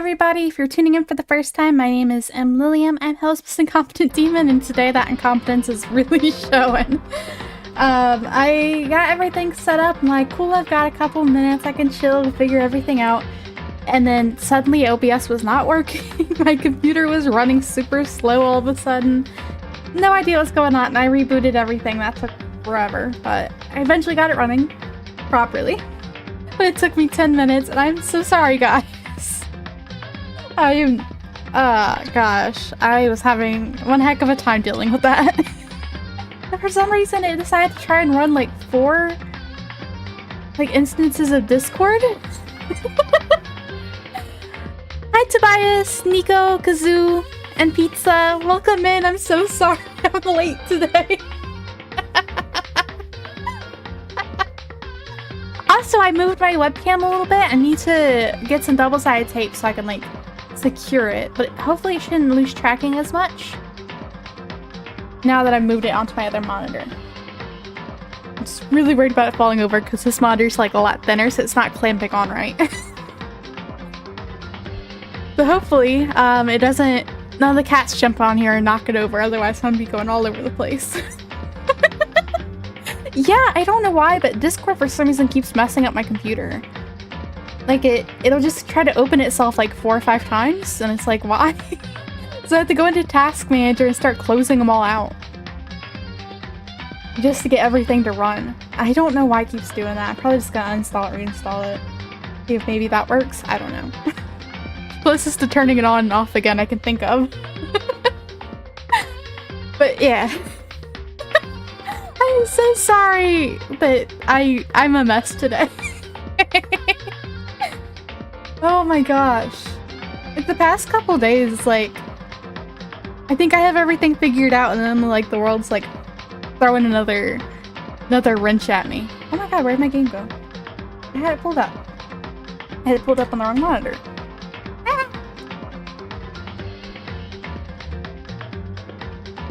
everybody. If you're tuning in for the first time, my name is Lillium. I'm host Incompetent Demon, and today that incompetence is really showing. I got everything set up. I'm like, cool, I've got a couple minutes. I can chill to figure everything out. And then suddenly OBS was not working. My computer was running super slow all of a sudden. No idea what's going on, and I rebooted everything. That took forever, but I eventually got it running properly. But it took me 10 minutes, and I'm so sorry, guys. Gosh, I was having one heck of a time dealing with that. And for some reason, it decided to try and run like 4 instances of Discord. Hi Tobias, Nico, Kazoo, and Pizza. Welcome in. I'm so sorry I'm late today. Also, I moved my webcam a little bit. I need to get some double-sided tape so I can secure it, but hopefully it shouldn't lose tracking as much now that I've moved it onto my other monitor. I'm just really worried about it falling over because this monitor's a lot thinner, so it's not clamping on right. So hopefully it doesn't, none of the cats jump on here and knock it over, otherwise I'm gonna be going all over the place. Yeah, I don't know why, but Discord for some reason keeps messing up my computer. It'll just try to open itself 4 or 5 times, and it's why? So I have to go into Task Manager and start closing them all out. Just to get everything to run. I don't know why it keeps doing that. I'm probably just gonna uninstall it, reinstall it. See if maybe that works. I don't know. Closest to turning it on and off again I can think of. But yeah. I'm so sorry, but I'm a mess today. Oh my gosh. The past couple days, I think I have everything figured out, and then the world's throwing another wrench at me. Oh my god, where'd my game go? I had it pulled up. I had it pulled up on the wrong monitor.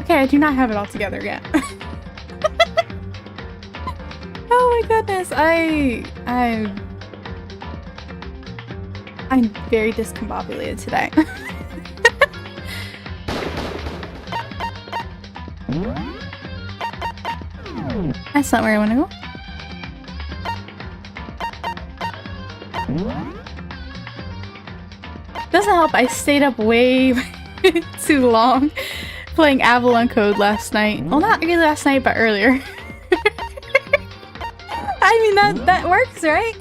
Okay, I do not have it all together yet. Oh my goodness, I'm very discombobulated today. That's not where I want to go. Doesn't help, I stayed up way too long playing Avalon Code last night. Well, not really last night, but earlier. I mean, that works, right?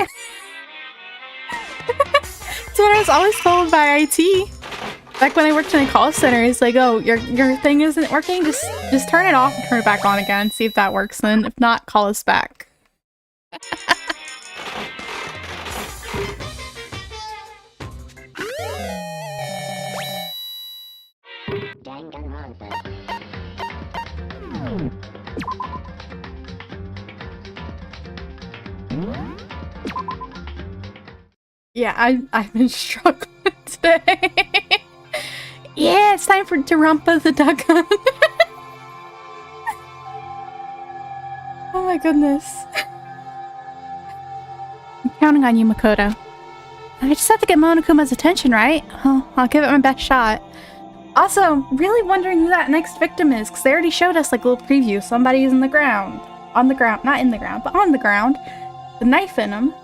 That's what I was always told by IT. Back when I worked in a call center, it's oh, your thing isn't working, just turn it off and turn it back on again, see if that works, and if not, call us back. Danganronpa. Yeah, I've been struggling today. Yeah, it's time to Rampa the Duck Hunt. Oh my goodness. I'm counting on you, Makoto. I just have to get Monokuma's attention, right? Oh, I'll give it my best shot. Also, really wondering who that next victim is, because they already showed us a little preview. Somebody's in the ground. On the ground. Not in the ground, but on the ground. The knife in him.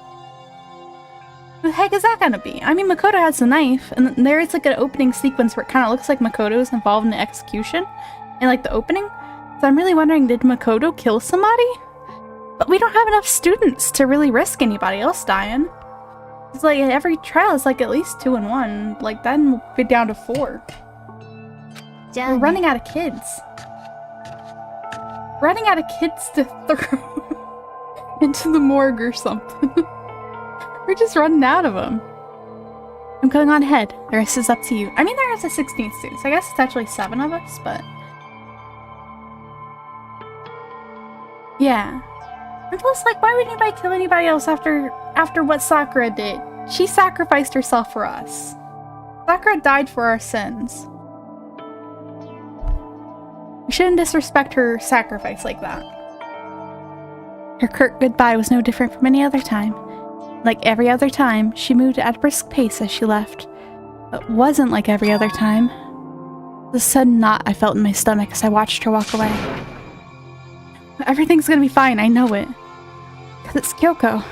Who the heck is that gonna be? I mean, Makoto has the knife, and there is an opening sequence where it kind of looks like Makoto is involved in the execution, in the opening. So I'm really wondering, did Makoto kill somebody? But we don't have enough students to really risk anybody else dying. It's every trial is at least 2 and 1. Then we'll be down to 4. We're running out of kids. Running out of kids to throw into the morgue or something. We're just running out of them. I'm going on ahead. The rest is up to you. I mean, there is a 16th student, so I guess it's actually 7 of us, but... Yeah. And plus, why would anybody kill anybody else after what Sakura did? She sacrificed herself for us. Sakura died for our sins. We shouldn't disrespect her sacrifice like that. Her curt goodbye was no different from any other time. Like every other time, she moved at a brisk pace as she left. It wasn't like every other time. The sudden knot I felt in my stomach as I watched her walk away. Everything's gonna be fine, I know it. Because it's Kyoko.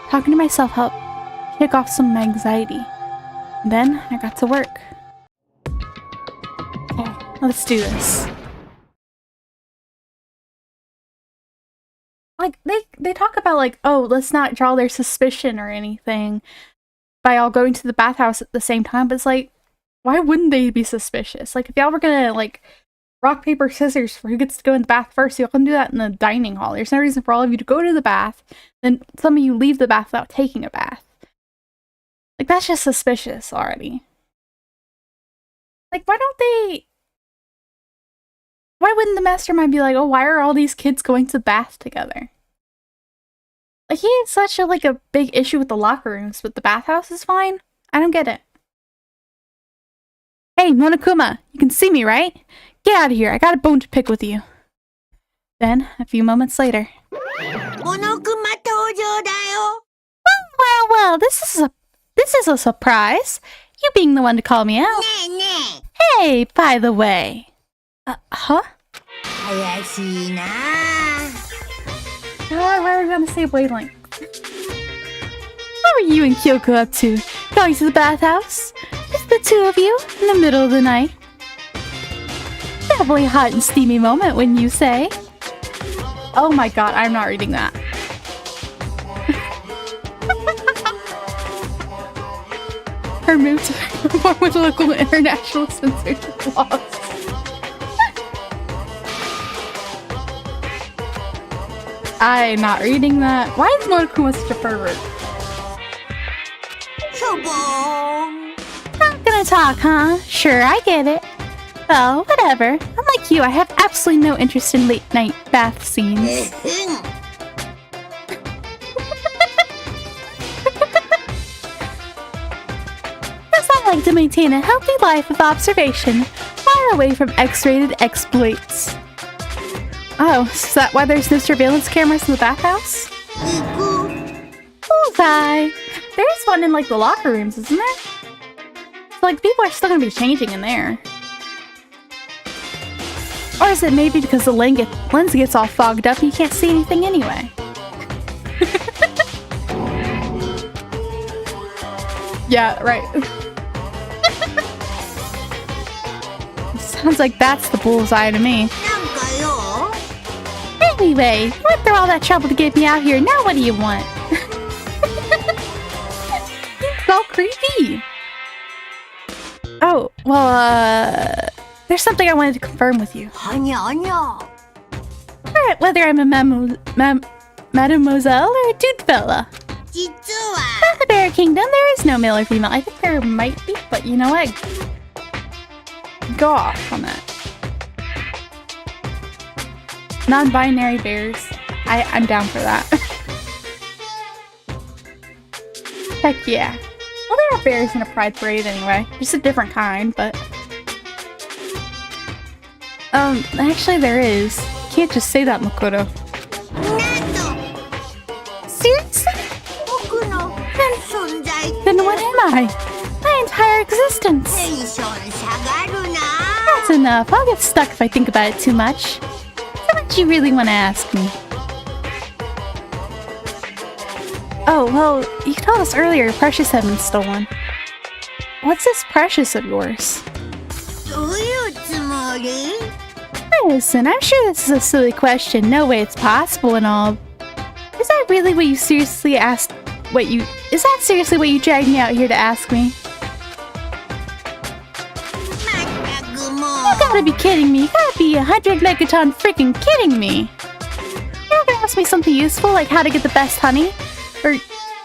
Talking to myself helped kick off some of my anxiety. And then I got to work. Okay, let's do this. Like, they talk about, like, oh, let's not draw their suspicion or anything by all going to the bathhouse at the same time, but it's like, why wouldn't they be suspicious? Like, if y'all were gonna, like, rock, paper, scissors for who gets to go in the bath first, y'all can do that in the dining hall. There's no reason for all of you to go to the bath, then some of you leave the bath without taking a bath. Like, that's just suspicious already. Like, why wouldn't the mastermind be like, oh, why are all these kids going to the bath together? Like, he had such a, like, a big issue with the locker rooms, but the bathhouse is fine? I don't get it. Hey, Monokuma, you can see me, right? Get out of here, I got a bone to pick with you. Then, a few moments later. Well, this is a surprise. You being the one to call me out. Hey, by the way. Huh? Why are we gonna say wavelength? What were you and Kyoko up to? Going to the bathhouse? Just the two of you, in the middle of the night? Definitely a hot and steamy moment, wouldn't you say? Oh my god, I'm not reading that. Her move to perform with local and international censorship laws. I'm not reading that. Why is Monokuma such a pervert? Not gonna talk, huh? Sure, I get it. Well, whatever. Unlike you, I have absolutely no interest in late night bath scenes. Yes, I like to maintain a healthy life of observation, far away from X-rated exploits. Oh, is that why there's no surveillance cameras in the bathhouse? Bullseye! There's one in, like, the locker rooms, isn't there? So, like, people are still gonna be changing in there. Or is it maybe because the lens gets all fogged up and you can't see anything anyway? Yeah, right. Sounds like that's the bullseye to me. Anyway, you went through all that trouble to get me out here, now what do you want? It's all creepy. Oh, well, there's something I wanted to confirm with you. Alright, whether I'm a mademoiselle or a dude fella. In the Bear Kingdom, there is no male or female. I think there might be, but you know what? Go off on that. Non-binary bears. I'm down for that. Heck yeah. Well, there are bears in a pride parade anyway. Just a different kind, but... actually there is. You can't just say that, Makoto. Seriously? Then what am I? My entire existence. That's enough. I'll get stuck if I think about it too much. What do you really want to ask me? Oh, well, you told us earlier Precious had been stolen. What's this Precious of yours? Listen, I'm sure this is a silly question. No way it's possible and all. Is that really what you seriously asked? Is that seriously what you dragged me out here to ask me? You gotta be kidding me. You gotta be 100 megaton freaking kidding me. You're gonna ask me something useful like how to get the best honey?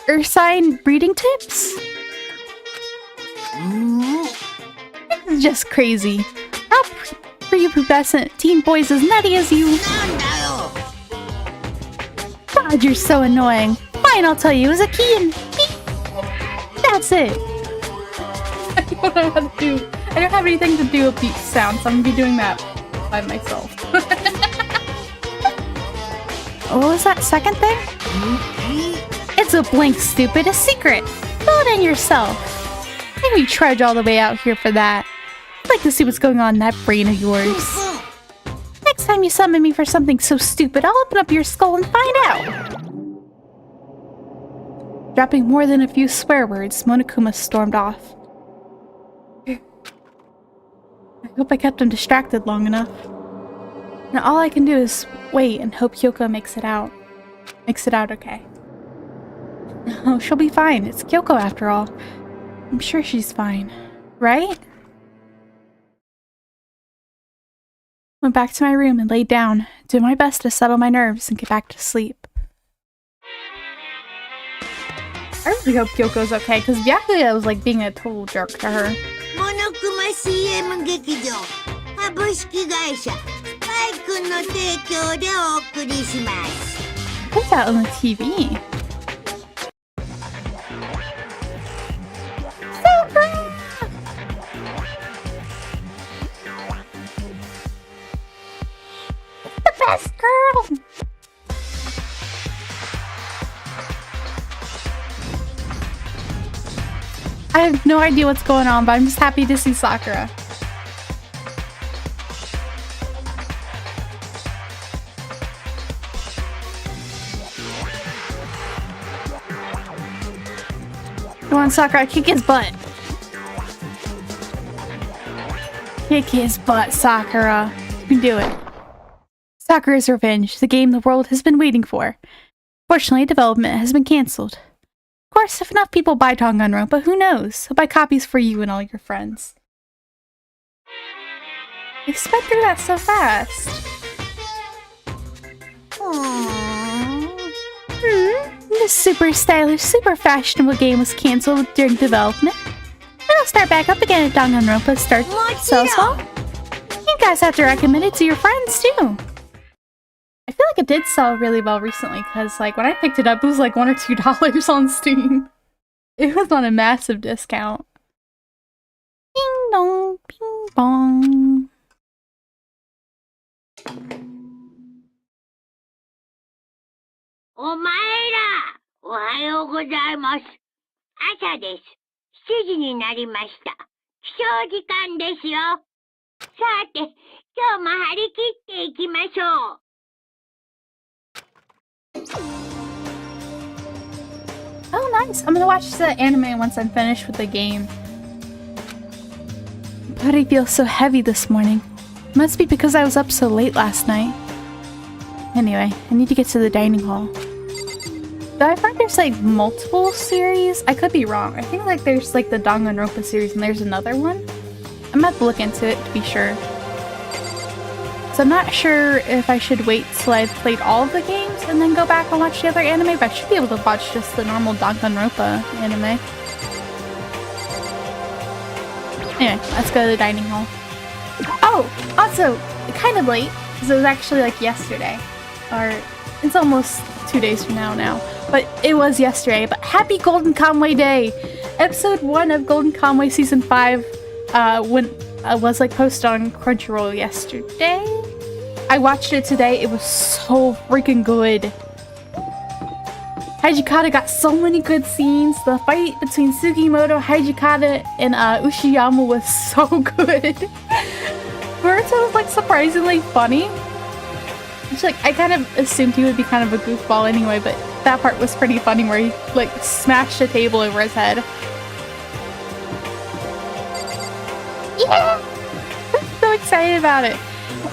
Or sign breeding tips? This is just crazy. How prepubescent teen boys as nutty as you. God, you're so annoying. Fine, I'll tell you. It was a key and beep. That's it. I don't know how to do. I don't have anything to do with beep sound, so I'm gonna be doing that by myself. What was that second thing? It's a blink, stupid. A secret. Fill it in yourself. Make me trudge all the way out here for that. I'd like to see what's going on in that brain of yours. Next time you summon me for something so stupid, I'll open up your skull and find out. Dropping more than a few swear words, Monokuma stormed off. I hope I kept him distracted long enough. Now all I can do is wait and hope Kyoko makes it out. Makes it out okay. Oh, she'll be fine. It's Kyoko after all. I'm sure she's fine. Right? Went back to my room and laid down, doing my best to settle my nerves and get back to sleep. I really hope Kyoko's okay, because Byakuya was like being a total jerk to her. Monokuma CM 劇場株式会社スパイ君の提供でお送りします。Put that on the TV. The best girl! I have no idea what's going on, but I'm just happy to see Sakura. Come on, Sakura, kick his butt. Kick his butt, Sakura. You can do it. Sakura's Revenge, the game the world has been waiting for. Fortunately, development has been cancelled. Of course, if enough people buy Danganronpa, who knows? I'll buy copies for you and all your friends. I sped through that so fast. This super stylish, super fashionable game was cancelled during development. It'll start back up again if Danganronpa sells well. You guys have to recommend it to your friends too. I feel like it did sell really well recently because, like, when I picked it up, it was like $1 or $2 on Steam. It was on a massive discount. Ding dong, ping bong. Omaera! おはようございます。朝です。7時になりました。起床時間ですよ。さて、今日も張り切っていきましょう。Oh, nice. I'm gonna watch the anime once I'm finished with the game. But I feel so heavy this morning. Must be because I was up so late last night. Anyway, I need to get to the dining hall. Though I've heard there's like multiple series. I could be wrong. I think like there's like the Danganronpa series and there's another one. I'm gonna have to look into it to be sure. So I'm not sure if I should wait till I've played all of the games and then go back and watch the other anime, but I should be able to watch just the normal Danganronpa anime. Anyway, let's go to the dining hall. Oh! Also, kind of late, because it was actually like yesterday. Or, it's almost 2 days from now. But it was yesterday. But happy Golden Kamuy Day! Episode 1 of Golden Kamuy Season 5 was like posted on Crunchyroll yesterday. I watched it today. It was so freaking good. Hijikata got so many good scenes. The fight between Sugimoto, Hijikata, and Ushiyama was so good. Boruto was like surprisingly funny. Which, like, I kind of assumed he would be kind of a goofball anyway, but that part was pretty funny where he like smashed a table over his head. Yeah! I'm so excited about it.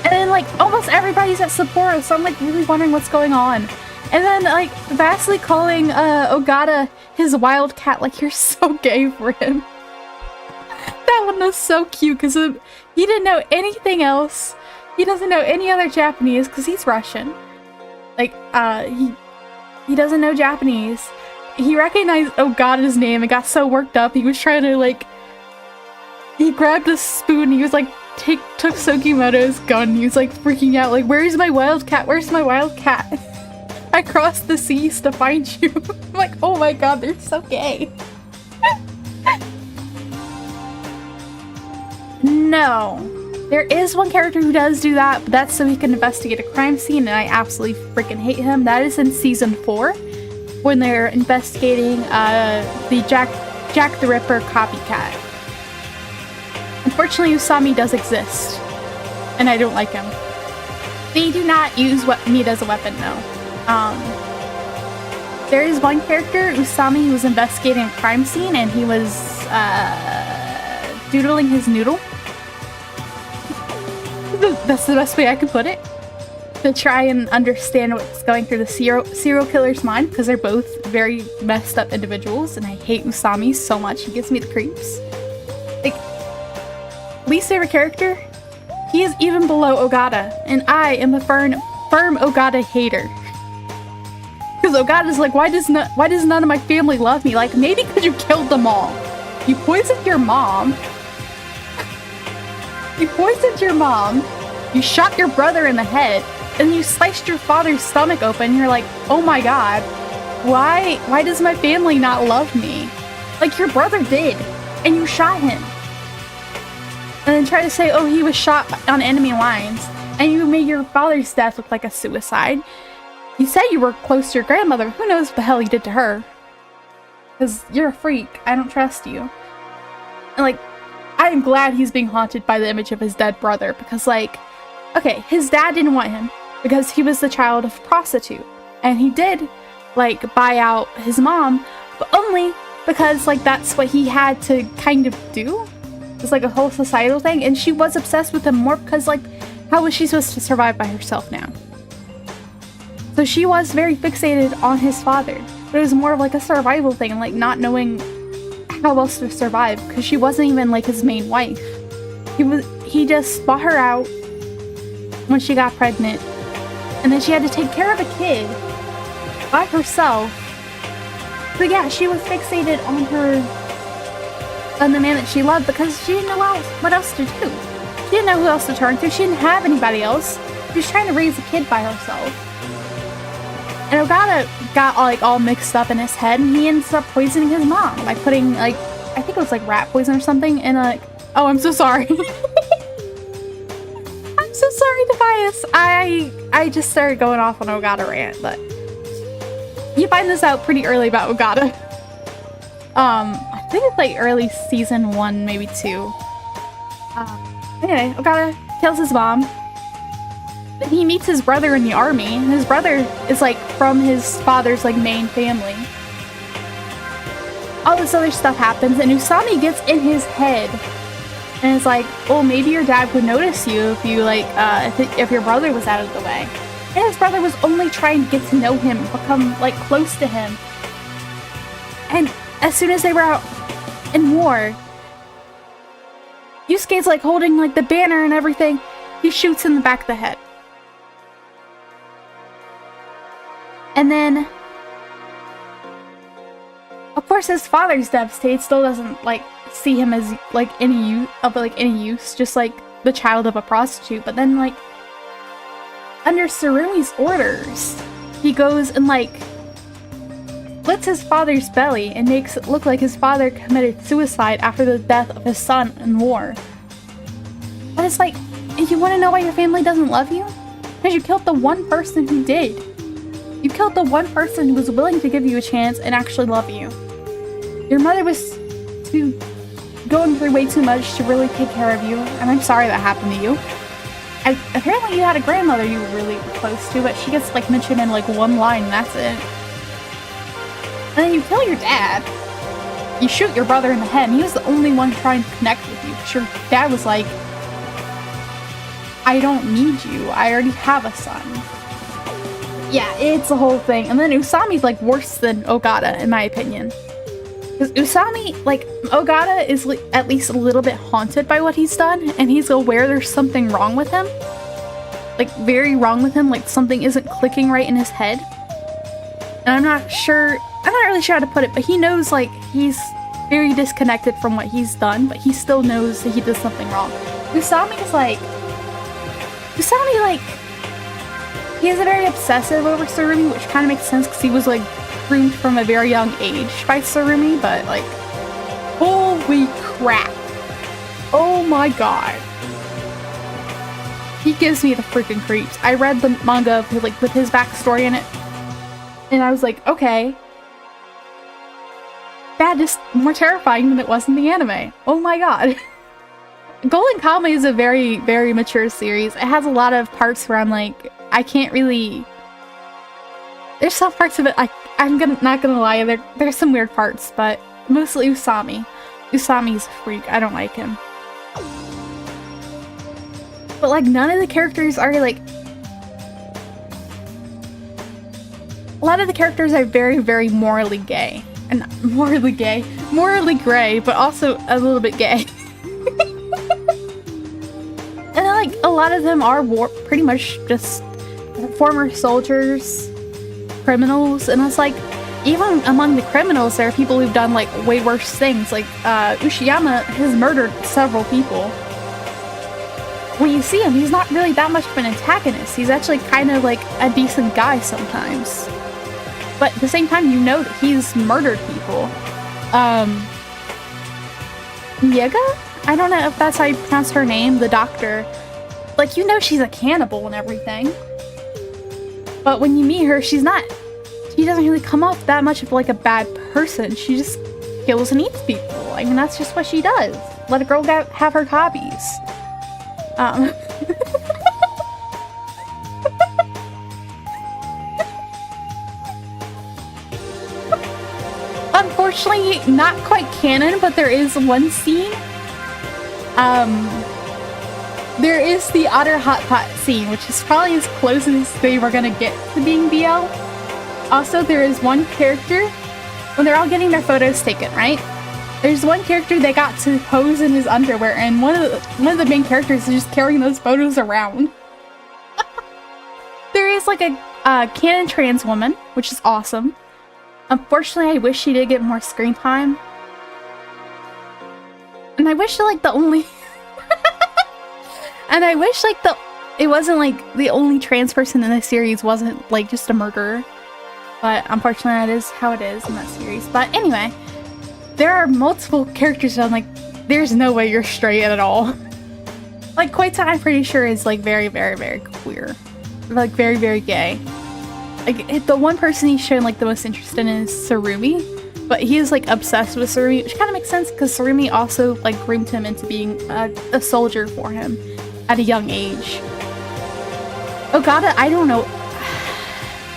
And then like almost everybody's at Sapporo, so I'm like really wondering what's going on. And then like vastly calling Ogata his wildcat, like you're so gay for him. That one was so cute because he didn't know anything else. He doesn't know any other Japanese because he's Russian. Like he doesn't know Japanese. He recognized Ogata's name and got so worked up he was trying to like, he grabbed a spoon, he was like took Sugimoto's gun, he was like freaking out like, where's my wildcat, where's my wildcat? I crossed the seas to find you. I'm like, oh my god, they're so gay. No. There is one character who does do that, but that's so he can investigate a crime scene, and I absolutely freaking hate him. That is in Season 4, when they're investigating the Jack the Ripper copycat. unfortunately, Usami does exist, and I don't like him. They do not use meat as a weapon, no. There is one character, Usami, who was investigating a crime scene, and he was doodling his noodle. That's the best way I can put it. To try and understand what's going through the serial killer's mind, because they're both very messed up individuals, and I hate Usami so much. He gives me the creeps. Like, least favorite character? He is even below Ogata, and I am a firm Ogata hater. Because Ogata's like, why does none of my family love me? Like, maybe because you killed them all. You poisoned your mom. You poisoned your mom. You shot your brother in the head. And you sliced your father's stomach open. You're like, oh my god. Why does my family not love me? Like, your brother did. And you shot him. And then try to say, oh, he was shot on enemy lines. And you made your father's death look like a suicide. You said you were close to your grandmother. Who knows what the hell he did to her? Because you're a freak. I don't trust you. And, like, I am glad he's being haunted by the image of his dead brother. Because, like, okay, his dad didn't want him. Because he was the child of a prostitute. And he did, like, buy out his mom. But only because, like, that's what he had to kind of do. It's like a whole societal thing. And she was obsessed with him more because, like, how was she supposed to survive by herself now? So she was very fixated on his father. But it was more of like a survival thing and like not knowing how else to survive because she wasn't even like his main wife. He just bought her out when she got pregnant. And then she had to take care of a kid by herself. But yeah, she was fixated on the man that she loved because she didn't know what else to do. She didn't know who else to turn to. She didn't have anybody else. She was trying to raise a kid by herself. And Ogata got all mixed up in his head, and he ends up poisoning his mom by putting, like, I think it was like rat poison or something in a... Oh, I'm so sorry. I'm so sorry, Tobias. I just started going off on Ogata rant, but you find this out pretty early about Ogata. I think it's like early season 1, maybe 2. Anyway, Ogata kills his mom. Then he meets his brother in the army, and his brother is like from his father's like main family. All this other stuff happens, and Usami gets in his head and is like, well, maybe your dad would notice you if you like if your brother was out of the way. And his brother was only trying to get to know him, become like close to him. And as soon as they were out in war, Yusuke's like holding like the banner and everything. He shoots in the back of the head. And then, of course, his father's devastated. Still doesn't like see him as like any use, just like the child of a prostitute. But then, like, under Tsurumi's orders, he goes and like slits his father's belly and makes it look like his father committed suicide after the death of his son in war. But it's like, you want to know why your family doesn't love you? Because you killed the one person who did. You killed the one person who was willing to give you a chance and actually love you. Your mother was going through way too much to really take care of you, and I'm sorry that happened to you. And apparently you had a grandmother you were really close to, but she gets like mentioned in like one line and that's it. And then you kill your dad. You shoot your brother in the head, and he was the only one trying to connect with you. Because your dad was like, I don't need you. I already have a son. Yeah, it's a whole thing. And then Usami's like worse than Ogata, in my opinion. Because Usami, like, Ogata is at least a little bit haunted by what he's done, and he's aware there's something wrong with him. Like, very wrong with him, like something isn't clicking right in his head. And I'm not really sure how to put it, but he knows, like, he's very disconnected from what he's done, but he still knows that he did something wrong. Usami, he is a very obsessive over Tsurumi, which kind of makes sense because he was, like, groomed from a very young age by Tsurumi, but, like, holy crap. Oh my god. He gives me the freaking creeps. I read the manga with his backstory in it, and I was like, okay. That is more terrifying than it was in the anime. Oh my god. Golden Kamuy is a very, very mature series. It has a lot of parts where I'm like, I can't really... There's some parts of it, not gonna lie, there's some weird parts, but mostly Usami. Usami's a freak, I don't like him. But like, none of the characters are like... A lot of the characters are very, very morally gay. And morally gray, but also a little bit gay. And then, like, a lot of them are pretty much just former soldiers, criminals, and it's like, even among the criminals, there are people who've done, like, way worse things. Like, Ushiyama has murdered several people. When you see him, he's not really that much of an antagonist. He's actually kind of, like, a decent guy sometimes. But at the same time, you know that he's murdered people. Miega? I don't know if that's how you pronounce her name, the doctor. Like, you know she's a cannibal and everything. But when you meet her, she doesn't really come off that much of like a bad person. She just kills and eats people. I mean, that's just what she does. Let a girl have her hobbies. Unfortunately, not quite canon, but there is one scene. There is the Otter Hot Pot scene, which is probably as close as they were gonna get to being BL. Also, there is one character, when they're all getting their photos taken, right? There's one character that got to pose in his underwear, and one of the main characters is just carrying those photos around. There is like a canon trans woman, which is awesome. Unfortunately, I wish she did get more screen time. And I wish like the only... And I wish like it wasn't like the only trans person in the series wasn't like just a murderer. But unfortunately that is how it is in that series. But anyway, there are multiple characters that I'm like, there's no way you're straight at all. Like Koita, I'm pretty sure is like very, very, very queer. Like very, very gay. Like the one person he's shown like the most interest in is Sarumi. But he is like obsessed with Sarumi, which kind of makes sense because Sarumi also like groomed him into being a soldier for him at a young age. Ogata, I don't know.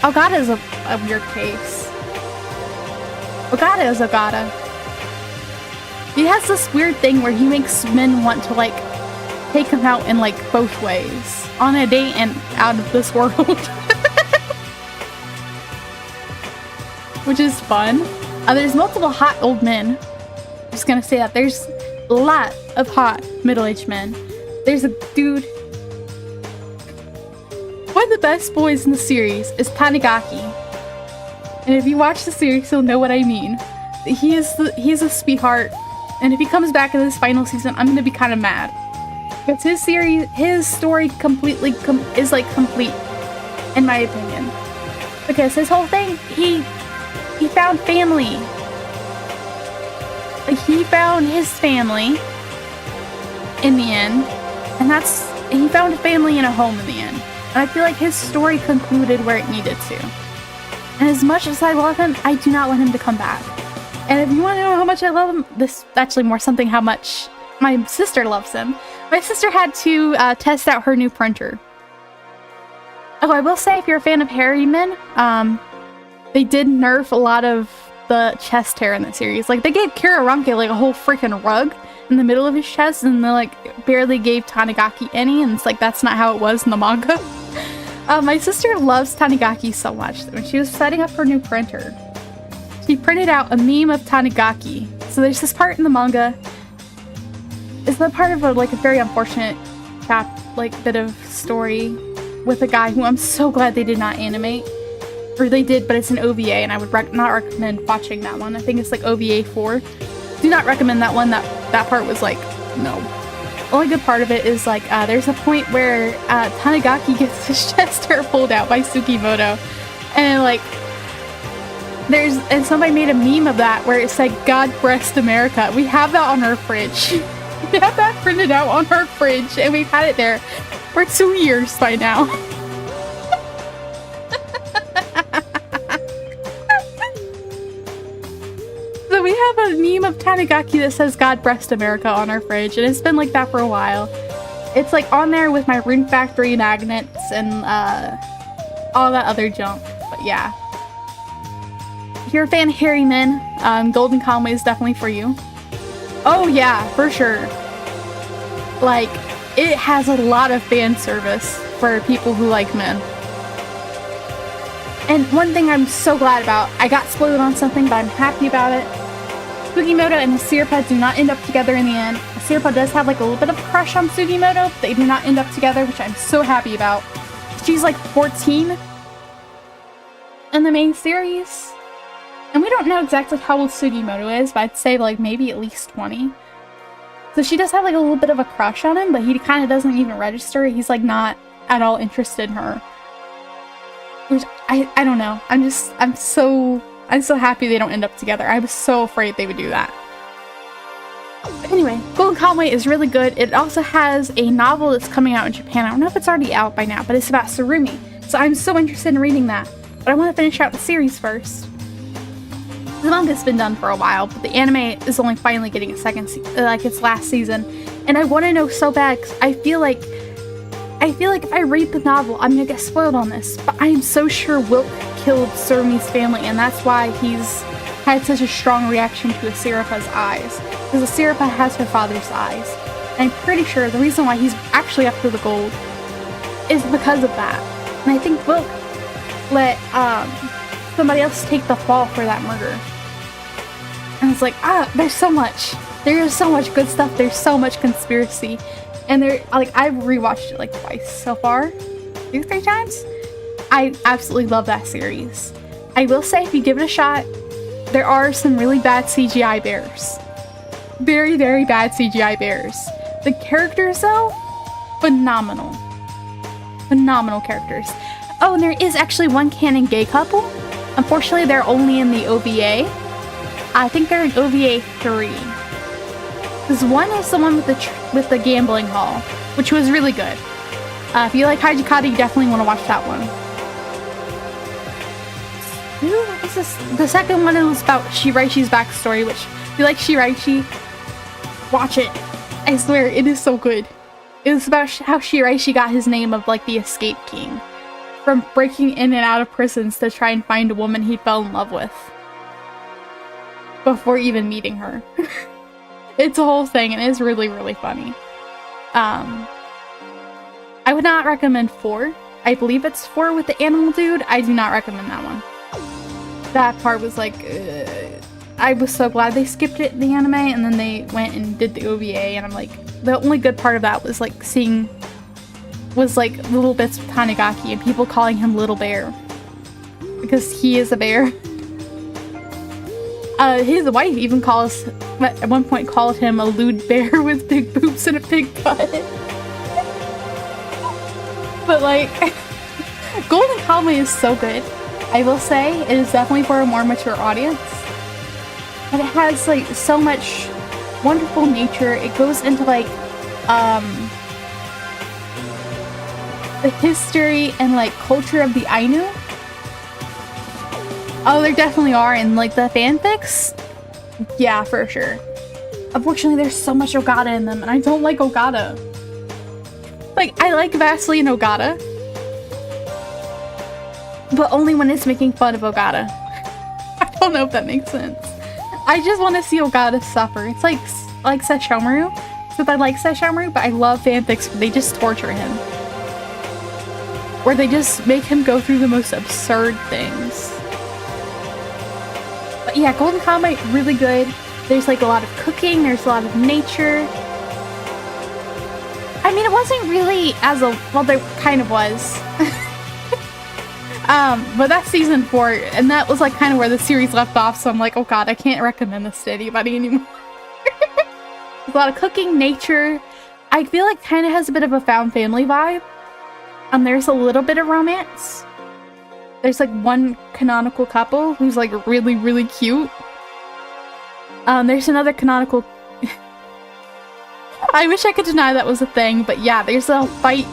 Ogata is a weird case. Ogata is Ogata. He has this weird thing where he makes men want to like take him out in like both ways. On a date and out of this world. Which is fun. There's multiple hot old men. I'm just gonna say that. There's a lot of hot middle-aged men. There's a dude. One of the best boys in the series is Tanigaki. And if you watch the series, you'll know what I mean. He's a sweetheart. And if he comes back in this final season, I'm gonna be kind of mad. Because his story completely is like complete, in my opinion. Because his whole thing, he found family. Like, he found his family in the end. And he found a family and a home in the end. And I feel like his story concluded where it needed to. And as much as I love him, I do not want him to come back. And if you want to know how much I love him, this is actually more something how much my sister loves him. My sister had to test out her new printer. Oh, I will say, if you're a fan of hairy men, they did nerf a lot of the chest hair in the series. Like, they gave Kira Ranke like a whole freaking rug in the middle of his chest, and they like barely gave Tanigaki any, and it's like that's not how it was in the manga. My sister loves Tanigaki so much that when she was setting up her new printer, she printed out a meme of Tanigaki. So there's this part in the manga. It's the part of a very unfortunate bit of story with a guy who I'm so glad they did not animate. Or they did, but it's an OVA, and I would not recommend watching that one. I think it's like OVA 4. Do not recommend that one. That part was like, no. The only good part of it is like, there's a point where Tanigaki gets his chest hair pulled out by Tsukimoto. And like, and somebody made a meme of that where it said, God bless America. We have that on our fridge. We have that printed out on our fridge, and we've had it there for 2 years by now. So we have a meme of Tanigaki that says God Bless America on our fridge, and it's been like that for a while. It's like on there with my Rune Factory magnets and all that other junk. But yeah. If you're a fan of hairy men, Golden Conway is definitely for you. Oh yeah, for sure. Like, it has a lot of fan service for people who like men. And one thing I'm so glad about, I got spoiled on something, but I'm happy about it. Sugimoto and Sirpa do not end up together in the end. Sirpa does have like a little bit of a crush on Sugimoto, but they do not end up together, which I'm so happy about. She's like 14 in the main series. And we don't know exactly how old Sugimoto is, but I'd say like maybe at least 20. So she does have like a little bit of a crush on him, but he kind of doesn't even register. He's like not at all interested in her. Which I don't know. I'm so happy they don't end up together. I was so afraid they would do that. But anyway, Golden Conway is really good. It also has a novel that's coming out in Japan. I don't know if it's already out by now, but it's about Tsurumi. So I'm so interested in reading that. But I want to finish out the series first. The manga's been done for a while, but the anime is only finally getting a second like its last season. And I want to know so bad, because I feel like if I read the novel, I'm gonna get spoiled on this, but I am so sure Wilk killed Tsurumi's family, and that's why he's had such a strong reaction to Asirapa's eyes. Because Asirapa has her father's eyes. And I'm pretty sure the reason why he's actually after the gold is because of that. And I think Wilk let somebody else take the fall for that murder. And it's like, there's so much. There's so much good stuff. There's so much conspiracy. And I've rewatched it like twice so far. 2-3 times. I absolutely love that series. I will say, if you give it a shot, there are some really bad CGI bears. Very, very bad CGI bears. The characters, though, phenomenal. Phenomenal characters. Oh, and there is actually one canon gay couple. Unfortunately, they're only in the OVA. I think they're in OVA 3. Because one is the one with the gambling hall, which was really good. If you like Hajikata, you definitely want to watch that one. The second one is about Shiraishi's backstory, which, if you like Shiraishi, watch it. I swear, it is so good. It was about how Shiraishi got his name of like the Escape King. From breaking in and out of prisons to try and find a woman he fell in love with. Before even meeting her. It's a whole thing, and it's really, really funny. I would not recommend 4. I believe it's 4 with the animal dude. I do not recommend that one. That part was like, I was so glad they skipped it in the anime, and then they went and did the OVA, and I'm like, the only good part of that was like seeing, like little bits of Tanigaki and people calling him Little Bear. Because he is a bear. His wife even at one point called him a lewd bear with big boobs and a big butt. But like, Golden Conway is so good. I will say, it is definitely for a more mature audience. But it has like so much wonderful nature. It goes into like, the history and like culture of the Ainu. Oh, there definitely are in like the fanfics. Yeah, for sure. Unfortunately, there's so much Ogata in them, and I don't like Ogata. Like, I like Vasily and Ogata, but only when it's making fun of Ogata. I don't know if that makes sense. I just want to see Ogata suffer. It's like Sesshomaru. Except I like Sesshomaru, but I love fanfics where they just torture him. Where they just make him go through the most absurd things. But yeah, Golden Conway, really good. There's like a lot of cooking, there's a lot of nature. I mean, it wasn't really well, there kind of was. But that's season 4, and that was like kind of where the series left off, so I'm like, oh god, I can't recommend this to anybody anymore. There's a lot of cooking, nature. I feel like kind of has a bit of a found family vibe. There's a little bit of romance. There's like one canonical couple who's like really, really cute. There's another canonical... I wish I could deny that was a thing, but yeah, there's a fight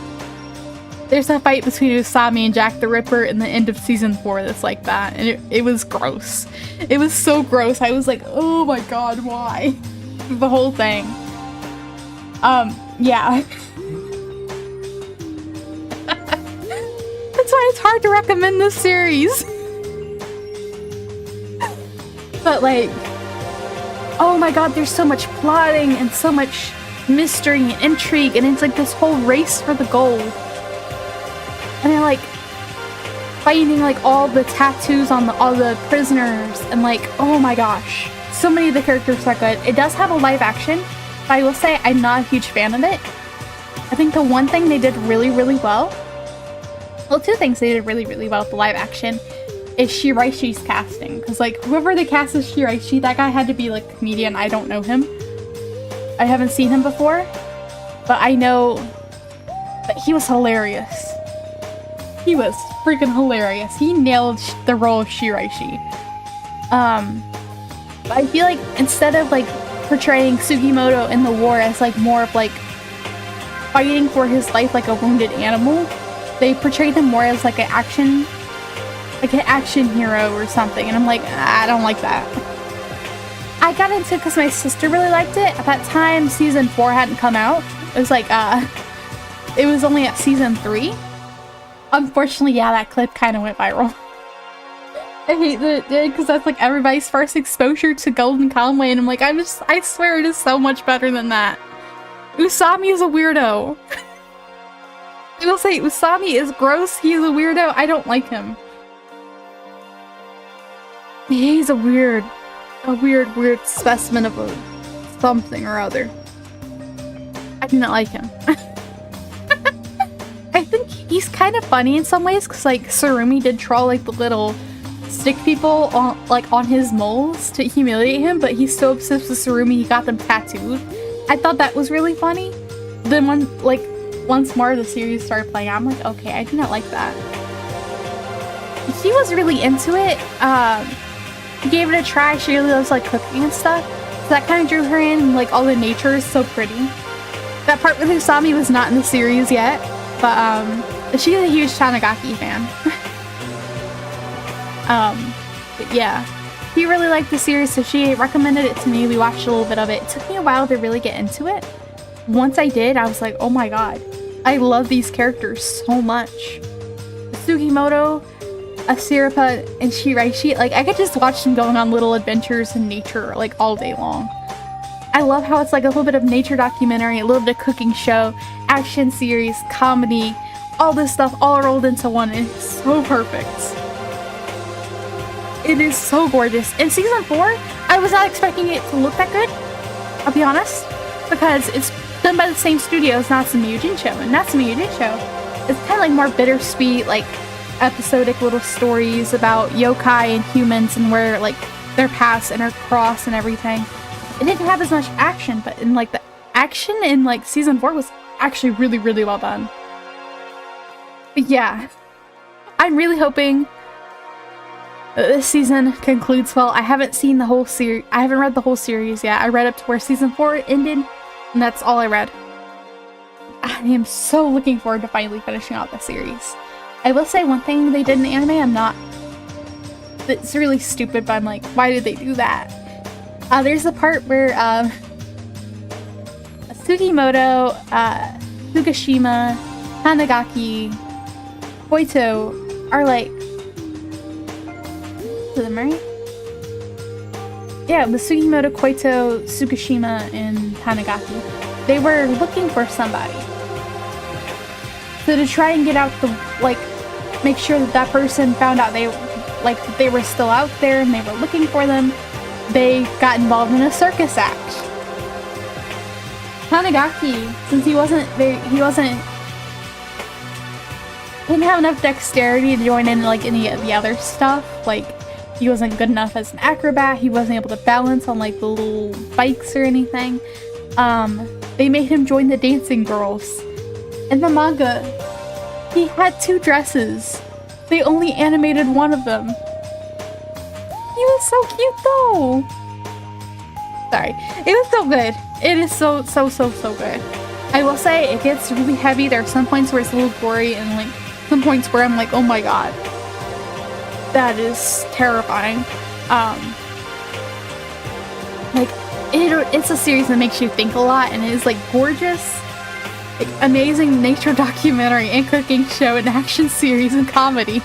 There's a fight between Usami and Jack the Ripper in the end of season 4 that's like that, and it was gross. It was so gross. I was like, oh my god, why? The whole thing. Yeah. That's why it's hard to recommend this series. But like, oh my god, there's so much plotting and so much mystery and intrigue, and it's like this whole race for the gold. And they're like finding like all the tattoos on all the prisoners, and like, oh my gosh, so many of the characters are good. It does have a live action, but I will say I'm not a huge fan of it. I think the one thing they did really, really well, well, two things they did really, really well with the live action is Shiraishi's casting. Because like whoever they cast as Shiraishi, that guy had to be like a comedian. I don't know him. I haven't seen him before, but I know that he was hilarious. He was freaking hilarious. He nailed the role of Shiraishi. I feel like instead of like portraying Sugimoto in the war as like more of like fighting for his life like a wounded animal, they portrayed him more as like an action hero or something. And I'm like, I don't like that. I got into it because my sister really liked it. At that time, season 4 hadn't come out. It was like, it was only at season 3. Unfortunately, yeah, that clip kind of went viral. I hate that it did, because that's like everybody's first exposure to Golden Conway, and I'm like, I swear it is so much better than that. Usami is a weirdo. I will say, Usami is gross, he's a weirdo, I don't like him. He's a weird specimen of a something or other. I do not like him. I think he's kind of funny in some ways, because like Surumi did draw like the little stick people on his moles to humiliate him, but he's so obsessed with Surumi he got them tattooed. I thought that was really funny. Then once more the series started playing, I'm like, okay, I do not like that. He was really into it. He gave it a try. She really loves like cooking and stuff, so that kind of drew her in. Like all the nature is so pretty. That part with Usami was not in the series yet. But she's a huge Tanigaki fan. But yeah, he really liked the series, so she recommended it to me. We watched a little bit of it. It took me a while to really get into it. Once I did, I was like, oh my god, I love these characters so much. Sugimoto, Asirapa, and Shiraishi, like I could just watch them going on little adventures in nature like all day long. I love how it's like a little bit of nature documentary, a little bit of cooking show, action series, comedy, all this stuff all rolled into one, and it's so perfect. It is so gorgeous. In season 4, I was not expecting it to look that good, I'll be honest, because it's done by the same studio as Natsume Yujincho, and Natsume Yujincho is kind of like more bittersweet, like episodic little stories about yokai and humans and where like their paths intercross and everything. It didn't have as much action, but in like the action in like season 4 was actually really, really well done. But yeah, I'm really hoping that this season concludes well. I haven't seen the whole series. I haven't read the whole series yet. I read up to where season 4 ended, and that's all I read. I am so looking forward to finally finishing out the series. I will say one thing they did in the anime, it's really stupid, but I'm like, why did they do that? There's a part where Sugimoto, Fukashima, Hanagaki, Koito are like, to them, right? Yeah, the Sugimoto, Koito, Tsukishima, and Hanagaki, they were looking for somebody. So to try and get out the, like, make sure that that person found out they were still out there and they were looking for them, they got involved in a circus act. Tanigaki, since he didn't have enough dexterity to join in like any of the other stuff, like he wasn't good enough as an acrobat, he wasn't able to balance on like the little bikes or anything, they made him join the dancing girls. In the manga, he had 2 dresses. They only animated one of them. He was so cute though. Sorry. It was so good. It is so good. I will say it gets really heavy. There are some points where it's a little gory, and like some points where I'm like, oh my god, that is terrifying. Like it's a series that makes you think a lot, and it is like gorgeous, like, amazing nature documentary and cooking show and action series and comedy.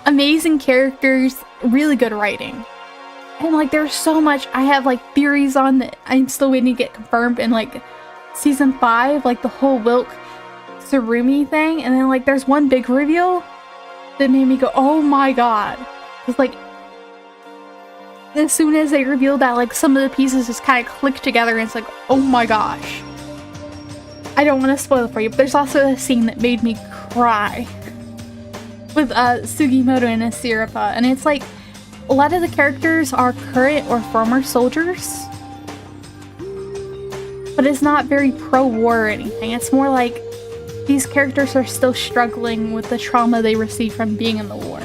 Amazing characters, really good writing. And like there's so much I have like theories on that I'm still waiting to get confirmed in like season 5, like the whole Wilk Surumi thing, and then like there's one big reveal that made me go, oh my god. It's like as soon as they revealed that, like some of the pieces just kind of click together, and it's like, oh my gosh. I don't want to spoil it for you, but there's also a scene that made me cry with Sugimoto and Asirapa, and it's like a lot of the characters are current or former soldiers, but it's not very pro-war or anything. It's more like these characters are still struggling with the trauma they received from being in the war.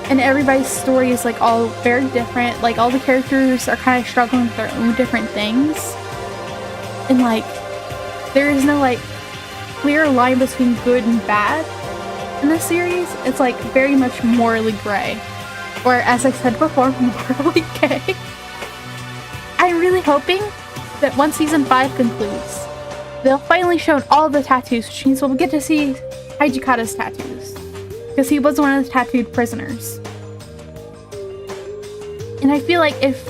And everybody's story is like all very different. Like all the characters are kind of struggling with their own different things. And like there is no like clear line between good and bad in this series. It's like very much morally gray. Or as I said before, morally gay. I'm really hoping that once season 5 concludes, they'll finally show all the tattoos, which means we'll get to see Hijikata's tattoos. Because he was one of the tattooed prisoners. And I feel like if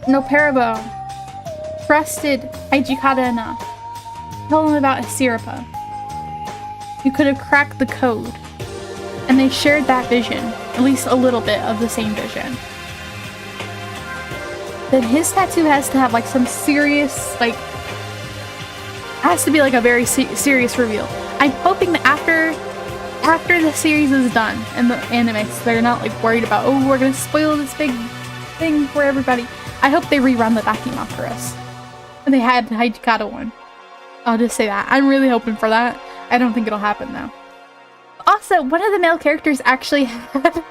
Nopperabo trusted Hijikata enough, told him about Asirapa, you could have cracked the code. And they shared that vision, at least a little bit of the same vision. Then his tattoo has to have like some serious, like, has to be like a very serious reveal. I'm hoping that after the series is done and the anime, so they're not like worried about, oh, we're gonna spoil this big thing for everybody. I hope they rerun the Dakima for us. And they had the Hijikata one. I'll just say that. I'm really hoping for that. I don't think it'll happen though. Also, one of the male characters actually had a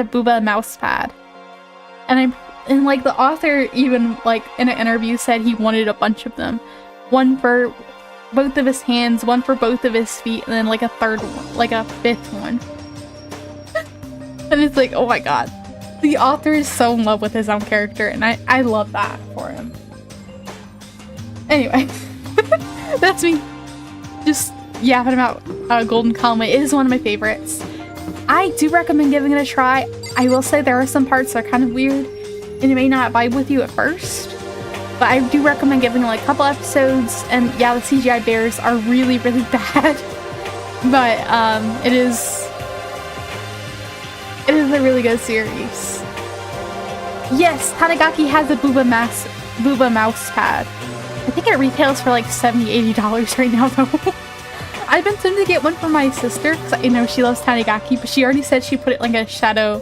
booba mouse pad. And like the author even like in an interview said he wanted a bunch of them. One for both of his hands, one for both of his feet, and then like a third one, like a fifth one. And it's like, oh my god. The author is so in love with his own character, and I love that for him. Anyway, that's me just yapping about Golden Kamuy. It is one of my favorites. I do recommend giving it a try. I will say there are some parts that are kind of weird, and it may not vibe with you at first, but I do recommend giving it like a couple episodes. And yeah, the CGI bears are really, really bad, but it is a really good series. Yes, Tanigaki has a booba mouse pad. I think it retails for like $70-$80 right now though. I've been tempted to get one for my sister because I know she loves Tanigaki, but she already said she put it like a shadow.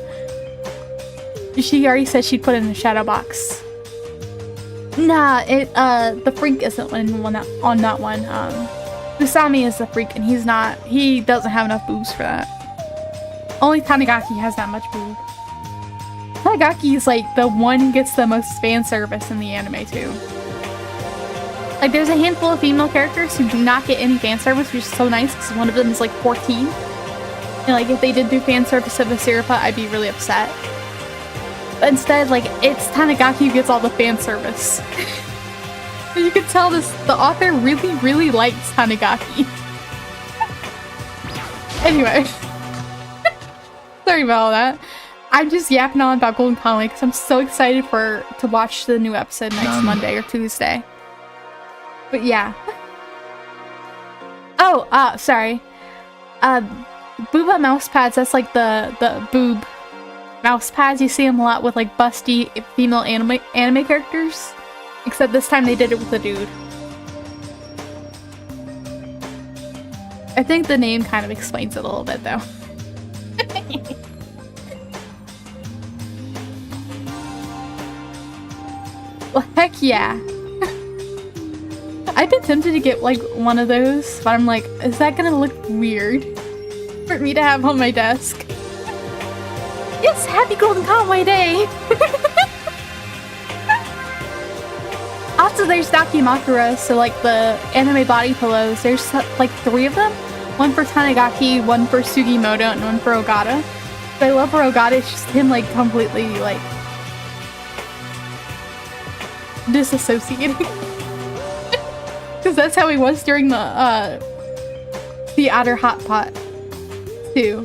She already said she'd put it in a shadow box. Nah, the freak isn't on that one. Usami is the freak, and he doesn't have enough boobs for that. Only Tanigaki has that much boob. Tanigaki is like the one who gets the most fan service in the anime too. Like there's a handful of female characters who do not get any fan service, which is so nice because one of them is like 14. And like if they did do fan service of Asirapa, I'd be really upset. But instead, like it's Tanigaki who gets all the fan service. You can tell the author really, really likes Tanigaki. Anyway. Sorry about all that. I'm just yapping on about Golden Kamuy because I'm so excited to watch the new episode next Monday or Tuesday. But yeah. Oh, sorry. Booba mouse pads, that's like the boob mouse pads. You see them a lot with like busty female anime characters. Except this time they did it with a dude. I think the name kind of explains it a little bit though. Well, heck yeah. I've been tempted to get like one of those, but I'm like, is that gonna look weird for me to have on my desk? Yes, happy Golden Kamuy Day! Also, there's Dakimakura, so like the anime body pillows. There's like 3 of them. One for Tanigaki, one for Sugimoto, and one for Ogata. But I love for Ogata, it's just him like completely like disassociating. Because that's how he was during the outer hot pot too.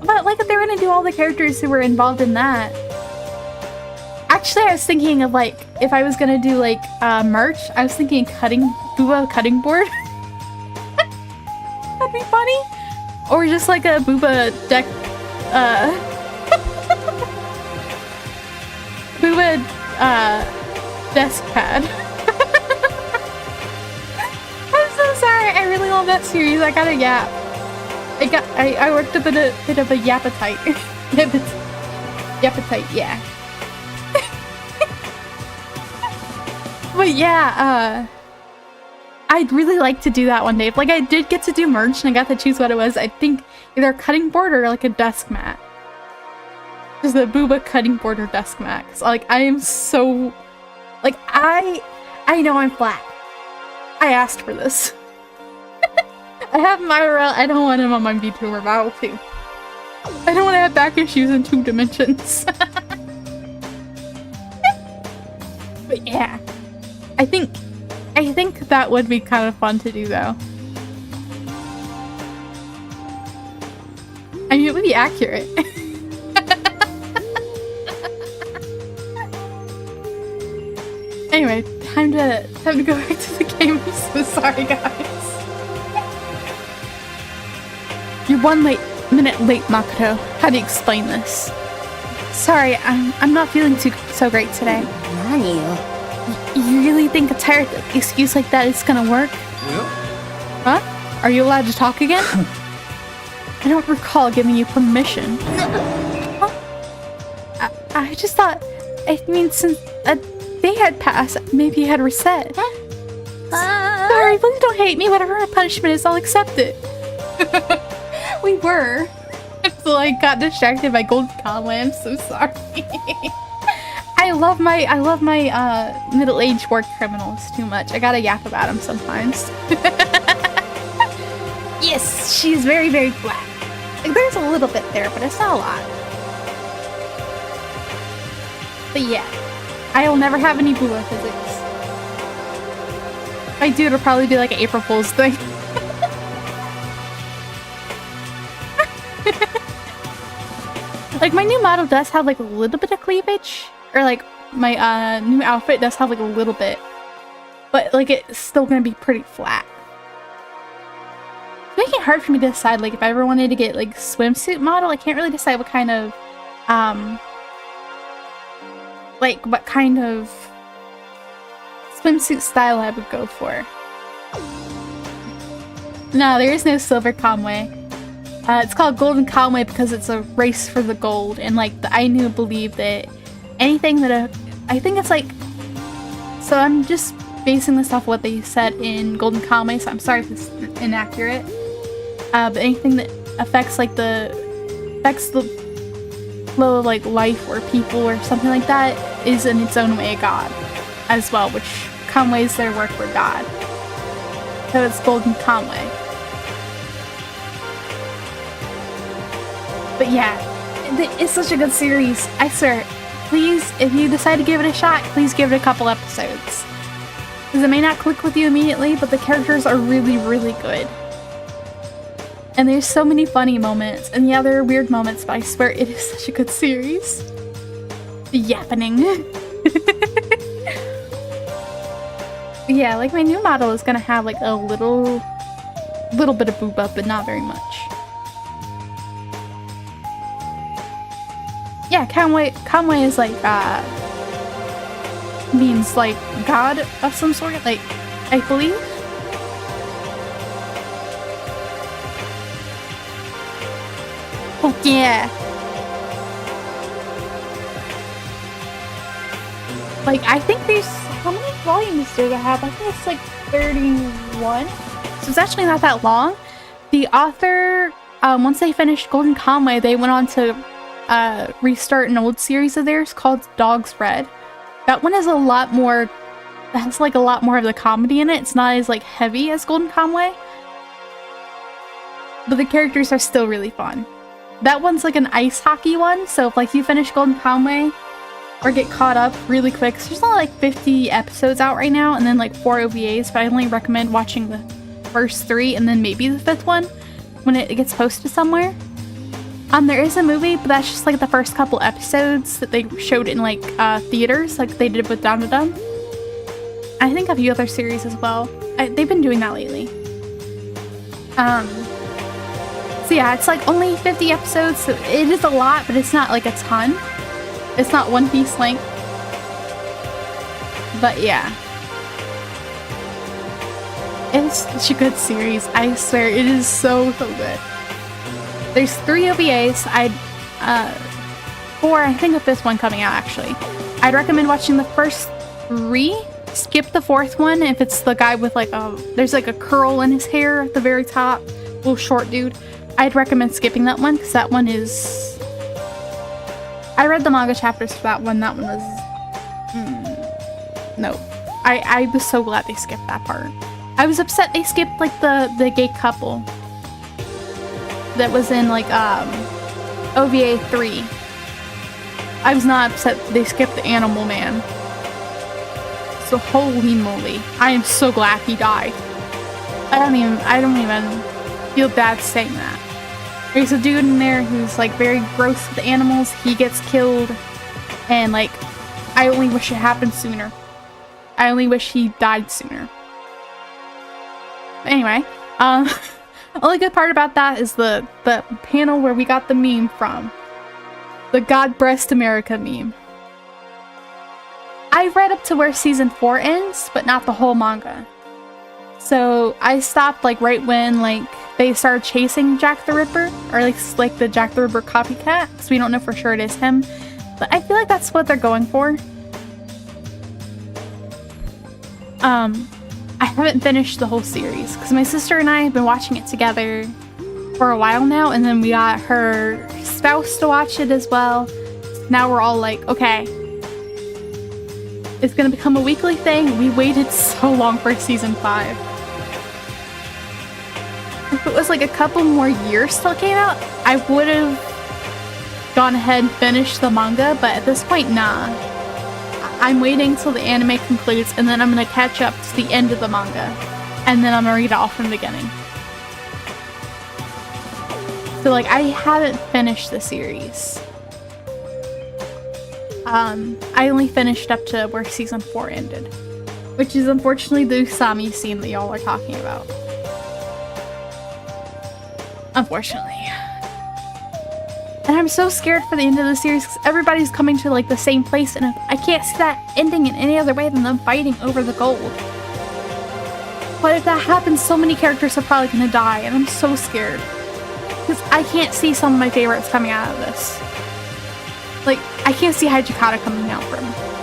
But like if they were gonna do all the characters who were involved in that. Actually, I was thinking of like if I was gonna do like merch, I was thinking Booba cutting board. That'd be funny. Or just like a Booba deck Booba desk pad. I'm so sorry. I really love that series. I got a yap. I worked a bit of a yappetite. Yappetite, yeah. But yeah, I'd really like to do that one day. Like I did get to do merch and I got to choose what it was. I think either a cutting board or like a desk mat. Just the Booba cutting board or desk mat. 'Cause, like I am so like I know I'm flat. I asked for this. I have my URL. I don't want him on my Vtuber battle too. I don't want to have back issues in 2 dimensions. But yeah. I think that would be kind of fun to do though. I mean, it would be accurate. Anyway, time to go back to the game. I'm so sorry, guys. You're 1 minute late, Makoto. How do you explain this? Sorry, I'm not feeling so great today. You really think a tired excuse like that is gonna work? Yep. Huh? Are you allowed to talk again? I don't recall giving you permission. Huh? I just thought, I mean, since a day had passed, maybe you had reset. Sorry, please don't hate me. Whatever my punishment is, I'll accept it. We were. So I got distracted by Golden Conway. I'm so sorry. I love my middle-aged war criminals too much. I gotta yap about them sometimes. Yes, she's very, very black. Like, there's a little bit there, but it's not a lot. But yeah, I will never have any Bula physics. If I do, it'll probably be like an April Fool's thing. Like, my new model does have like a little bit of cleavage. Or like, my new outfit does have like a little bit. But like, it's still gonna be pretty flat. It's making it hard for me to decide, like, if I ever wanted to get like swimsuit model, I can't really decide what kind of what kind of swimsuit style I would go for. No, there is no silver Conway. It's called Golden Conway because it's a race for the gold, and like the Ainu believe that anything that I think it's like, so I'm just basing this off what they said in Golden Conway, so I'm sorry if it's inaccurate. But anything that affects the flow of like life or people or something like that is in its own way a god as well, which Conway is their word for god. So it's Golden Conway. But yeah, it's such a good series. I swear, please, if you decide to give it a shot, please give it a couple episodes. Because it may not click with you immediately, but the characters are really, really good. And there's so many funny moments. And yeah, there are weird moments, but I swear it is such a good series. Yappening. Yeah, like my new model is gonna have like a little bit of boob up, but not very much. Yeah, Conway is like, means like god of some sort, like, I believe. Oh yeah. Like, I think there's, how many volumes do they have? I think it's like 31. So it's actually not that long. The author, once they finished Golden Conway, they went on to restart an old series of theirs called Dogs Red That one is a lot more, has like a lot more of the comedy in it. It's not as like heavy as Golden Kamuy, but the characters are still really fun. That one's like an ice hockey one, so if like you finish Golden Kamuy or get caught up really quick, so there's only like 50 episodes out right now and then like 4 OVAs, but I only recommend watching the first 3 and then maybe the 5th one when it gets posted somewhere. There is a movie, but that's just like the first couple episodes that they showed in like theaters, like they did with Danganronpa. I think a few other series as well. They've been doing that lately. So yeah, it's like only 50 episodes, so it is a lot, but it's not like a ton. It's not One Piece length. But yeah. It's such a good series, I swear, it is so good. There's 3 OVAs, 4, I think the 5th one coming out actually. I'd recommend watching the first 3, skip the 4th one if it's the guy with like there's like a curl in his hair at the very top, little short dude. I'd recommend skipping that one because that one is... I read the manga chapters for that one. That one was... No. I was so glad they skipped that part. I was upset they skipped like the gay couple that was in like OVA 3. I was not upset they skipped the animal man. So holy moly. I am so glad he died. I don't even feel bad saying that. There's a dude in there who's like very gross with animals. He gets killed, and like I only wish it happened sooner. I only wish he died sooner. But anyway, only good part about that is the panel where we got the meme from. The God Breast America meme. I read up to where season 4 ends, but not the whole manga. So I stopped like right when like they started chasing Jack the Ripper, or at least like the Jack the Ripper copycat, because we don't know for sure it is him. But I feel like that's what they're going for. I haven't finished the whole series because my sister and I have been watching it together for a while now, and then we got her spouse to watch it as well. So now we're all like, okay, it's gonna become a weekly thing. We waited so long for season 5. If it was like a couple more years till it came out, I would have gone ahead and finished the manga, but at this point, nah. I'm waiting till the anime concludes, and then I'm gonna catch up to the end of the manga, and then I'm gonna read it all from the beginning. So like, I haven't finished the series. I only finished up to where season 4 ended, which is unfortunately the Usami scene that y'all are talking about. Unfortunately. And I'm so scared for the end of the series because everybody's coming to like the same place, and I can't see that ending in any other way than them fighting over the gold. But if that happens, so many characters are probably gonna die, and I'm so scared. Because I can't see some of my favorites coming out of this. Like, I can't see Hijikata coming out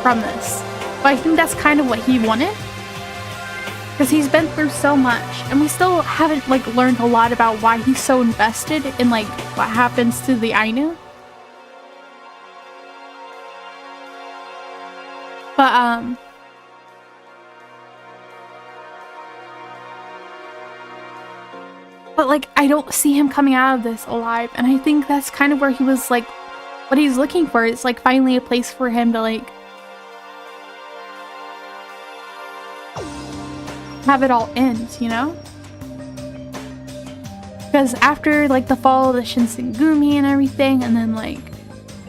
from this. But I think that's kind of what he wanted. Because he's been through so much, and we still haven't like learned a lot about why he's so invested in like what happens to the Ainu. But like, I don't see him coming out of this alive, and I think that's kind of where he was like, what he's looking for is like finally a place for him to like have it all end, you know? Because after like the fall of the Shinsengumi and everything, and then like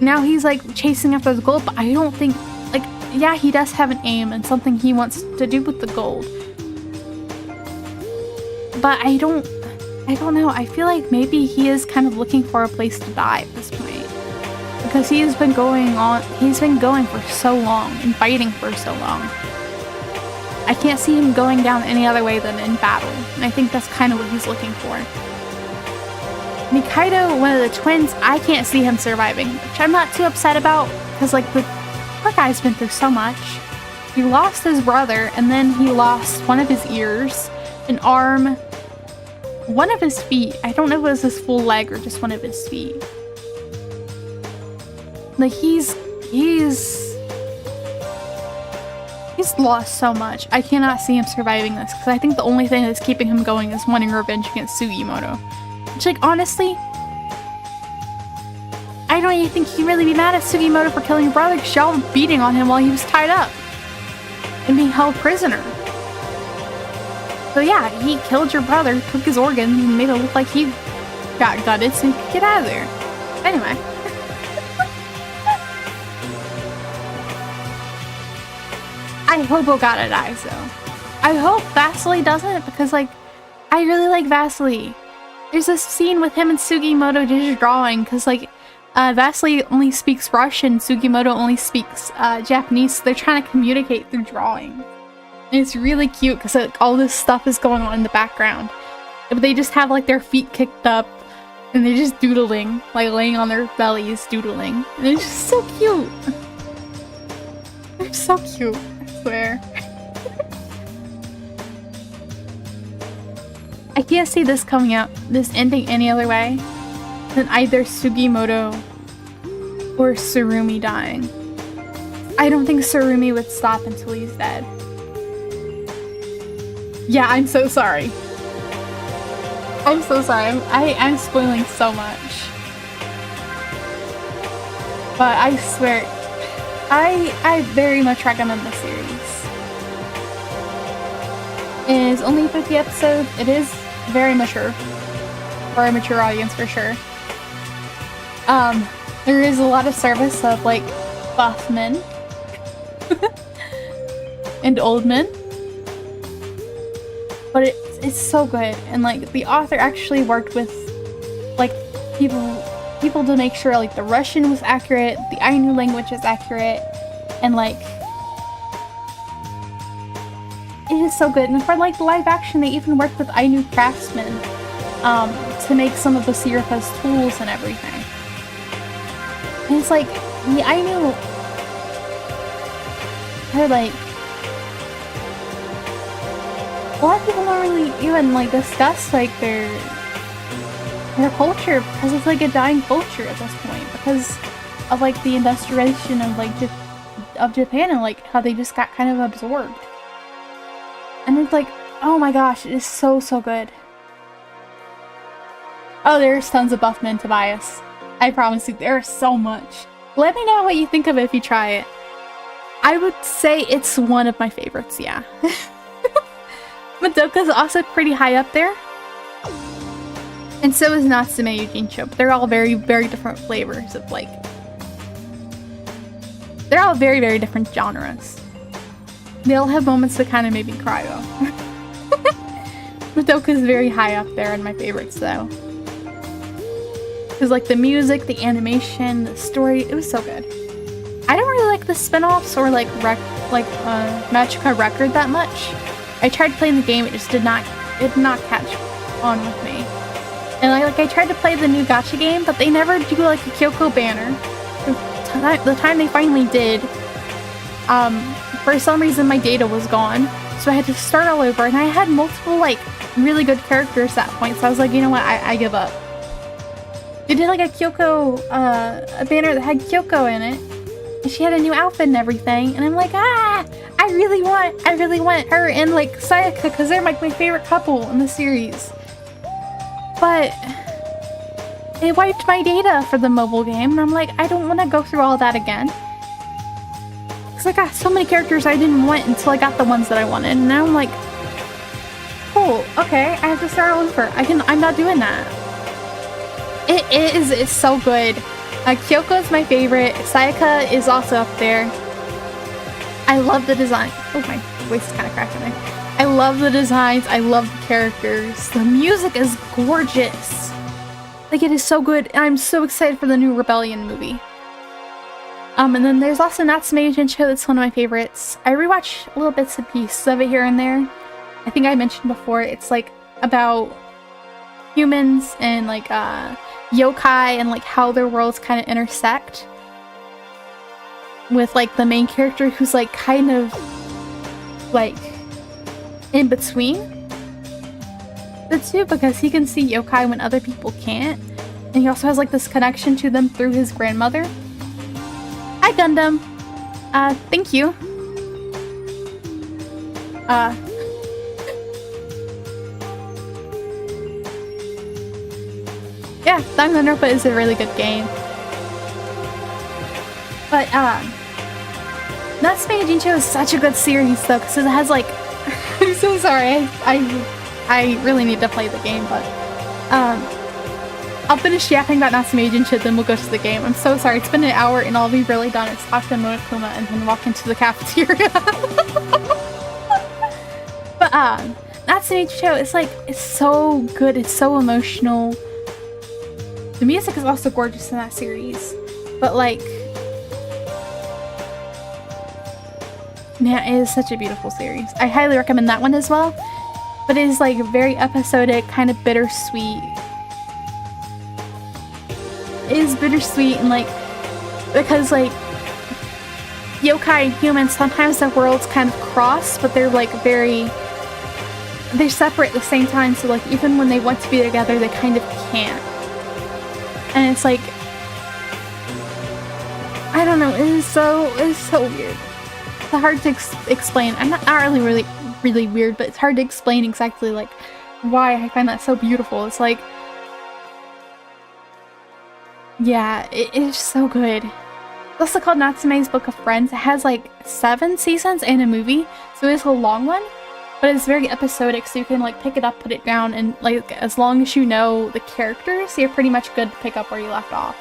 now he's like chasing after the gold, but I don't think, like, yeah, he does have an aim and something he wants to do with the gold, but I don't know. I feel like maybe he is kind of looking for a place to die at this point, because he's been going for so long and fighting for so long. I can't see him going down any other way than in battle, and I think that's kind of what he's looking for. Mikaido, one of the twins, I can't see him surviving, which I'm not too upset about, because like the poor guy's been through so much. He lost his brother, and then he lost one of his ears, an arm, one of his feet. I don't know if it was his full leg or just one of his feet. Like he's He's lost so much. I cannot see him surviving this because I think the only thing that's keeping him going is wanting revenge against Sugimoto. Which, like, honestly, I don't even think he'd really be mad at Sugimoto for killing your brother because y'all were beating on him while he was tied up and being held prisoner. So yeah, he killed your brother, took his organs, and made it look like he got gutted so he could get out of there. Anyway. I hope Ogata dies, though. I hope Vasily doesn't, because, like, I really like Vasily. There's this scene with him and Sugimoto just drawing, because, like, Vasily only speaks Russian, Sugimoto only speaks Japanese, so they're trying to communicate through drawing. And it's really cute, because, like, all this stuff is going on in the background. But they just have, like, their feet kicked up, and they're just doodling, like, laying on their bellies, doodling. And it's just so cute. They're so cute. I swear. I can't see this coming out, this ending any other way than either Sugimoto or Tsurumi dying. I don't think Tsurumi would stop until he's dead. Yeah, I'm so sorry. I'm so sorry. I'm spoiling so much. But I swear, I very much recommend the series. It is only 50 episodes. It is very mature. For a mature audience, for sure. There is a lot of service of, like, buff men. and old men. But it's so good. And, like, the author actually worked with, like, people to make sure, like, the Russian was accurate, the Ainu language is accurate, and, like, it is so good. And for, like, the live action, they even worked with Ainu craftsmen to make some of the Sirika's tools and everything. And it's like, the Ainu are, like, a lot of people don't really even, like, discuss, like, their culture, because it's, like, a dying culture at this point, because of, like, the industrialization of, like, of Japan, and, like, how they just got kind of absorbed. And it's like, oh my gosh, it is so, so good. Oh, there's tons of buff men, Tobias. I promise you, there's so much. Let me know what you think of it if you try it. I would say it's one of my favorites, yeah. Madoka's also pretty high up there. And so is Natsume Yujincho, but they're all very, very different flavors of, like... They're all very, very different genres. They all have moments that kind of made me cry, though. Madoka's very high up there in my favorites, though. Because, like, the music, the animation, the story, it was so good. I don't really like the spin-offs or, like, Magica Record that much. I tried playing the game, it did not catch on with me. And I tried to play the new gacha game, but they never do, like, a Kyoko banner. The time they finally did, for some reason my data was gone, so I had to start all over, and I had multiple, like, really good characters at that point, so I was like, you know what, I give up. They did, like, a Kyoko, a banner that had Kyoko in it, and she had a new outfit and everything, and I'm like, I really want her and, like, Sayaka, because they're, like, my favorite couple in the series. But it wiped my data for the mobile game, and I'm like, I don't want to go through all that again. Because I got so many characters I didn't want until I got the ones that I wanted, and now I'm like, cool, okay, I have to start all over. I'm not doing that. It's so good. Kyoko is my favorite. Sayaka is also up there. I love the design. Oh, my voice is kind of cracking there. I love the designs. I love the characters. The music is gorgeous. Like, it is so good. And I'm so excited for the new Rebellion movie. And then there's also Natsume Yujincho. That's one of my favorites. I rewatch little bits and pieces of it here and there. I think I mentioned before, it's, like, about humans and, like, yokai and, like, how their worlds kind of intersect. With, like, the main character who's, like, kind of, like, in between the two, because he can see yokai when other people can't. And he also has, like, this connection to them through his grandmother. Hi, Gundam! Thank you. Yeah, Danganronpa is a really good game. But, Natsume Jincho is such a good series, though, because it has, like... I'm so sorry, I really need to play the game, but, I'll finish yapping about Natsume Jincho, then we'll go to the game. I'm so sorry, it's been an hour, and all we've really done is talk to Monokuma and then walk into the cafeteria. But, Natsume Jincho is, like, it's so good, it's so emotional. The music is also gorgeous in that series, but, like... Man, it is such a beautiful series. I highly recommend that one as well. But it is like very episodic, kind of bittersweet. It is bittersweet and like, because like yokai and humans, sometimes their worlds kind of cross, but they're like they're separate at the same time. So like even when they want to be together, they kind of can't. And it's like, I don't know, it's so weird. It's hard to explain. I'm not really weird, but it's hard to explain exactly like why I find that so beautiful. It's like, yeah, it is so good. It's also called Natsume's Book of Friends. It has like 7 seasons and a movie, so it's a long one, but it's very episodic, so you can like pick it up, put it down, and like as long as you know the characters, you're pretty much good to pick up where you left off.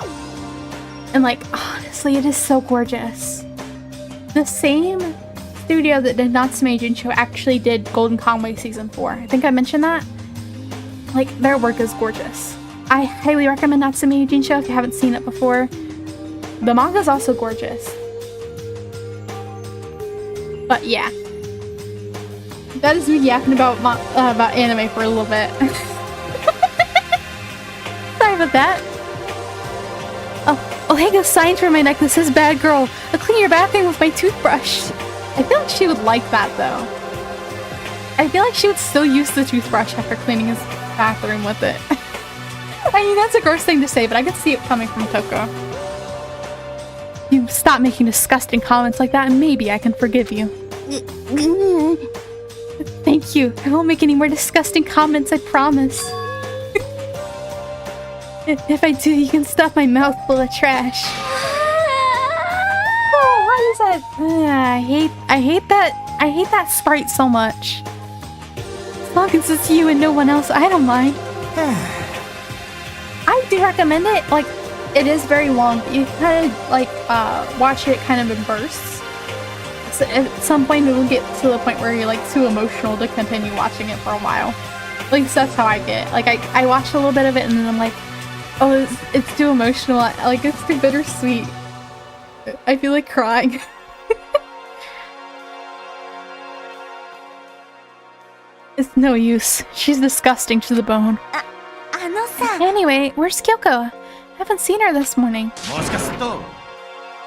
And like, honestly, it is so gorgeous. The same studio that did Natsume Jincho actually did Golden Conway Season 4. I think I mentioned that. Like, their work is gorgeous. I highly recommend Natsume Jincho if you haven't seen it before. The manga is also gorgeous. But yeah. That is me yapping about anime for a little bit. Sorry about that. Oh, hang a sign for my neck that says bad girl. I'll clean your bathroom with my toothbrush. I feel like she would like that though. I feel like she would still use the toothbrush after cleaning his bathroom with it. I mean, that's a gross thing to say, but I could see it coming from Toko. You stop making disgusting comments like that and maybe I can forgive you. Thank you. I won't make any more disgusting comments, I promise. If I do, you can stuff my mouth full of trash. Oh, what is that? I hate that sprite so much. As long as it's you and no one else, I don't mind. I do recommend it. Like, it is very long, but you kind of like watch it kind of in bursts. So at some point, it will get to the point where you're like too emotional to continue watching it for a while. At least that's how I get. Like, I watch a little bit of it and then I'm like, oh, it's too emotional. Like, it's too bittersweet. I feel like crying. It's no use. She's disgusting to the bone. Anyway, where's Kyoko? I haven't seen her this morning.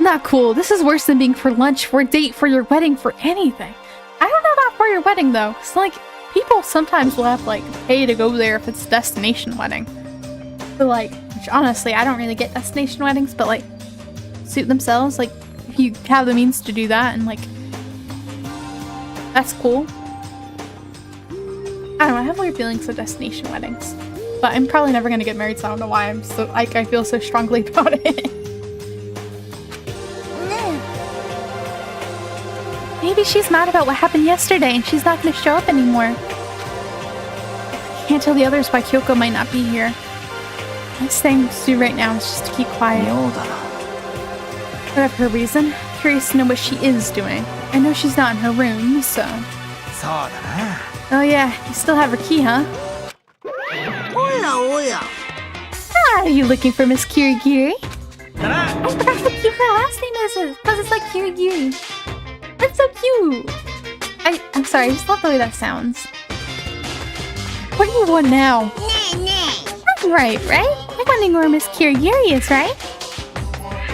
Not cool. This is worse than being for lunch, for a date, for your wedding, for anything. I don't know about for your wedding, though. It's like, people sometimes will have, like, pay to go there if it's a destination wedding. But, like, which honestly, I don't really get destination weddings, but, like, suit themselves. Like, if you have the means to do that, and, like, that's cool. I don't know, I have weird feelings of destination weddings. But I'm probably never gonna get married, so I don't know why I'm so, like, I feel so strongly about it. Maybe she's mad about what happened yesterday and she's not gonna show up anymore. I can't tell the others why Kyoko might not be here. Best thing to do right now is just to keep quiet. Whatever her reason, curious to know what she is doing. I know she's not in her room, so... Oh yeah, you still have her key, huh? Ah, are you looking for Miss Kirigiri? I forgot what cute her last name is, because it's like Kirigiri. That's so cute! I'm sorry, I just love the way that sounds. What do you want now? I'm right? I'm wondering where Miss Kirigiri is, right?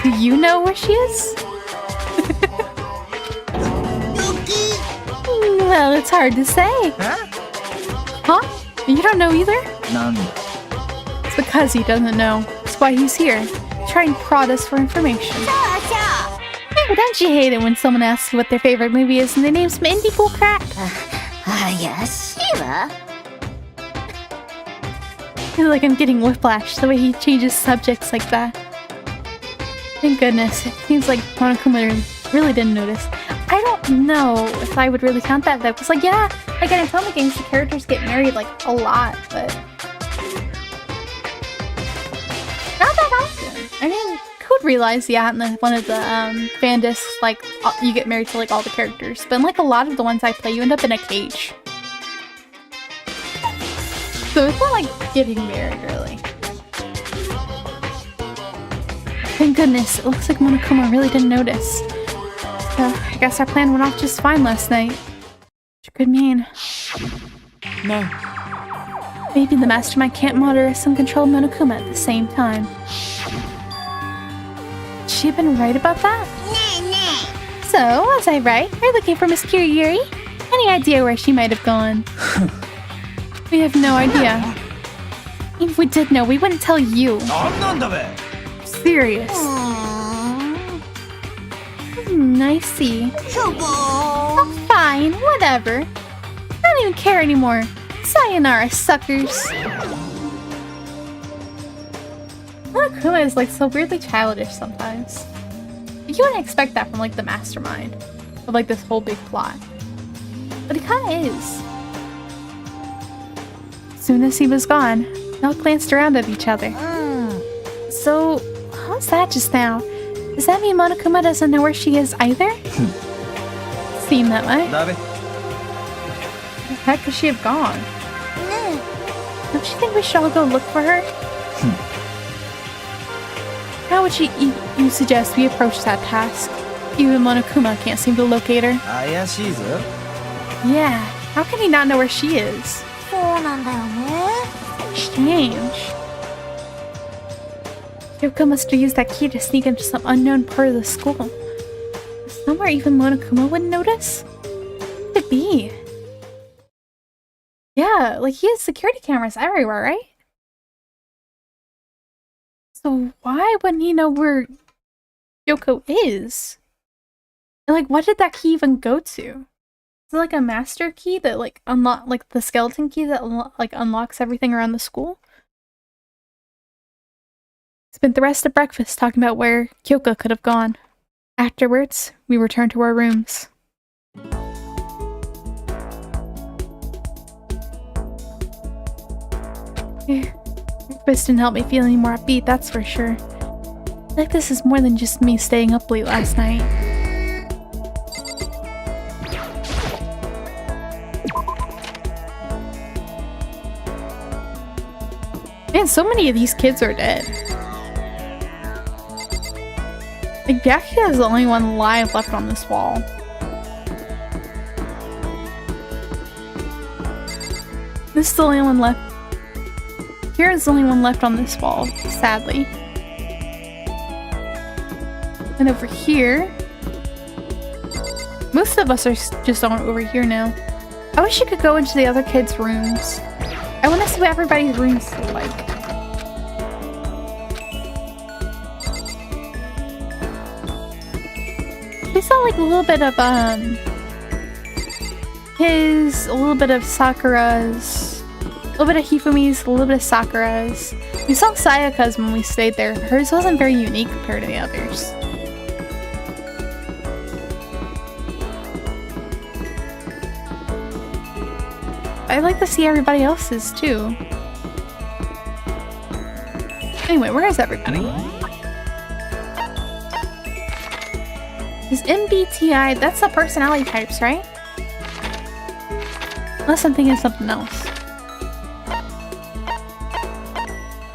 Do you know where she is? Well, it's hard to say. Huh? You don't know either? It's because he doesn't know. That's why he's here. Trying to prod us for information. Hey, don't you hate it when someone asks what their favorite movie is and they name some indie bull crap? Shiva? I feel like I'm getting whiplash the way he changes subjects like that. Thank goodness. It seems like Monokuma really didn't notice. I don't know if I would really count that though, because like yeah, like in Otome games the characters get married like a lot, but not that often. I mean, could realize yeah in one of the fan discs like you get married to like all the characters, but in like a lot of the ones I play you end up in a cage. So it's not like getting married really. Thank goodness, it looks like Monokuma really didn't notice. So, I guess our plan went off just fine last night. Which could mean... No. Maybe the mastermind can't monitor us and control Monokuma at the same time. Had she been right about that? So, was I right? We're looking for Miss Kiriyuri? Any idea where she might have gone? We have no idea. If we did know, we wouldn't tell you. Serious. I see. Oh, fine, whatever. I don't even care anymore. Sayonara, suckers. Monokuma is like so weirdly childish sometimes. You wouldn't expect that from like the mastermind of like this whole big plot. But he kinda is. As soon as he was gone, they all glanced around at each other. So, how's that just now? Does that mean Monokuma doesn't know where she is either? Seemed that way. Where the heck could she have gone? Don't you think we should all go look for her? How would you suggest we approach that task? Even Monokuma can't seem to locate her. Yeah, how can he not know where she is? Strange. Yoko must have used that key to sneak into some unknown part of the school. Somewhere even Monokuma wouldn't notice? What could it be? Yeah, like he has security cameras everywhere, right? So why wouldn't he know where Yoko is? And like what did that key even go to? Is it like a master key that like like the skeleton key that like unlocks everything around the school? Spent the rest of breakfast talking about where Kyoko could have gone. Afterwards, we returned to our rooms. Breakfast didn't help me feel any more upbeat, that's for sure. Like this is more than just me staying up late last night. Man, so many of these kids are dead. Like, Byakuya is the only one alive left on this wall. This is the only one left. Here is the only one left on this wall, sadly. And over here... Most of us are just over here now. I wish you could go into the other kids' rooms. I want to see what everybody's rooms look like. We saw like a little bit of his, a little bit of Sakura's, a little bit of Hifumi's, a little bit of Sakura's. We saw Sayaka's when we stayed there. Hers wasn't very unique compared to the others. I'd like to see everybody else's too. Anyway, where is everybody? Is MBTI, that's the personality types, right? Unless I'm thinking of something else.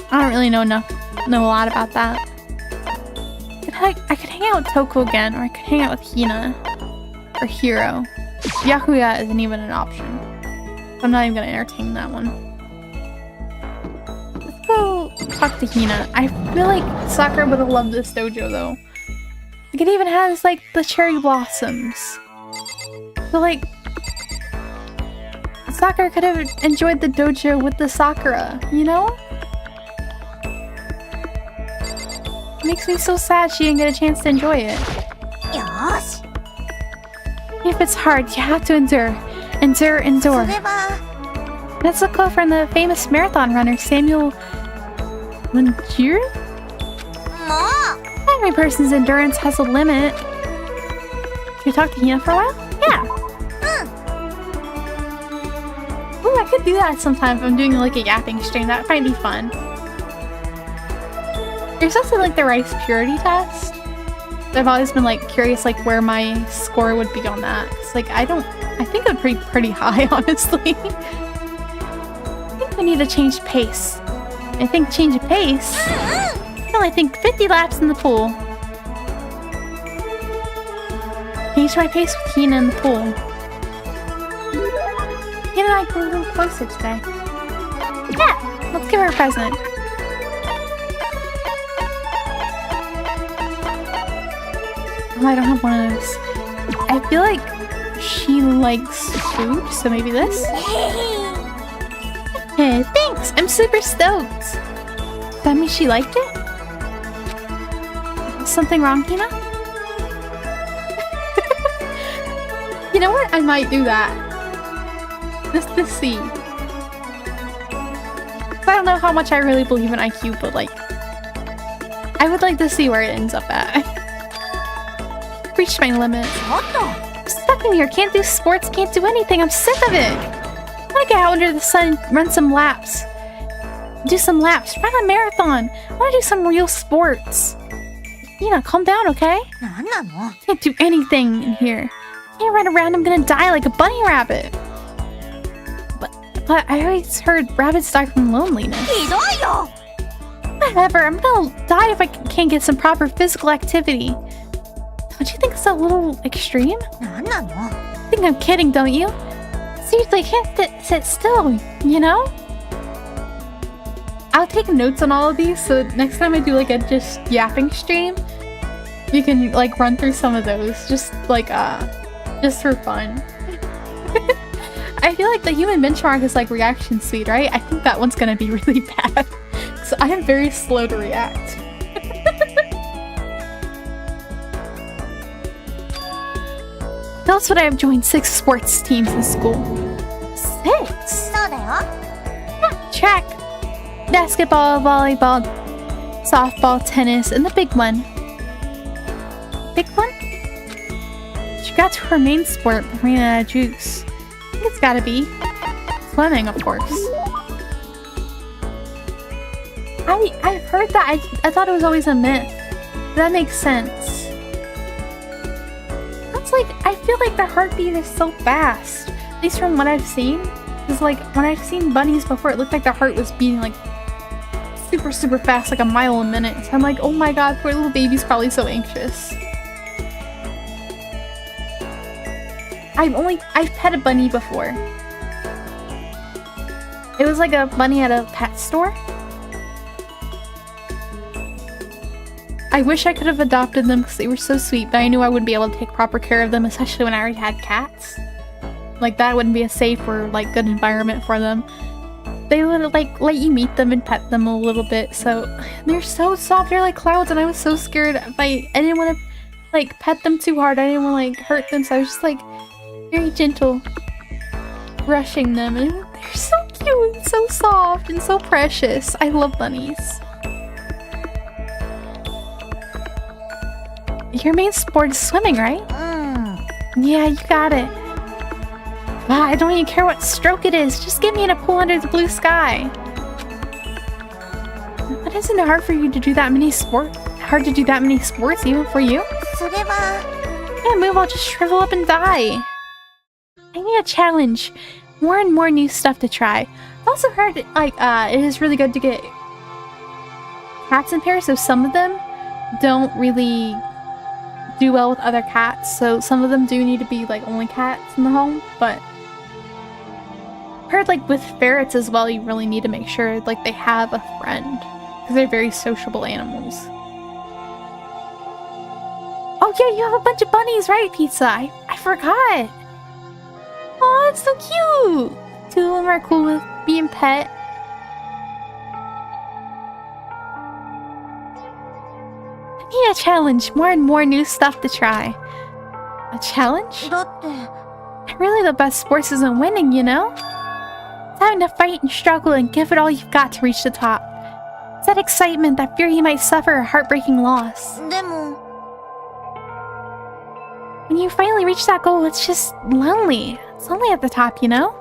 I don't really know a lot about that. I could hang out with Toko again, or I could hang out with Hina. Or Hiro. Byakuya isn't even an option. I'm not even gonna entertain that one. Let's go talk to Hina. I feel like Sakura would have loved this dojo though. Like, it even has, like, the cherry blossoms. So, like, Sakura could have enjoyed the dojo with the Sakura, you know? It makes me so sad she didn't get a chance to enjoy it. Yosh. If it's hard, you have to endure. Endure, そ endure. れは That's a quote from the famous marathon runner Samuel Linjur? もう Every person's endurance has a limit. Should we talk to Hina for a while? Yeah. Ooh, I could do that sometime if I'm doing like a yapping stream. That might be fun. There's also like the rice purity test. I've always been like curious like where my score would be on that. 'Cause, like I think it would be pretty high, honestly. I think we need to change pace. I think change of pace. Well, I think 50 laps in the pool. Change my pace with Hina in the pool. Hina and I grew a little closer today. Yeah, let's give her a present. Oh, I don't have one of those. I feel like she likes food, so maybe this? Hey, thanks! I'm super stoked! Does that mean she liked it? Something wrong, Hina? You know what? I might do that. Just to see. I don't know how much I really believe in IQ, but like... I would like to see where it ends up at. Reached my limit. I'm stuck in here. Can't do sports, can't do anything. I'm sick of it. I want to get out under the sun and run some laps. Do some laps. Run a marathon. I want to do some real sports. Hina, calm down, okay? なんなの Can't do anything in here. Can't run around. I'm gonna die like a bunny rabbit. But I always heard rabbits die from loneliness. ひどいよ Whatever. I'm gonna die if I can't get some proper physical activity. Don't you think it's a little extreme? なんなの I think I'm kidding, don't you? Seriously, I can't sit still, you know? I'll take notes on all of these, so next time I do like a just yapping stream, you can like run through some of those, just like just for fun. I feel like the human benchmark is like reaction speed, right? I think that one's gonna be really bad, so I am very slow to react. That's what I've joined 6 sports teams in school. 6? そうだよ Track, basketball, volleyball, softball, tennis, and the big one. Big one? She got to her main sport, but ran out of juice. I think it's gotta be swimming, of course. I've heard that. I thought it was always a myth. That makes sense. That's like, I feel like the heartbeat is so fast. At least from what I've seen. Because like, when I've seen bunnies before, it looked like their heart was beating like super, super fast, like a mile a minute. So I'm like, oh my god, poor little baby's probably so anxious. I've pet a bunny before. It was like a bunny at a pet store. I wish I could have adopted them because they were so sweet, but I knew I wouldn't be able to take proper care of them, especially when I already had cats. Like, that wouldn't be a safe or, like, good environment for them. They would, like, let you meet them and pet them a little bit, so... They're so soft, they're like clouds, and I was so scared. I didn't want to, like, pet them too hard. I didn't want to, like, hurt them, so I was just, like, very gentle. Brushing them, and they're so cute and so soft and so precious. I love bunnies. Your main sport is swimming, right? Yeah, you got it. Wow, I don't even care what stroke it is. Just get me in a pool under the blue sky. But isn't it hard for you to do that many sports? Hard to do that many sports, even for you? それは Yeah, move, I'll just shrivel up and die. I need a challenge. More and more new stuff to try. I've also heard, like, it is really good to get cats in pairs, so some of them don't really do well with other cats, so some of them do need to be, like, only cats in the home, but I've heard, like, with ferrets as well, you really need to make sure, like, they have a friend, because they're very sociable animals. Oh yeah, you have a bunch of bunnies, right, Pizza? I forgot! Oh, that's so cute! 2 of them are cool with being pet. I need a challenge. More and more new stuff to try. A challenge? だって Really, the best sports isn't winning, you know? It's having to fight and struggle and give it all you've got to reach the top. It's that excitement, that fear you might suffer a heartbreaking loss. でも When you finally reach that goal, it's just lonely. It's lonely at the top, you know?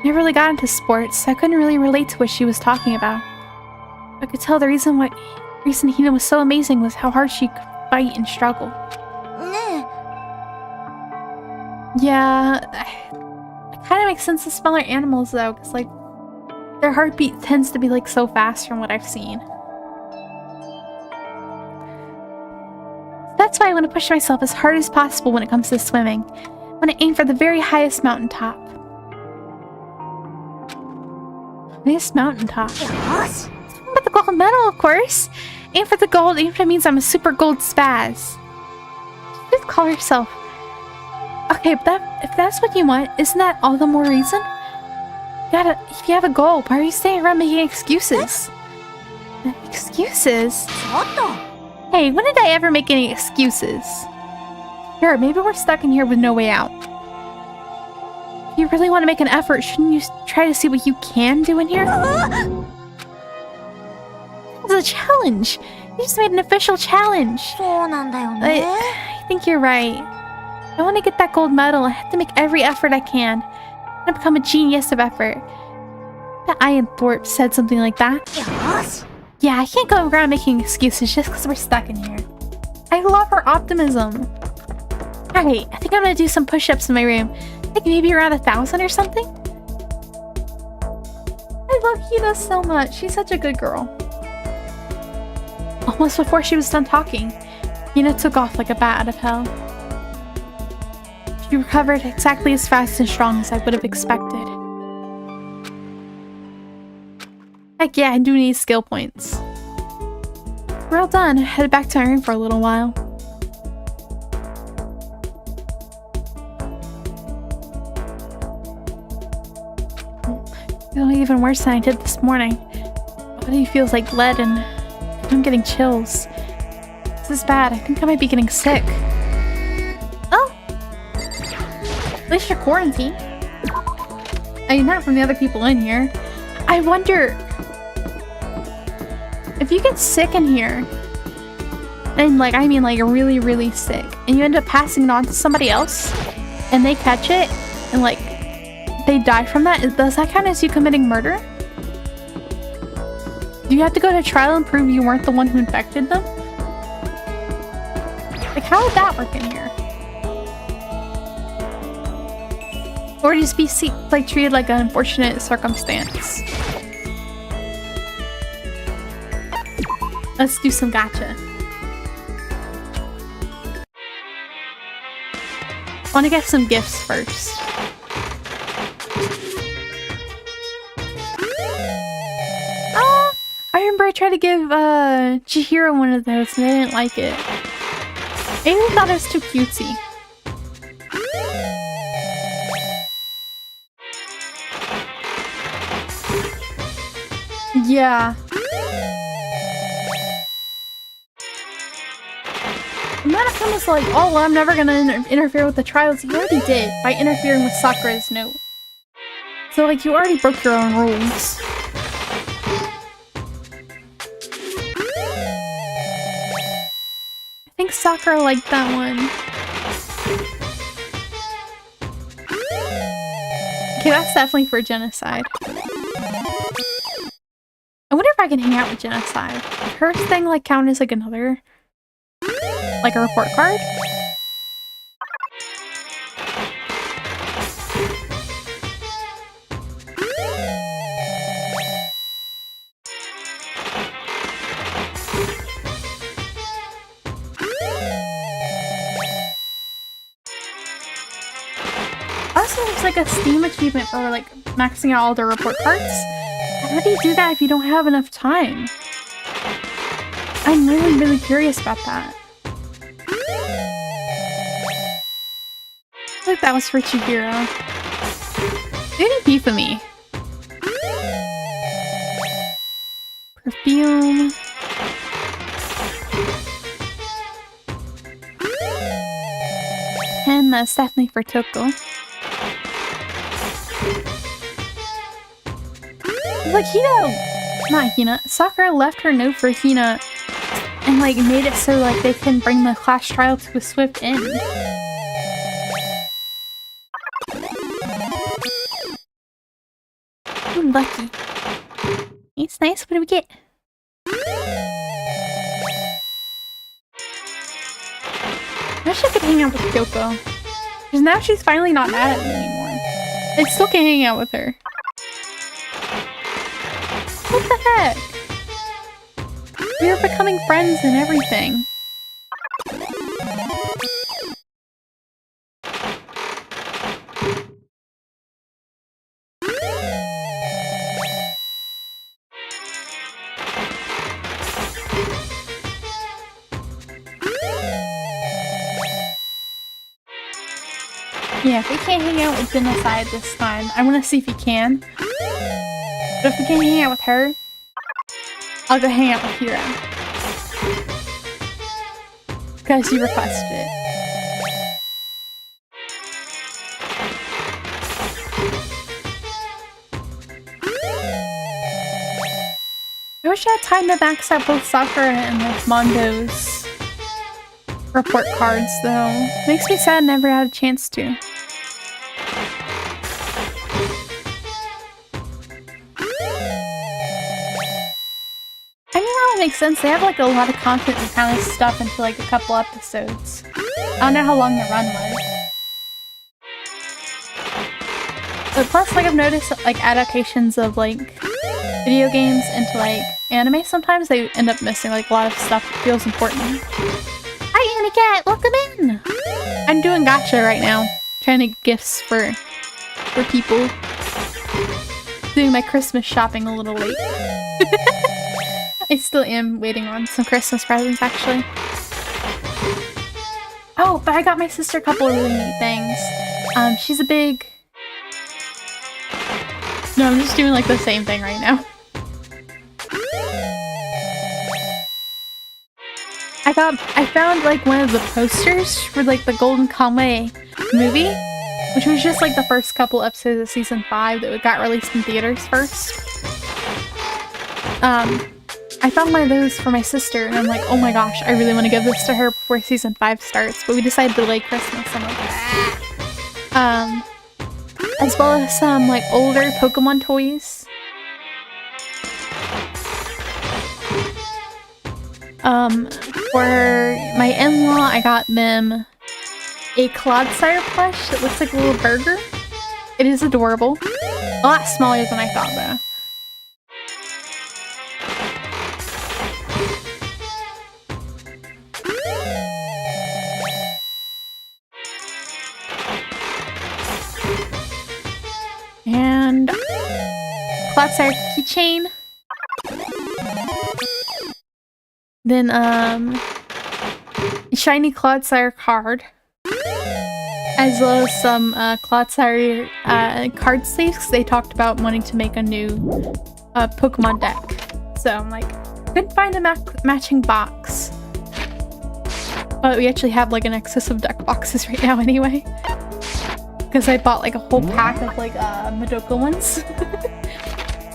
Never really got into sports, so I couldn't really relate to what she was talking about. I could tell the reason Hina was so amazing was how hard she could fight and struggle. ね Yeah, it kind of makes sense to smaller animals though, because like their heartbeat tends to be like so fast from what I've seen. That's why I want to push myself as hard as possible when it comes to swimming. I want to aim for the very highest mountaintop. Highest mountaintop. えよし But the gold medal, of course. Aim for the gold, even if it means I'm a super gold spaz. Just call herself. Okay, but if that's what you want, isn't that all the more reason? If you have a goal, why are you staying around making excuses? Excuses? ちょっと Hey, when did I ever make any excuses? Sure, maybe we're stuck in here with no way out. If you really want to make an effort, shouldn't you try to see what you can do in here? It's a challenge! You just made an official challenge! そうなんだよね I think you're right. I want to get that gold medal. I have to make every effort I can. I want to become a genius of effort. But Ian Thorpe said something like that. よし Yeah, I can't go around making excuses just because we're stuck in here. I love her optimism. Alright, I think I'm gonna do some push-ups in my room. I think maybe around 1,000 or something? I love Hina so much. She's such a good girl. Almost before she was done talking, Hina took off like a bat out of hell. She recovered exactly as fast and strong as I would have expected. Heck yeah, I do need skill points. We're all done. Headed back to my room for a little while. Feeling even worse than I did this morning. My body feels like lead and I'm getting chills. This is bad. I think I might be getting sick. Oh! At least you're quarantined. I mean, not from the other people in here. I wonder... if you get sick in here, and like, I mean like really, really sick, and you end up passing it on to somebody else, and they catch it, and like, they die from that, does that count as you committing murder? Do you have to go to trial and prove you weren't the one who infected them? Like, how would that work in here? Or just be like treated like an unfortunate circumstance? Let's do some gacha. I want to get some gifts first. I remember I tried to give Chihiro one of those and they didn't like it. Maybe they thought it was too cutesy. Yeah. Manakam was like, oh, well, I'm never gonna interfere with the trials. You already did by interfering with Sakura's note. So, like, you already broke your own rules. I think Sakura liked that one. Okay, that's definitely for genocide. I wonder if I can hang out with genocide. Would her thing, like, count as, like, another... like a report card? Also, there's like a Steam achievement for like maxing out all the report cards. How do you do that if you don't have enough time? I'm really, really curious about that. I think that was for Chihiro. Didn't beef with me. Perfume. 10, that's definitely for Toko. Like, not Hina. Sakura left her note for Hina and, like, made it so, like, they can bring the class trial to a swift end. Ooh, lucky. It's nice. What do we get? I wish I could hang out with Kyoko. Because now she's finally not mad at me anymore. I still can hang out with her. What the heck? We are becoming friends and everything. Yeah, if we can't hang out with Genocide this time, I want to see if we can. But if we can't hang out with her, I'll go hang out with Hiro. Because she requested it. I wish I had time to max out both Sakura and like Mondo's report cards, though. Makes me sad I never had a chance to. I mean, that would make sense. They have like a lot of content and kind of stuff into like a couple episodes. I don't know how long the run was. But plus, like, I've noticed like adaptations of like video games into like anime, sometimes they end up missing like a lot of stuff that feels important. Hi, Anicat! Welcome in! I'm doing gacha right now. Trying to get gifts for people. Doing my Christmas shopping a little late. I still am waiting on some Christmas presents, actually. Oh, but I got my sister a couple of really neat things. She's a big... No, I'm just doing like the same thing right now. I found like one of the posters for like the Golden Kamuy movie, which was just like the first couple episodes of season 5 that got released in theaters first. I found one of those for my sister, and I'm like, oh my gosh, I really want to give this to her before season 5 starts, but we decided to delay Christmas. I'm like, ah. As well as some like older Pokemon toys. For my in-law, I got them a Clodsire plush that looks like a little burger. It is adorable. A lot smaller than I thought, though. And Clodsire keychain. Then, shiny Clodsire card. As well as some, Clodsire, card sleeves, because they talked about wanting to make a new, Pokemon deck. So I'm like, couldn't find a matching box. But we actually have, like, an excess of deck boxes right now anyway. Because I bought, like, a whole pack of, like, Madoka ones.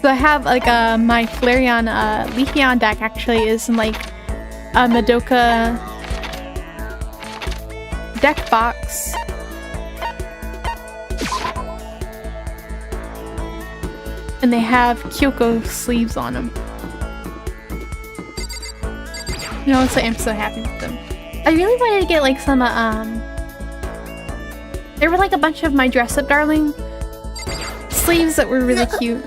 So I have, like, my Flareon, Leafeon deck actually is in, like, a Madoka deck box. And they have Kyoko sleeves on them. You know, so I'm so happy with them. I really wanted to get like some, there were like a bunch of my Dress Up Darling sleeves that were really cute.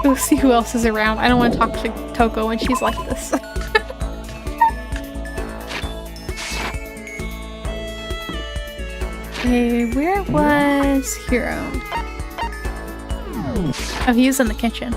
We'll see who else is around. I don't want to talk to Toko when she's like this. Okay, where was Hiro? Oh, he was in the kitchen.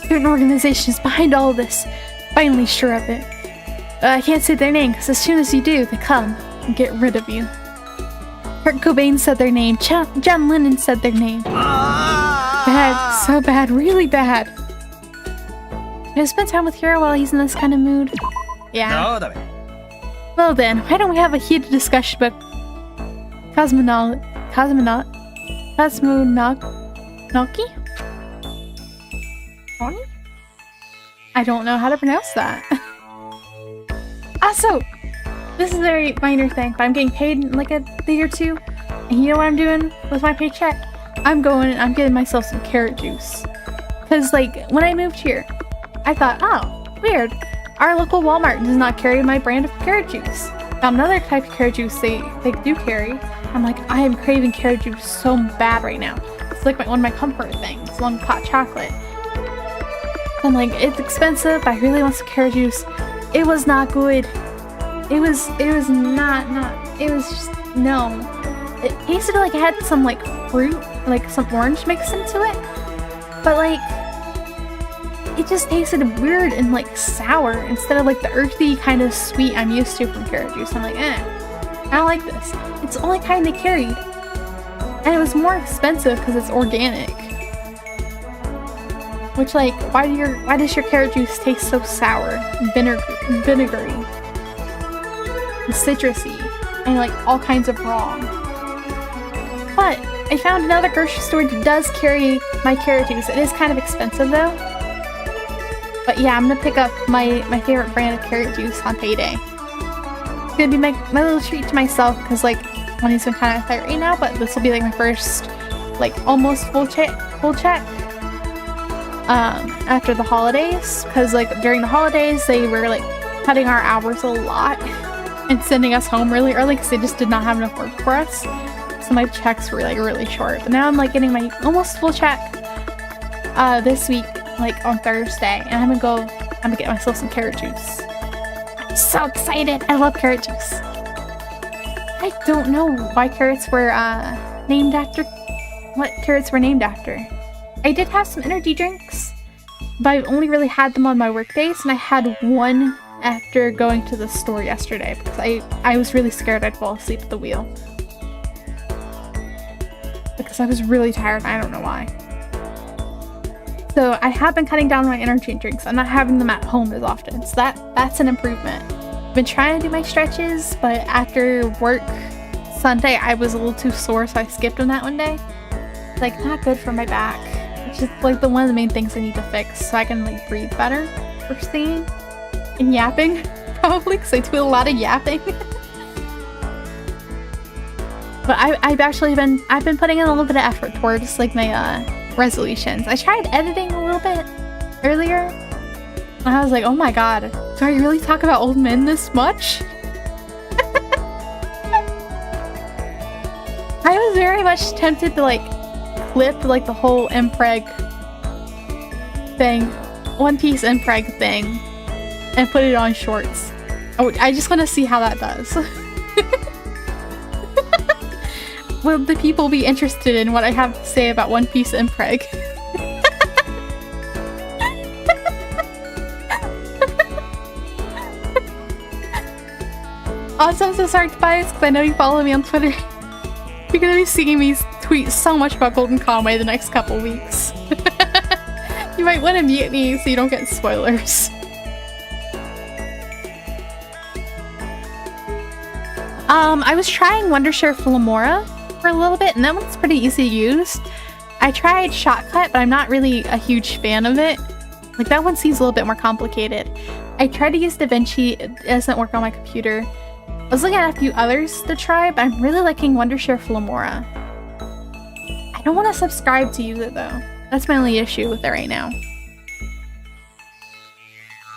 certain organization is behind all of this. Finally sure of it. I can't say their name, because as soon as you do, they come and get rid of you. Kurt Cobain said their name. John Lennon said their name. Bad. So bad. Really bad. Can I spend time with Hiro while he's in this kind of mood? Yeah. Well then, why don't we have a heated discussion about cosmonaut? I don't know how to pronounce that. Also, this is a very minor thing, but I'm getting paid in like a day or two. And you know what I'm doing with my paycheck? I'm getting myself some carrot juice. Cause like, when I moved here, I thought, oh, weird. Our local Walmart does not carry my brand of carrot juice. Found another type of carrot juice they do carry. I'm like, I am craving carrot juice so bad right now. It's like one of my comfort things, along with hot chocolate. I'm like, it's expensive, but I really want some carrot juice. It was not good. It was not, it was just, no. It tasted like it had some like fruit, like some orange mixed into it. But like, it just tasted weird and like sour instead of like the earthy kind of sweet I'm used to from carrot juice. I'm like, I don't like this. It's the only kind they carried. And it was more expensive because it's organic. Which like, why does your carrot juice taste so sour and vinegary and citrusy and like all kinds of wrong? But I found another grocery store that does carry my carrot juice. It is kind of expensive though. But yeah, I'm gonna pick up my favorite brand of carrot juice on payday. It's gonna be my little treat to myself because like money's been kind of tight right now, but this will be like my first like almost full check after the holidays, because like during the holidays they were like cutting our hours a lot and sending us home really early because they just did not have enough work for us, so my checks were like really short. But now I'm like getting my almost full check this week, like on Thursday, and I'm gonna get myself some carrot juice. I'm so excited. I love carrot juice. I don't know why carrots were named after what carrots were named after. I did have some energy drinks, but I've only really had them on my work days, and I had one after going to the store yesterday because I was really scared I'd fall asleep at the wheel. Because I was really tired, and I don't know why. So I have been cutting down my energy drinks. I'm not having them at home as often, so that's an improvement. I've been trying to do my stretches, but after work Sunday I was a little too sore, so I skipped them that one day. It's like not good for my back. It's just like one of the main things I need to fix so I can like breathe better first thing. And yapping, probably, because I do a lot of yapping. But I've been putting in a little bit of effort towards like my resolutions. I tried editing a little bit earlier, and I was like, oh my god, do I really talk about old men this much? I was very much tempted to like clip like the whole impreg thing, One Piece impreg thing, and put it on shorts. Oh, I just want to see how that does. Will the people be interested in what I have to say about One Piece impreg? Also, I'm so sorry to bias because I know you follow me on Twitter. You're gonna be seeing me tweet so much about Golden Conway the next couple weeks. You might want to mute me so you don't get spoilers. I was trying Wondershare Flamora for a little bit, and that one's pretty easy to use. I tried Shotcut, but I'm not really a huge fan of it. Like, that one seems a little bit more complicated. I tried to use DaVinci, it doesn't work on my computer. I was looking at a few others to try, but I'm really liking Wondershare Flamora. I don't want to subscribe to use it though. That's my only issue with it right now. I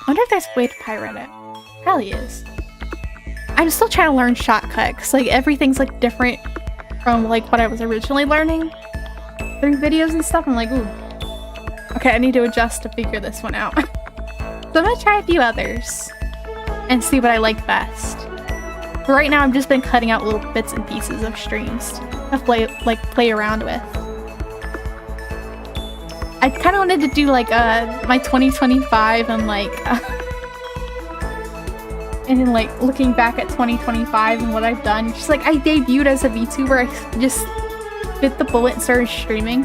wonder if there's a way to pirate it. Probably is. I'm still trying to learn Shotcut, because like everything's like different from like what I was originally learning through videos and stuff. I'm like, ooh. Okay, I need to adjust to figure this one out. So I'm gonna try a few others and see what I like best. But right now I've just been cutting out little bits and pieces of streams to play around with. I kind of wanted to do like my 2025 and like and then like looking back at 2025 and what I've done. Just like I debuted as a VTuber, I just bit the bullet and started streaming.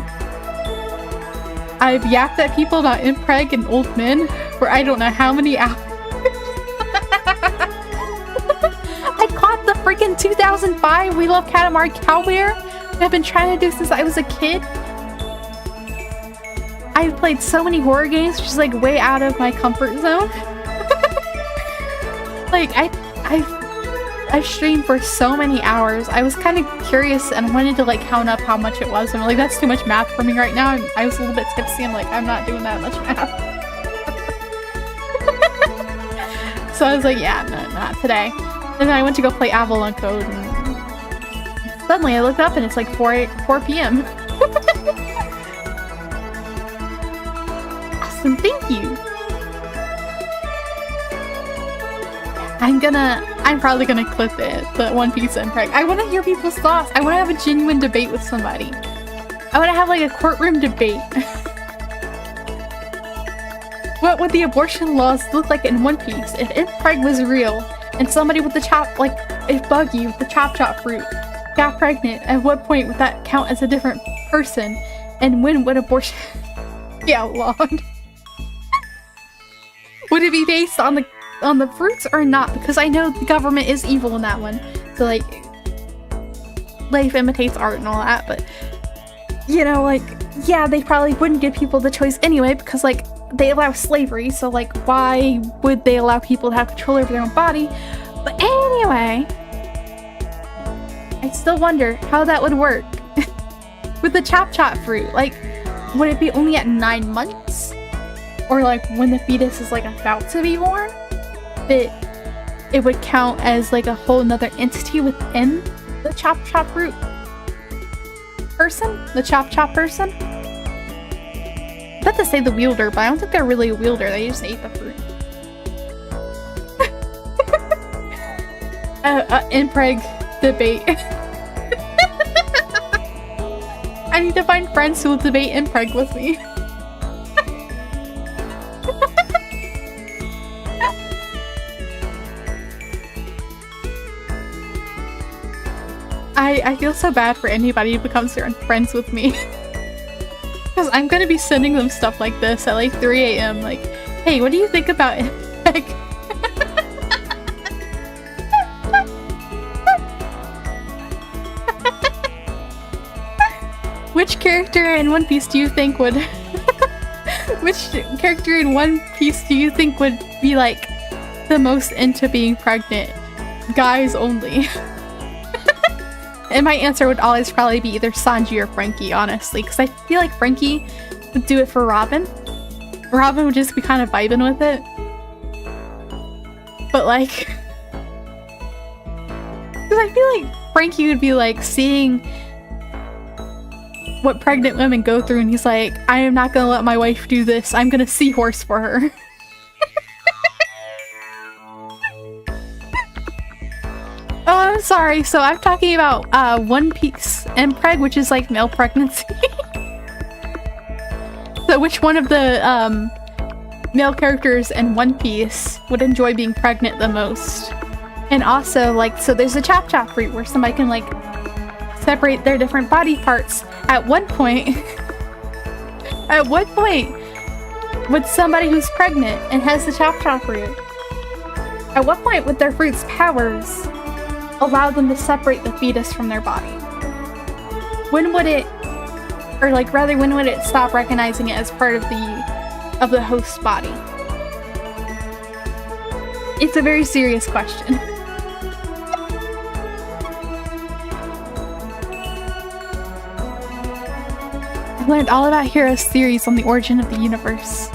I've yapped at people about impreg and old men for I don't know how many hours. I caught the freaking 2005 We Love Katamari Cowbear I've been trying to do since I was a kid. I've played so many horror games, which is like way out of my comfort zone. Like I've streamed for so many hours. I was kind of curious and wanted to like count up how much it was. And I'm like, that's too much math for me right now. And I was a little bit tipsy. I'm like, I'm not doing that much math. So I was like, yeah, no, not today. And then I went to go play Avalon Code. And suddenly I looked up and it's like 4 p.m. Awesome, thank you. I'm probably gonna clip it, the One Piece impreg. I want to hear people's thoughts. I want to have a genuine debate with somebody. I want to have like a courtroom debate. What would the abortion laws look like in One Piece if impreg was real and somebody with the if Buggy with the chop fruit got pregnant? At what point would that count as a different person? And when would abortion be outlawed? Would it be based on the fruits or not? Because I know the government is evil in that one. So like life imitates art and all that, but you know, like, yeah, they probably wouldn't give people the choice anyway because like they allow slavery, so like why would they allow people to have control over their own body? But anyway, I still wonder how that would work with the chop fruit. Like, would it be only at 9 months? Or like when the fetus is like about to be born? That it would count as like a whole nother entity within the chop fruit person? The chop person? I bet to say the wielder, but I don't think they're really a wielder, they just ate the fruit. Impreg debate. I need to find friends who will debate impreg with me. I feel so bad for anybody who becomes friends with me. Because I'm gonna be sending them stuff like this at like 3 a.m. Like, hey, what do you think about it? Like, which character in One Piece do you think would... which character in One Piece do you think would be like the most into being pregnant? Guys only. And my answer would always probably be either Sanji or Frankie, honestly, because I feel like Frankie would do it for Robin. Robin would just be kind of vibing with it. But like... because I feel like Frankie would be like seeing what pregnant women go through and he's like, I am not gonna let my wife do this, I'm gonna seahorse for her. Oh, I'm sorry. So I'm talking about One Piece impreg, which is like male pregnancy. So which one of the male characters in One Piece would enjoy being pregnant the most? And also, like, so there's a chop fruit where somebody can like separate their different body parts. At what point would somebody who's pregnant and has the chop fruit, at what point would their fruit's powers allow them to separate the fetus from their body? When would it, or like rather, when would it stop recognizing it as part of the host's body? It's a very serious question. I learned all about Hero's theories on the origin of the universe.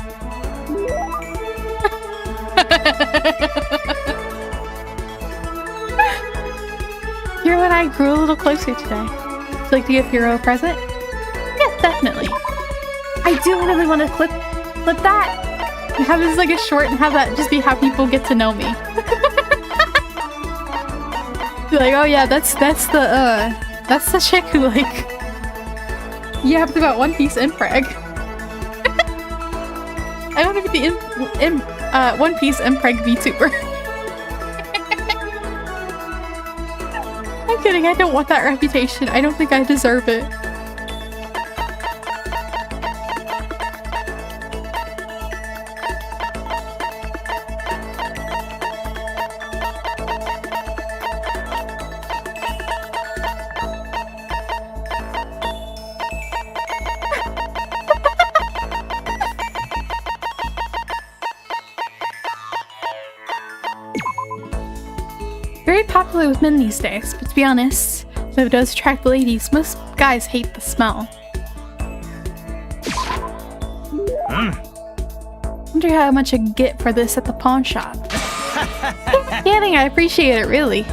Hero and I grew a little closer today. Would you like to give Hero a present? Yes, definitely. I do really want to clip that and have this like a short and have that just be how people get to know me. Be like, oh yeah, that's the chick who like yapped about One Piece impreg. want to be the One Piece Impreg VTuber. I'm kidding, I don't want that reputation. I don't think I deserve it. Very popular with men these days, but to be honest, though it does attract the ladies, most guys hate the smell. Wonder how much I get for this at the pawn shop. Kidding, I appreciate it, really.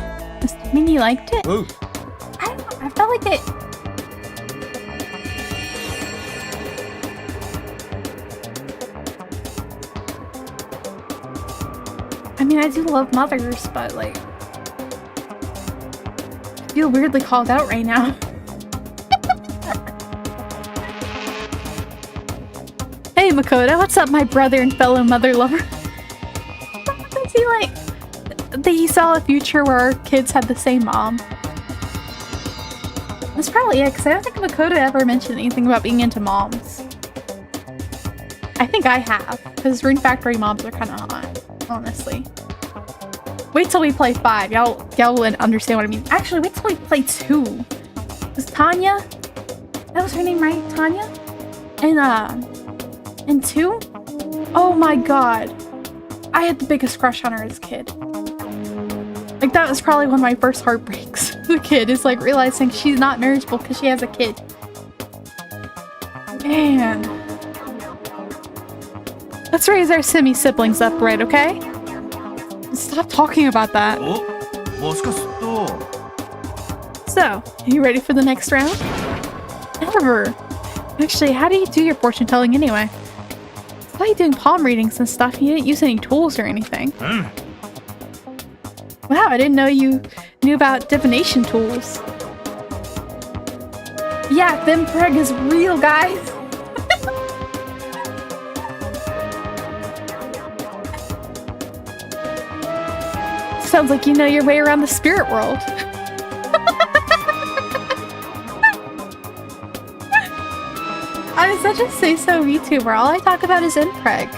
Mr. Minnie liked it? Ooh. I don't know, I felt like it... I mean, I do love mothers, but like... I feel weirdly called out right now. Hey Makoto, what's up, my brother and fellow mother lover? I feel like they saw a future where our kids had the same mom. That's probably it, because I don't think Makoto ever mentioned anything about being into moms. I think I have, because Rune Factory moms are kind of hot, honestly. Wait till we play 5. Y'all will understand what I mean. Actually, wait till we play 2. Was Tanya? That was her name, right? Tanya? And 2? Oh my god. I had the biggest crush on her as a kid. Like, that was probably one of my first heartbreaks as a kid, is like realizing she's not marriageable because she has a kid. Man. Let's raise our semi-siblings upright, okay? Stop talking about that. So, are you ready for the next round? Never. Actually, how do you do your fortune telling anyway? I thought you doing palm readings and stuff. You didn't use any tools or anything. Wow, I didn't know you knew about divination tools. Yeah, Vimpreg is real, guys. Sounds like you know your way around the spirit world. I'm such a say-so VTuber. All I talk about is Impreg.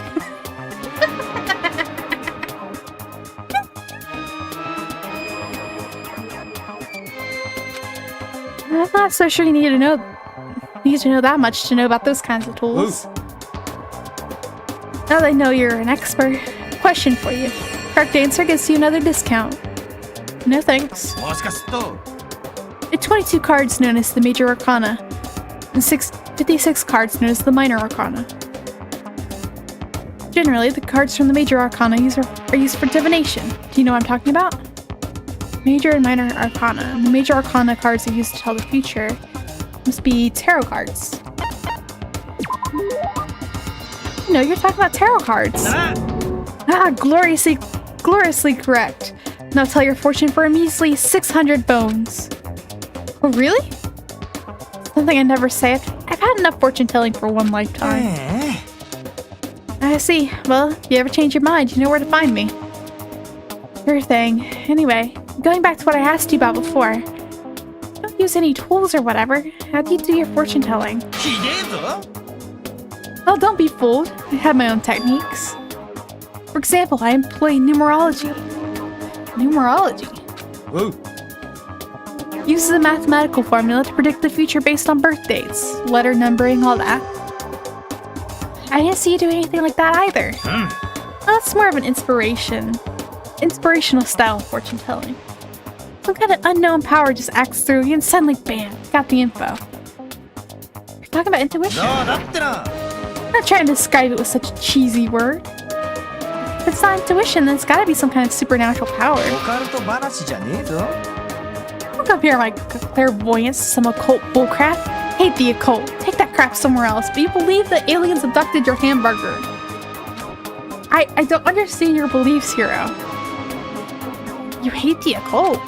I'm not so sure you need to know that much to know about those kinds of tools. Ooh. Now that I know you're an expert, question for you. Correct answer gets you another discount. No thanks. It's 22 cards known as the Major Arcana, and 56 cards known as the Minor Arcana. Generally, the cards from the Major Arcana are used for divination. Do you know what I'm talking about? Major and Minor Arcana. And the Major Arcana cards are used to tell the future. Must be tarot cards. No, you're talking about tarot cards. Gloriously correct. Now tell your fortune for a measly 600 bones. Oh, really? Something I never say. I've had enough fortune telling for one lifetime. I see. Well, if you ever change your mind, you know where to find me. Sure thing. Anyway, going back to what I asked you about before. Don't use any tools or whatever. How do you do your fortune telling? Well, don't be fooled. I have my own techniques. For example, I employ numerology. Numerology? Ooh. Uses a mathematical formula to predict the future based on birth dates, letter numbering, all that. I didn't see you do anything like that either. Well, that's more of an inspirational style of fortune telling. Some kind of unknown power just acts through you and suddenly, bam, got the info. You're talking about intuition. I'm not trying to describe it with such a cheesy word. If it's not intuition, then it's gotta be some kind of supernatural power. Don't compare my clairvoyance to some occult bullcrap. Hate the occult. Take that crap somewhere else. But you believe that aliens abducted your hamburger. I don't understand your beliefs, Hero. You hate the occult.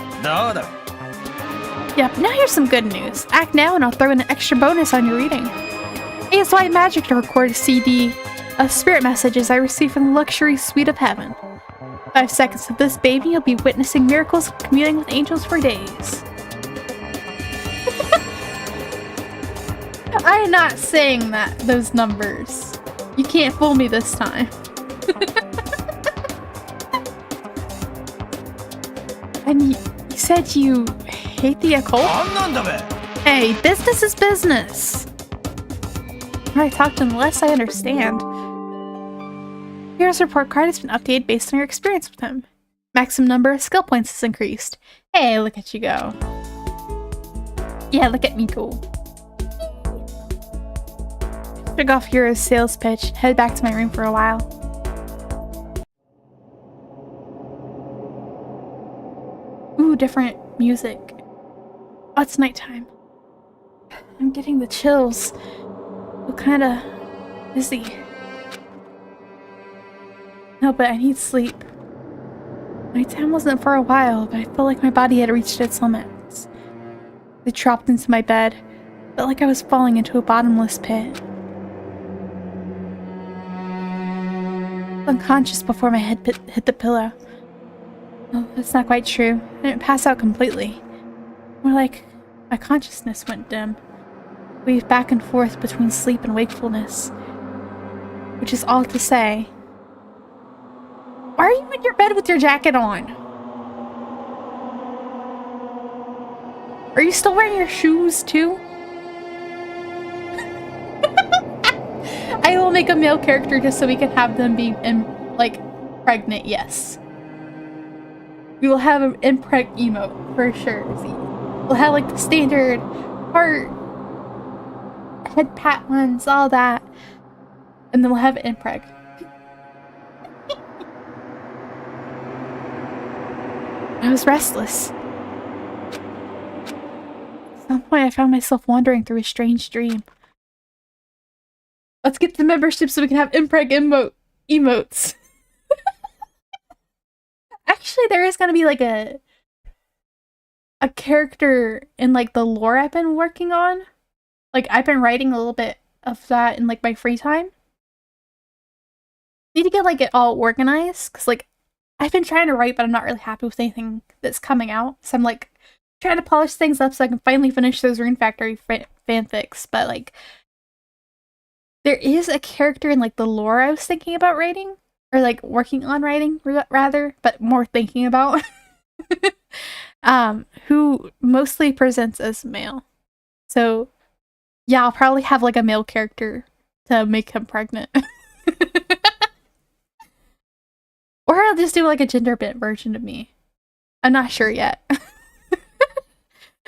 Yep, now here's some good news. Act now and I'll throw in an extra bonus on your reading. It's White Magic to record a CD A spirit messages I received from the luxury suite of heaven. 5 seconds of this, baby, you'll be witnessing miracles, communing with angels for days. I am not saying those numbers. You can't fool me this time. And you said you hate the occult? Hey, business is business. The more I talk to him, the less I understand. Hero's report card has been updated based on your experience with him. Maximum number of skill points is increased. Hey, look at you go. Yeah, look at me go. Took off Hero's sales pitch, head back to my room for a while. Ooh, different music. Oh, it's nighttime. I'm getting the chills. Feel kinda dizzy. No, but I need sleep. Nighttime wasn't for a while, but I felt like my body had reached its limits. I dropped into my bed. Felt like I was falling into a bottomless pit. Unconscious before my head hit the pillow. Oh, that's not quite true. I didn't pass out completely. More like my consciousness went dim. Weaved back and forth between sleep and wakefulness. Which is all to say, why are you in your bed with your jacket on? Are you still wearing your shoes too? I will make a male character just so we can have them be pregnant, yes. We will have an impreg emote for sure. See, we'll have like the standard heart, head pat ones, all that. And then we'll have impreg. I was restless. At some point I found myself wandering through a strange dream. Let's get the membership so we can have impreg emotes. Actually, there is gonna be like a character in like the lore I've been working on. Like I've been writing a little bit of that in like my free time. Need to get like it all organized because like I've been trying to write, but I'm not really happy with anything that's coming out. So I'm like trying to polish things up so I can finally finish those Rune Factory fanfics. But like, there is a character in like the lore I was thinking about writing, or like working on writing rather, but more thinking about, who mostly presents as male. So yeah, I'll probably have like a male character to make him pregnant. Or I'll just do like a gender bent version of me. I'm not sure yet.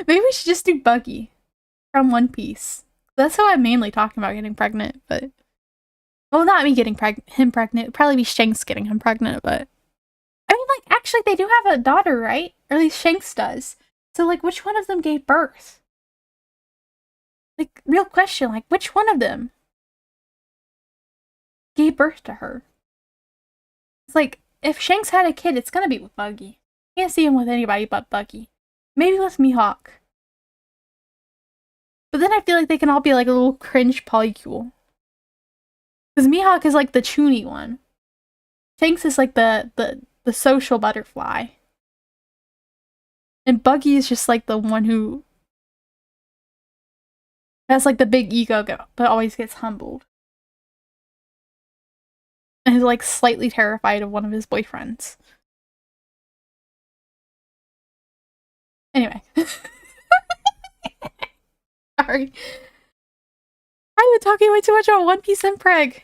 Maybe we should just do Buggy from One Piece. That's how I'm mainly talking about getting pregnant, but... Well, not me getting him pregnant. It'd probably be Shanks getting him pregnant, but... I mean, like, actually, they do have a daughter, right? Or at least Shanks does. So, like, which one of them gave birth? Like, real question, like, which one of them gave birth to her? It's like, if Shanks had a kid, it's gonna be with Buggy. Can't see him with anybody but Buggy. Maybe with Mihawk. But then I feel like they can all be like a little cringe polycule. Because Mihawk is like the chuny one. Shanks is like the social butterfly. And Buggy is just like the one who has like the big ego but always gets humbled. And is like slightly terrified of one of his boyfriends. Anyway. Sorry. I've been talking way too much about One Piece and Preg.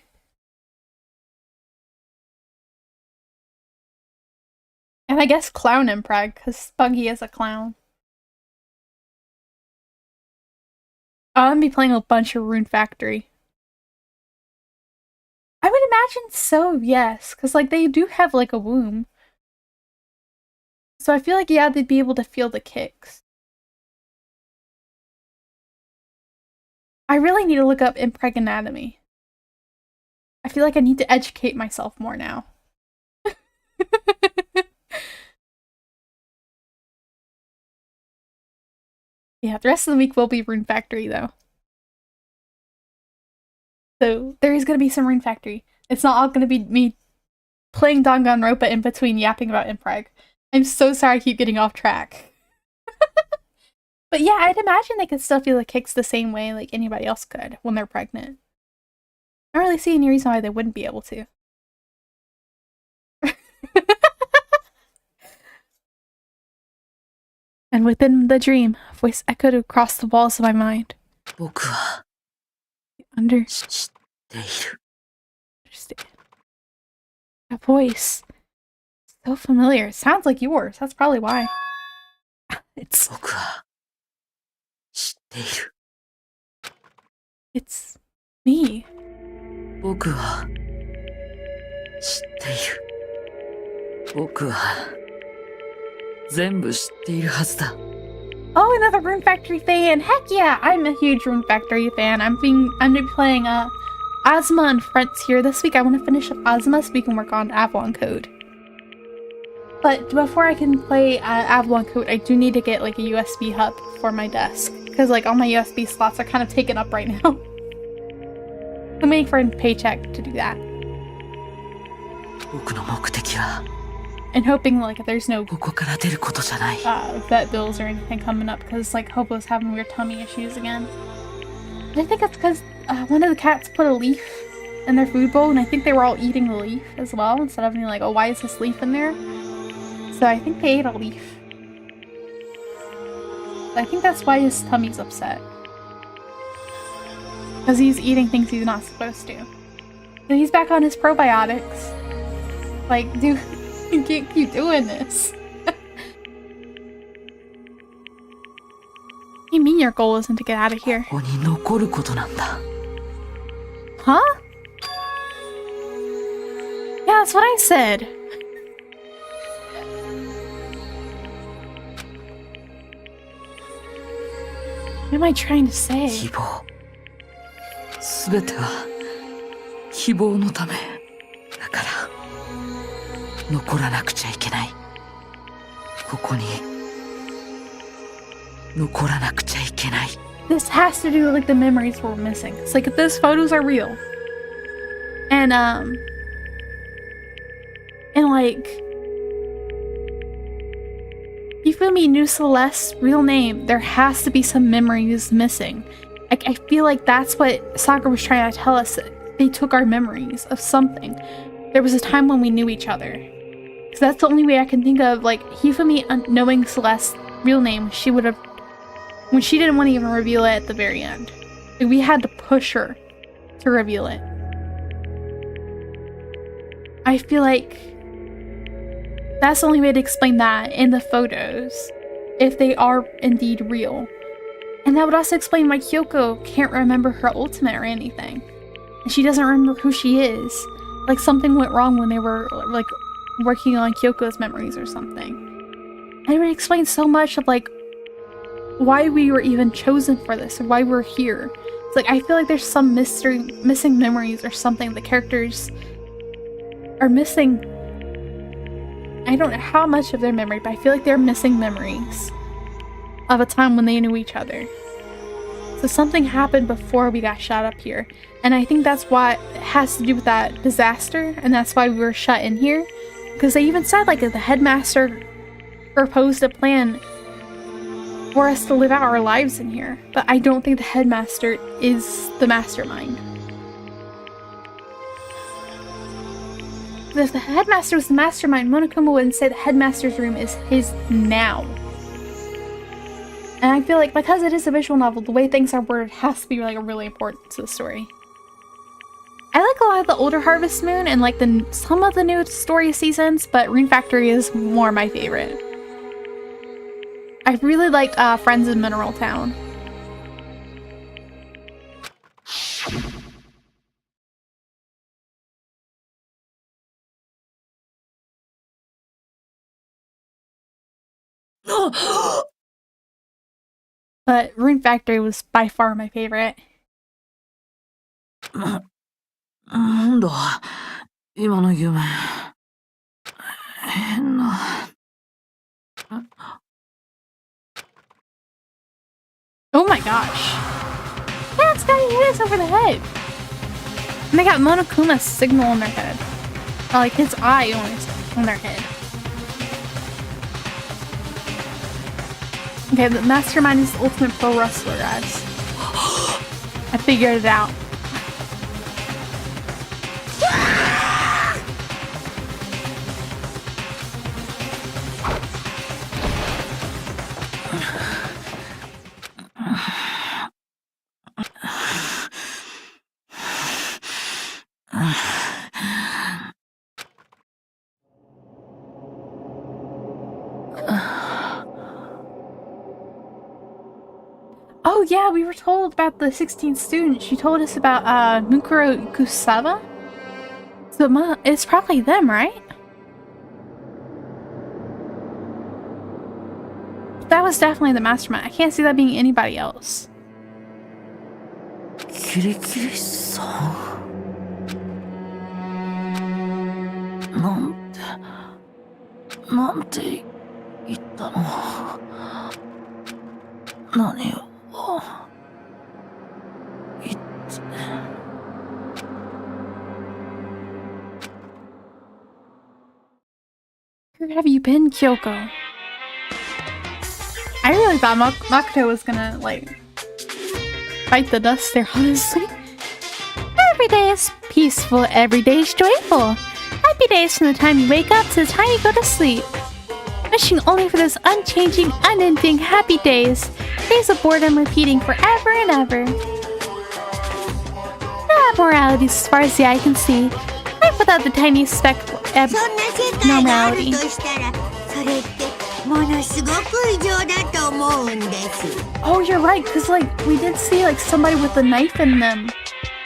And I guess Clown and Preg, because Buggy is a clown. I'm gonna be playing a bunch of Rune Factory. I would imagine so, yes. Because, like, they do have, like, a womb. So I feel like, yeah, they'd be able to feel the kicks. I really need to look up impreg anatomy. I feel like I need to educate myself more now. Yeah, the rest of the week will be Rune Factory, though. So there is going to be some Rune Factory. It's not all gonna be me playing Danganronpa in between yapping about impreg. I'm so sorry I keep getting off track. But yeah, I'd imagine they could still feel the kicks the same way like anybody else could when they're pregnant. I don't really see any reason why they wouldn't be able to. And within the dream, a voice echoed across the walls of my mind. Understand. That voice. So familiar. It sounds like yours. That's probably why. It's me. Oh, another Rune Factory fan! Heck yeah! I'm a huge Rune Factory fan. I'm playing Ozma and Frontier this week. I want to finish up Ozma so we can work on Avalon Code. But before I can play Avalon Code, I do need to get like a USB hub for my desk. Because like all my USB slots are kind of taken up right now. I'm waiting for a paycheck to do that. And hoping like there's no vet bills or anything coming up because like Hobo's having weird tummy issues again. But I think it's because one of the cats put a leaf in their food bowl and I think they were all eating the leaf as well instead of being like, oh, why is this leaf in there? So I think they ate a leaf. I think that's why his tummy's upset. Because he's eating things he's not supposed to. So he's back on his probiotics. Like, dude, you can't keep doing this. What do you mean your goal isn't to get out of here? Huh? Yeah, that's what I said. What am I trying to say? This has to do with like the memories we're missing. It's like if those photos are real. And like Hifumi knew Celeste's real name, there has to be some memories missing. I feel like that's what Sakura was trying to tell us. That they took our memories of something. There was a time when we knew each other. So that's the only way I can think of, like, Hifumi knowing Celeste's real name, she would have, when she didn't want to even reveal it at the very end. Like, we had to push her to reveal it. I feel like that's the only way to explain that in the photos, if they are indeed real. And that would also explain why Kyoko can't remember her ultimate or anything. And she doesn't remember who she is. Like something went wrong when they were like working on Kyoko's memories or something. And it would explain so much of like why we were even chosen for this or why we're here. It's like I feel like there's some mystery, missing memories or something the characters are missing. I don't know how much of their memory, but I feel like they're missing memories of a time when they knew each other. So something happened before we got shot up here. And I think that's what has to do with that disaster, and that's why we were shut in here. Because they even said like the headmaster proposed a plan for us to live out our lives in here. But I don't think the headmaster is the mastermind. If the headmaster was the mastermind, Monokuma wouldn't say the headmaster's room is his now. And I feel like because it is a visual novel, the way things are worded has to be like really important to the story. I like a lot of the older Harvest Moon and like some of the new story seasons, but Rune Factory is more my favorite. I really liked Friends in Mineral Town. But Rune Factory was by far my favorite. Oh my gosh. That's gotta hit us over the head. And they got Monokuma's signal on their head. Or like his eye on their head. Okay, the mastermind is the ultimate pro wrestler, guys. I figured it out. Oh yeah, we were told about the 16th student. She told us about Mukuro Kusaba. So it's probably them, right? That was definitely the mastermind. I can't see that being anybody else. Kirikiri-san. なんて言ったの？何を言って。 Where have you been, Kyoko? I really thought Makoto was gonna, like, bite the dust there, honestly. Every day is peaceful, every day is joyful. Happy days from the time you wake up to the time you go to sleep. Wishing only for those unchanging, unending happy days. Days of boredom repeating forever and ever. No abnormalities as far as the eye can see. Life without the tiniest speck of abnormality. Oh, you're right, because like we did see like somebody with a knife in them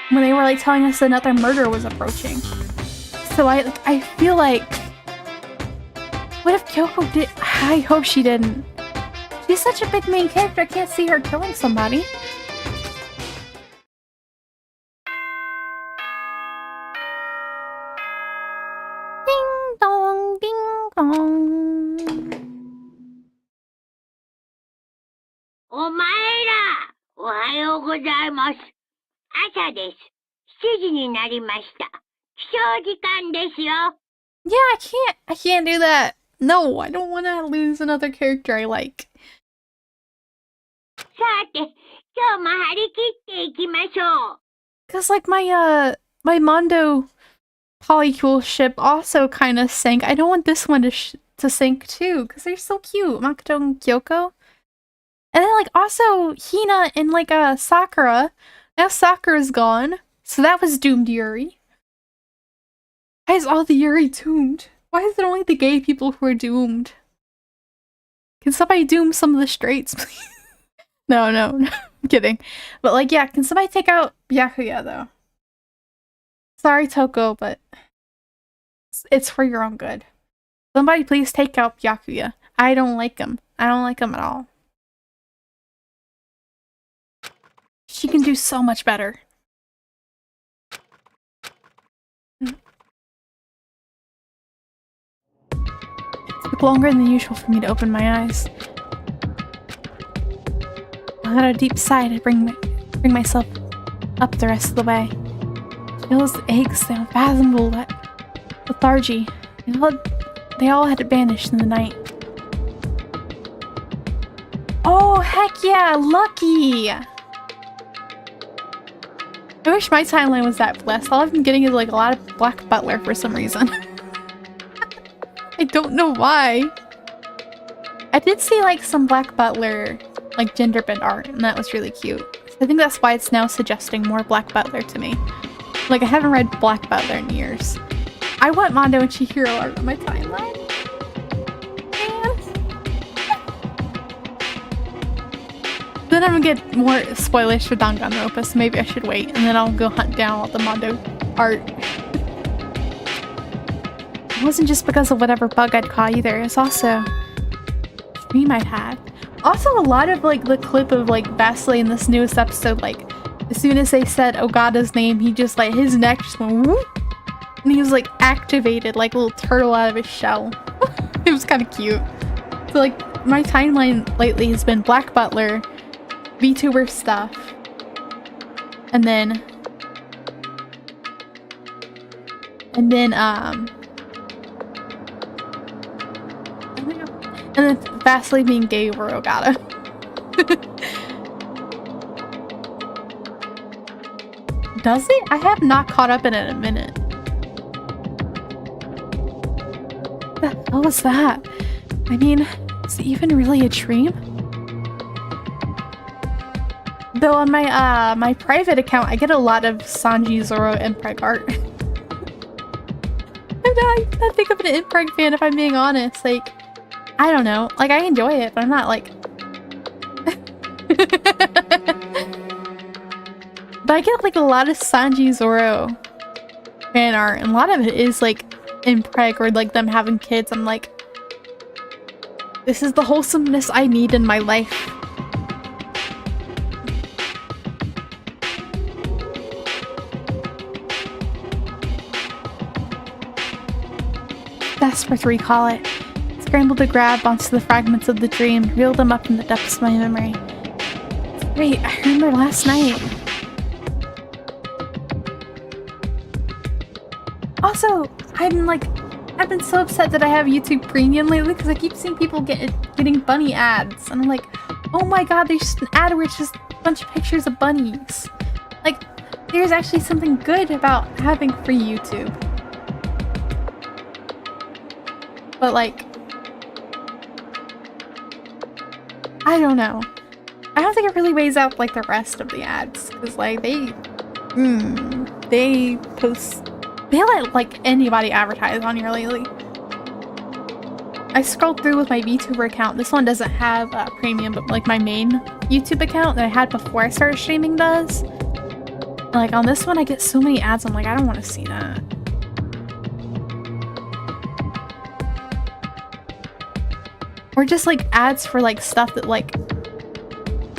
when they were like telling us another murder was approaching. So I feel like, what if Kyoko did? I hope she didn't. She's such a big main character. I can't see her killing somebody. Ding dong, ding dong. お前ら、おはようございます。朝です。7時になりました。起床時間ですよ。Yeah, I can't do that. No, I don't want to lose another character I like. さて、今日も張り切っていきましょう。Cause like my Mondo polycule ship also kind of sank. I don't want this one to sink too, cause they're so cute, Makoto and Kyoko. And then like also Hina and like Sakura. Now Sakura's gone, so that was doomed Yuri. Why is all the Yuri doomed? Why is it only the gay people who are doomed? Can somebody doom some of the straights, please? No, I'm kidding. But like, yeah, can somebody take out Byakuya though? Sorry, Toko, but it's for your own good. Somebody please take out Byakuya. I don't like him. I don't like him at all. She can do so much better. It took longer than usual for me to open my eyes. I had a deep sigh to bring myself up the rest of the way. Those aches, the unfathomable lethargy, they all had vanished in the night. Oh, heck yeah! Lucky! I wish my timeline was that blessed. All I've been getting is like a lot of Black Butler for some reason. I don't know why. I did see like some Black Butler like gender bend art, and that was really cute. I think that's why it's now suggesting more Black Butler to me. Like I haven't read Black Butler in years. I want Mondo and Chihiro art on my timeline. Then I'm gonna get more spoilers for Danganronpa, so maybe I should wait, and then I'll go hunt down all the Mondo art. It wasn't just because of whatever bug I'd caught either, it's also a dream I'd had. Also, a lot of like the clip of like Vasily in this newest episode, like as soon as they said Ogata's name, he just like his neck just went whoop, and he was like activated like a little turtle out of his shell. It was kind of cute. So like my timeline lately has been Black Butler, Vtuber stuff, and then And then vastly being gay over Ogata. Does it? I have not caught up in it in a minute. What was that? I mean, is it even really a dream? Though on my my private account, I get a lot of Sanji, Zoro, and Impreg art. I'm not that big of an Impreg fan, if I'm being honest. Like, I don't know. Like, I enjoy it, but I'm not like... But I get like a lot of Sanji, Zoro fan art, and a lot of it is like Impreg or like them having kids. I'm like, this is the wholesomeness I need in my life. Best for 3 call it. Scrambled to grab onto the fragments of the dream, reel them up in the depths of my memory. Wait, I remember last night. Also, I've been so upset that I have YouTube Premium lately because I keep seeing people getting bunny ads, and I'm like, oh my god, there's just an ad where it's just a bunch of pictures of bunnies. Like, there's actually something good about having free YouTube. But like, I don't know. I don't think it really weighs out like the rest of the ads, because like they let like anybody advertise on here lately. I scrolled through with my Vtuber account. This one doesn't have premium, but like my main YouTube account that I had before I started streaming does. And, like on this one, I get so many ads. I'm like, I don't want to see that. Or just like ads for like stuff that like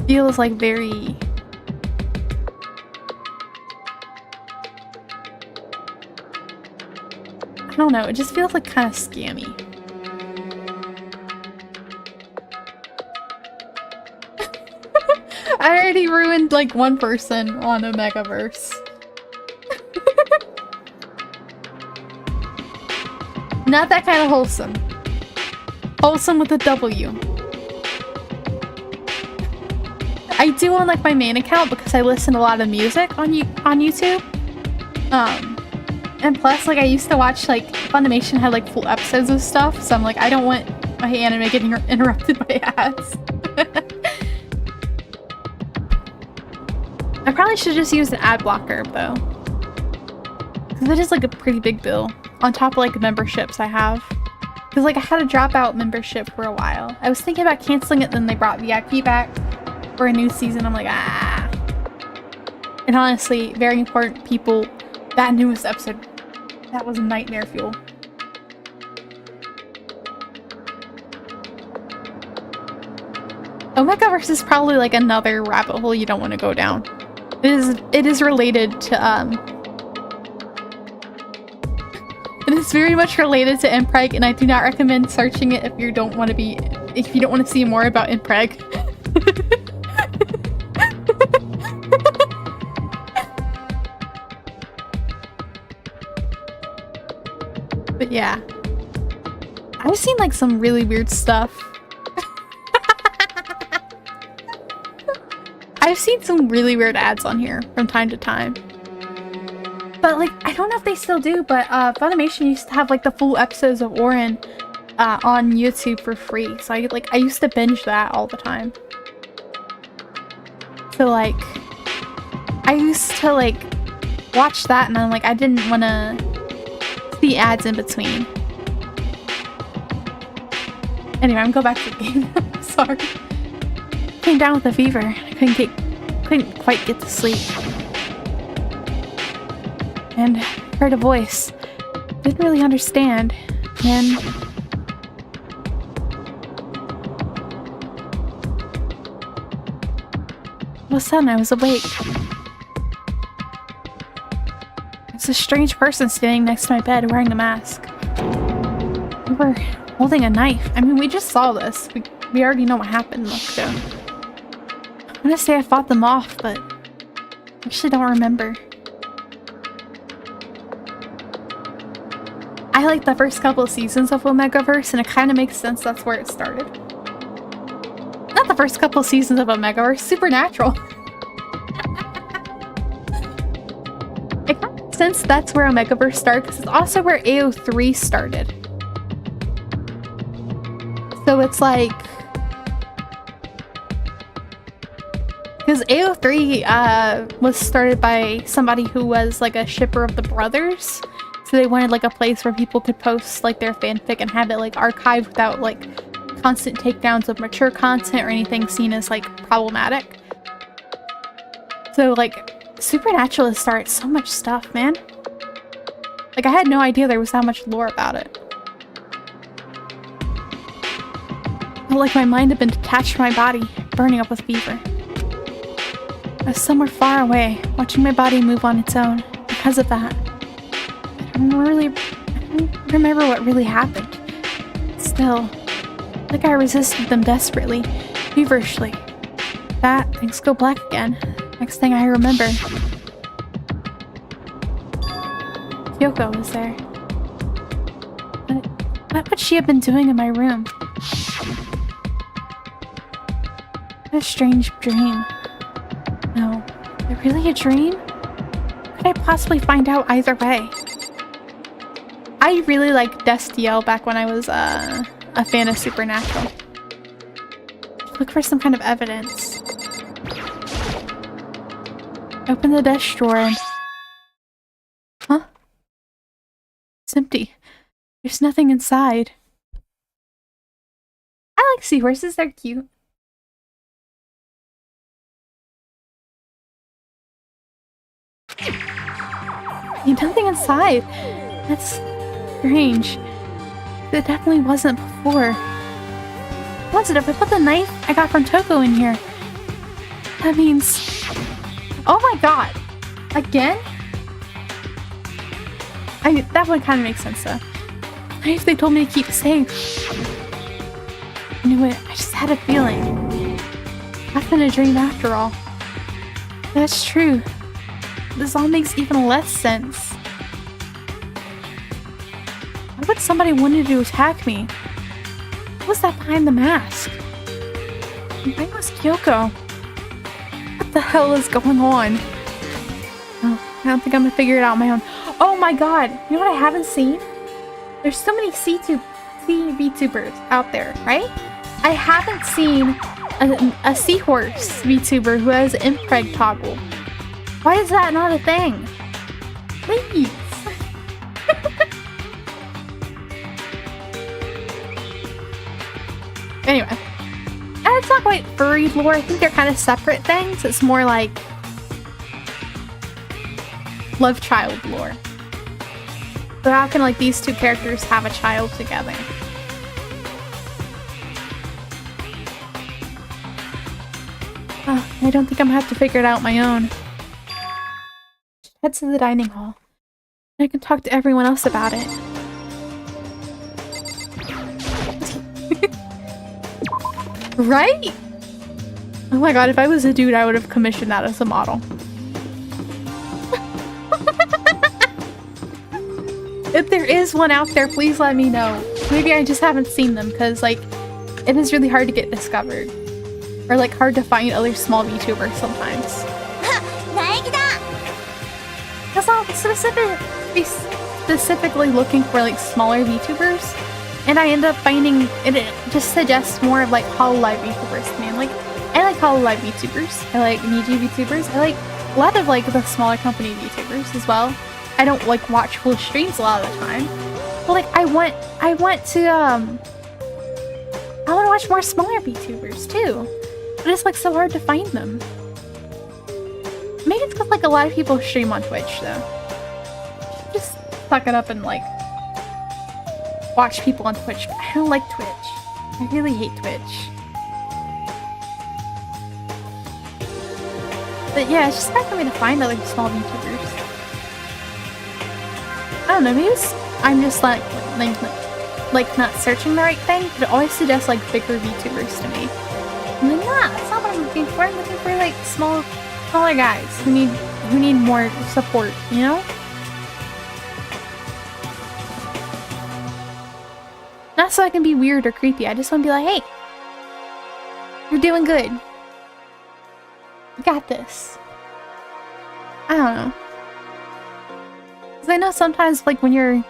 feels like very... I don't know, it just feels like kind of scammy. I already ruined like one person on Omegaverse. Not that kind of wholesome. Wholesome with a W. I do on like my main account because I listen to a lot of music on YouTube. And plus, like, I used to watch, like, Funimation had, like, full episodes of stuff, so I'm like, I don't want my anime getting interrupted by ads. I probably should just use an ad blocker, though. Because it is, like, a pretty big bill, on top of, like, the memberships I have. Because, like, I had a dropout membership for a while. I was thinking about canceling it, then they brought VIP back for a new season. I'm like, ah. And honestly, very important people, that newest episode, that was nightmare fuel. Omegaverse is probably like another rabbit hole you don't want to go down. It is related to it is very much related to Impreg, and I do not recommend searching it if you don't want to see more about Impreg. But yeah, I've seen like some really weird stuff. I've seen some really weird ads on here from time to time. But like, I don't know if they still do, but Funimation used to have like the full episodes of Orin on YouTube for free. So I used to binge that all the time. So like, I used to like watch that, and I'm like, I didn't want to see ads in between. Anyway, I'm going back to the game. Sorry. Came down with a fever. I couldn't quite get to sleep. And heard a voice. Didn't really understand. And all of a sudden I was awake. It's a strange person standing next to my bed wearing a mask. They were holding a knife. I mean, we just saw this. We already know what happened. Let's go. I'm gonna say I fought them off, but I actually don't remember. I like the first couple of seasons of Omegaverse, and it kind of makes sense that's where it started. Not the first couple of seasons of Omegaverse, Supernatural. It kind of makes sense that's where Omegaverse started, because it's also where AO3 started. So it's like... Because AO3 was started by somebody who was like a shipper of the brothers. So they wanted like a place where people could post like their fanfic and have it like archived without like constant takedowns of mature content or anything seen as like problematic. So like Supernatural has started so much stuff, man. Like I had no idea there was that much lore about it. Felt like my mind had been detached from my body, burning up with fever. I was somewhere far away, watching my body move on its own. Because of that, I don't remember what really happened. Still, like I resisted them desperately, feverishly. That, things go black again. Next thing I remember, Kyoko was there. But what would she have been doing in my room? What a strange dream. No, is it really a dream? Could I possibly find out either way? I really liked Destiel back when I was a fan of Supernatural. Look for some kind of evidence. Open the desk drawer and... Huh? It's empty. There's nothing inside. I like seahorses, they're cute. There's nothing inside. That's strange. It definitely wasn't before. Positive, I put the knife I got from Toko in here. That means... Oh my god! Again? That one kind of makes sense though. Knife they told me to keep safe. I knew it. I just had a feeling. Nothing a dream after all. That's true. This all makes even less sense. Why would somebody want to attack me? What was that behind the mask? Why was Kyoko? What the hell is going on? Oh, I don't think I'm gonna figure it out on my own. Oh my god! You know what I haven't seen? There's so many VTubers out there, right? I haven't seen a seahorse VTuber who has an impreg toggle. Why is that not a thing? Please! Anyway. And it's not quite furry lore. I think they're kind of separate things. It's more like... love child lore. So how can like these two characters have a child together? Oh, I don't think I'm gonna have to figure it out on my own. Head to the dining hall. I can talk to everyone else about it. Right? Oh my god, if I was a dude, I would have commissioned that as a model. If there is one out there, please let me know. Maybe I just haven't seen them, because, like, it is really hard to get discovered. Or, like, hard to find other small VTubers sometimes. That's not specifically looking for, like, smaller VTubers. And I end up finding it just suggests more of, like, Hololive VTubers to me. Like, I like Hololive VTubers. I like Niji VTubers. I like a lot of, like, the smaller company VTubers as well. I don't like watch full streams a lot of the time, but like I want to watch more smaller VTubers too. But it's like so hard to find them. Maybe it's because like a lot of people stream on Twitch though. Just suck it up and like watch people on Twitch. I don't like Twitch. I really hate Twitch. But yeah, it's just hard for me to find other small VTubers. I don't know, maybe I'm just like not searching the right thing, but it always suggests like bigger VTubers to me. I'm like, nah, that's not what I'm looking for. I'm looking for like smaller guys who need more support, you know? Not so I can be weird or creepy. I just want to be like, hey, you're doing good. You got this. I don't know. Because I know sometimes, like, when you're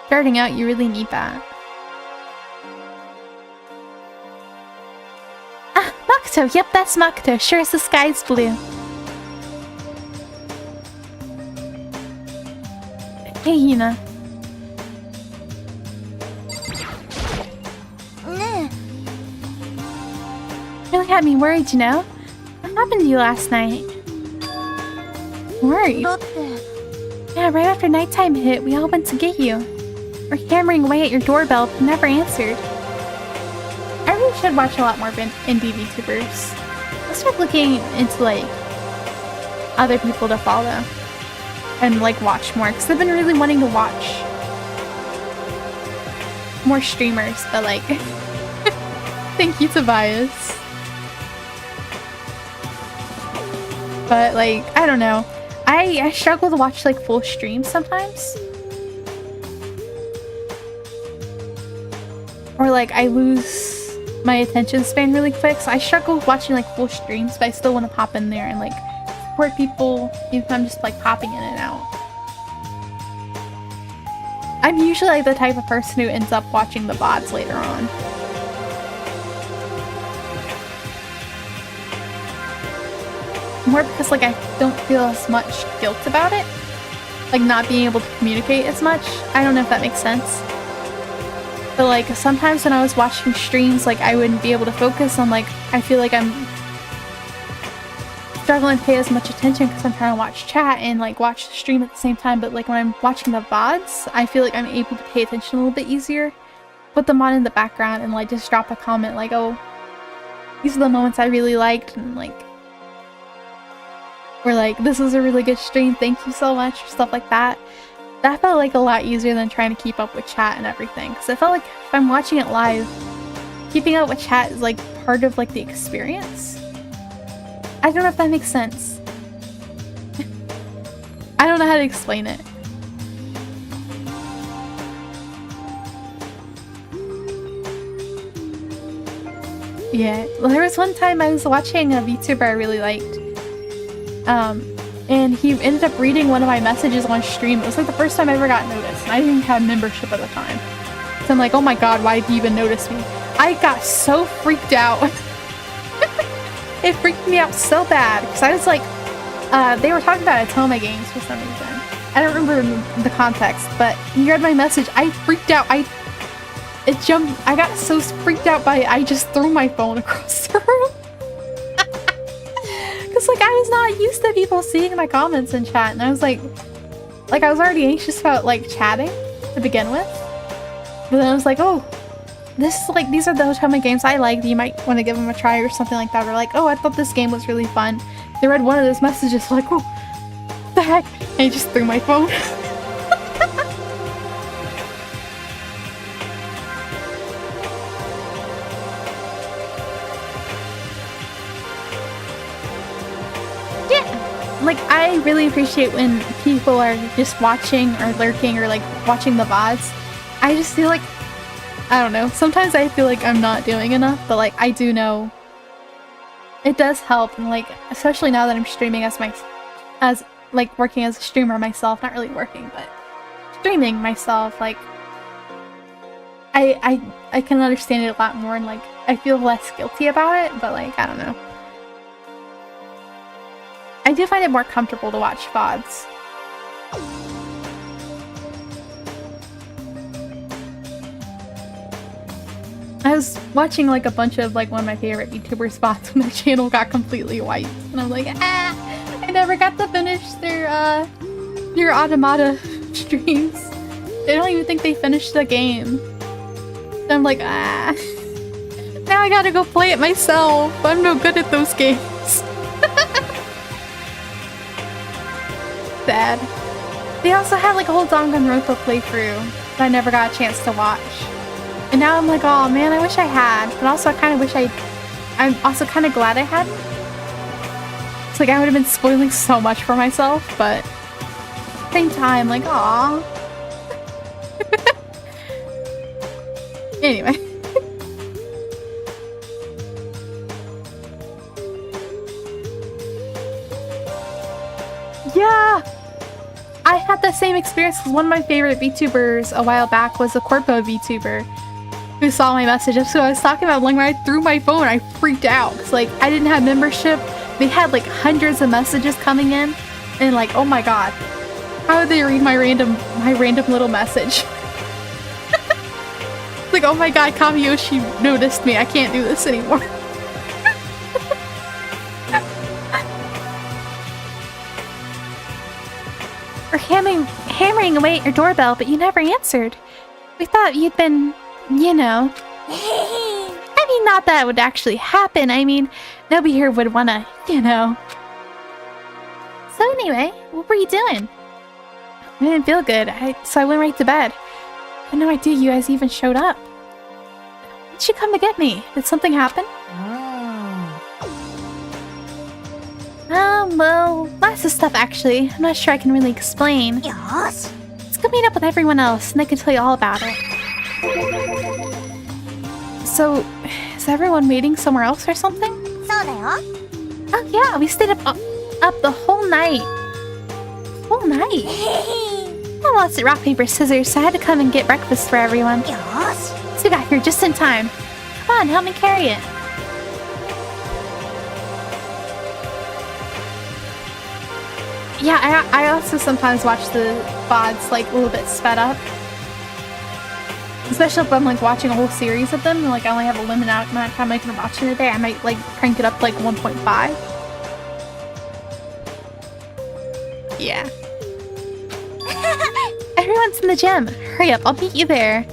starting out, you really need that. Ah, Makoto! Yep, that's Makoto. Sure as the sky's blue. Hey, Hina. Really had me worried, you know? What happened to you last night? Worried? Yeah, right after nighttime hit, we all went to get you. We're hammering away at your doorbell, but you never answered. I really should watch a lot more indie VTubers. I'll start looking into, like, other people to follow. And, like, watch more, because I've been really wanting to watch more streamers, but, like... Thank you, Tobias. But, like, I don't know. I struggle to watch, like, full streams sometimes. Or, like, I lose my attention span really quick, so I struggle with watching, like, full streams, but I still want to pop in there and, like, support people even if I'm just, like, popping in and out. I'm usually, like, the type of person who ends up watching the VODs later on. More because, like, I don't feel as much guilt about it. Like, not being able to communicate as much. I don't know if that makes sense. But, like, sometimes when I was watching streams, like, I wouldn't be able to focus on, like, I feel like I'm struggling to pay as much attention because I'm trying to watch chat and, like, watch the stream at the same time. But, like, when I'm watching the VODs, I feel like I'm able to pay attention a little bit easier. Put them on in the background and, like, just drop a comment like, oh, these are the moments I really liked, and, like, or like, this was a really good stream, thank you so much, or stuff like that. That felt like a lot easier than trying to keep up with chat and everything. Because I felt like if I'm watching it live, keeping up with chat is like part of like the experience. I don't know if that makes sense. I don't know how to explain it. Yeah, well, there was one time I was watching a VTuber I really liked. And he ended up reading one of my messages on stream. It was like the first time I ever got noticed, and I didn't even have membership at the time. So I'm like, oh my god, why did you even notice me? I got so freaked out. It freaked me out so bad, because I was like, they were talking about Atoma games for some reason. I don't remember the context, but he read my message. I freaked out. I got so freaked out by it, I just threw my phone across the room. Because, like, I was not used to people seeing my comments in chat, and I was like, I was already anxious about, like, chatting to begin with. But then I was like, oh, this is, like, these are the Otome games I like, you might want to give them a try or something like that. Or like, oh, I thought this game was really fun. They read one of those messages, like, oh, what the heck? And I just threw my phone. Like, I really appreciate when people are just watching or lurking or, like, watching the VODs. I just feel like, I don't know, sometimes I feel like I'm not doing enough, but, like, I do know it does help, and, like, especially now that I'm streaming as like, working as a streamer myself, not really working, but streaming myself, like, I can understand it a lot more, and, like, I feel less guilty about it, but, like, I don't know. I do find it more comfortable to watch VODs. I was watching like a bunch of like one of my favorite VTubers VODs when their channel got completely wiped. And I'm like, I never got to finish their Automata streams. They don't even think they finished the game. And I'm like, now I gotta go play it myself. I'm no good at those games. Sad. They also had like a whole Danganronpa playthrough that I never got a chance to watch. And now I'm like, oh man, I wish I had. But also I kind of wish I'm also kind of glad I hadn't. It's like I would have been spoiling so much for myself, but at the same time, like, aw. Anyway. Yeah! I had the same experience because one of my favorite VTubers a while back was a Corpo VTuber who saw my messages. So I was talking about like when I threw my phone, I freaked out because like I didn't have membership. They had like hundreds of messages coming in, and like, oh my god, how would they read my random little message? Like, oh my god, Kamiyoshi noticed me. I can't do this anymore. We're hammering away at your doorbell, but you never answered. We thought you'd been, you know. I mean, not that it would actually happen. I mean, nobody here would wanna, you know. So anyway, what were you doing? I didn't feel good, so I went right to bed. I had no idea you guys even showed up. Why did you come to get me? Did something happen? Well, lots of stuff actually. I'm not sure I can really explain. Yes. Let's go meet up with everyone else and they can tell you all about it. So, is everyone meeting somewhere else or something? そうだよ。 Oh yeah, we stayed up the whole night. Whole night? I lost at rock, paper, scissors, so I had to come and get breakfast for everyone. Yes. So we got here just in time. Come on, help me carry it. Yeah, I also sometimes watch the VODs like a little bit sped up. Especially if I'm like watching a whole series of them and like I only have a limited amount of time I can watch in a day, I might like crank it up to like 1.5. Yeah. Everyone's in the gym. Hurry up, I'll meet you there.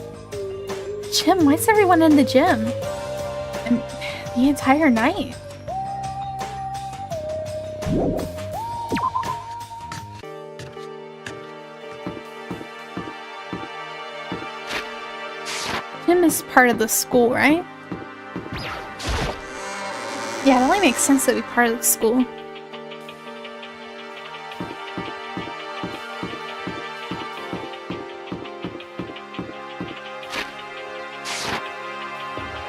Gym? Why's everyone in the gym? And the entire night? Gym is part of the school, right? Yeah, it only makes sense that we part of the school.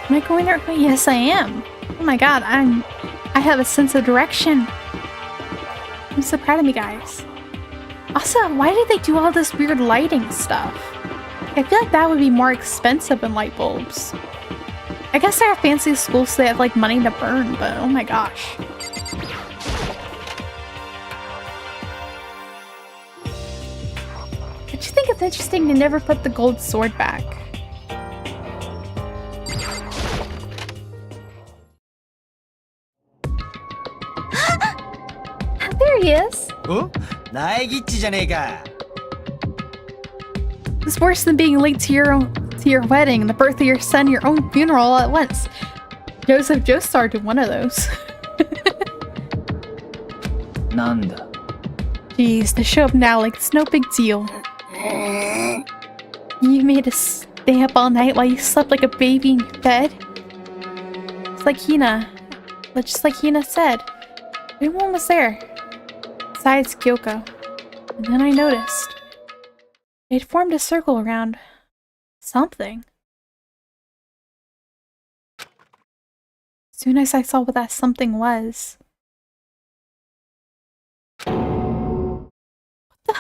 Am I going there? Yes, I am. Oh my god, I have a sense of direction. I'm so proud of me, guys. Also, why did they do all this weird lighting stuff? I feel like that would be more expensive than light bulbs. I guess they're a fancy school so they have like money to burn, but oh my gosh. Don't you think it's interesting they never put the gold sword back? There he is! Oh? 苗木っちじゃねえか。 It's worse than being late to your wedding, the birth of your son, your own funeral all at once. Joseph Joestar did one of those. なんだ。 Jeez, to show up now like it's no big deal. You made us stay up all night while you slept like a baby in your bed? It's like Hina. Just like Hina said. Everyone was there. Besides Kyoko. And then I noticed. They'd formed a circle around something. As soon as I saw what that something was. What the?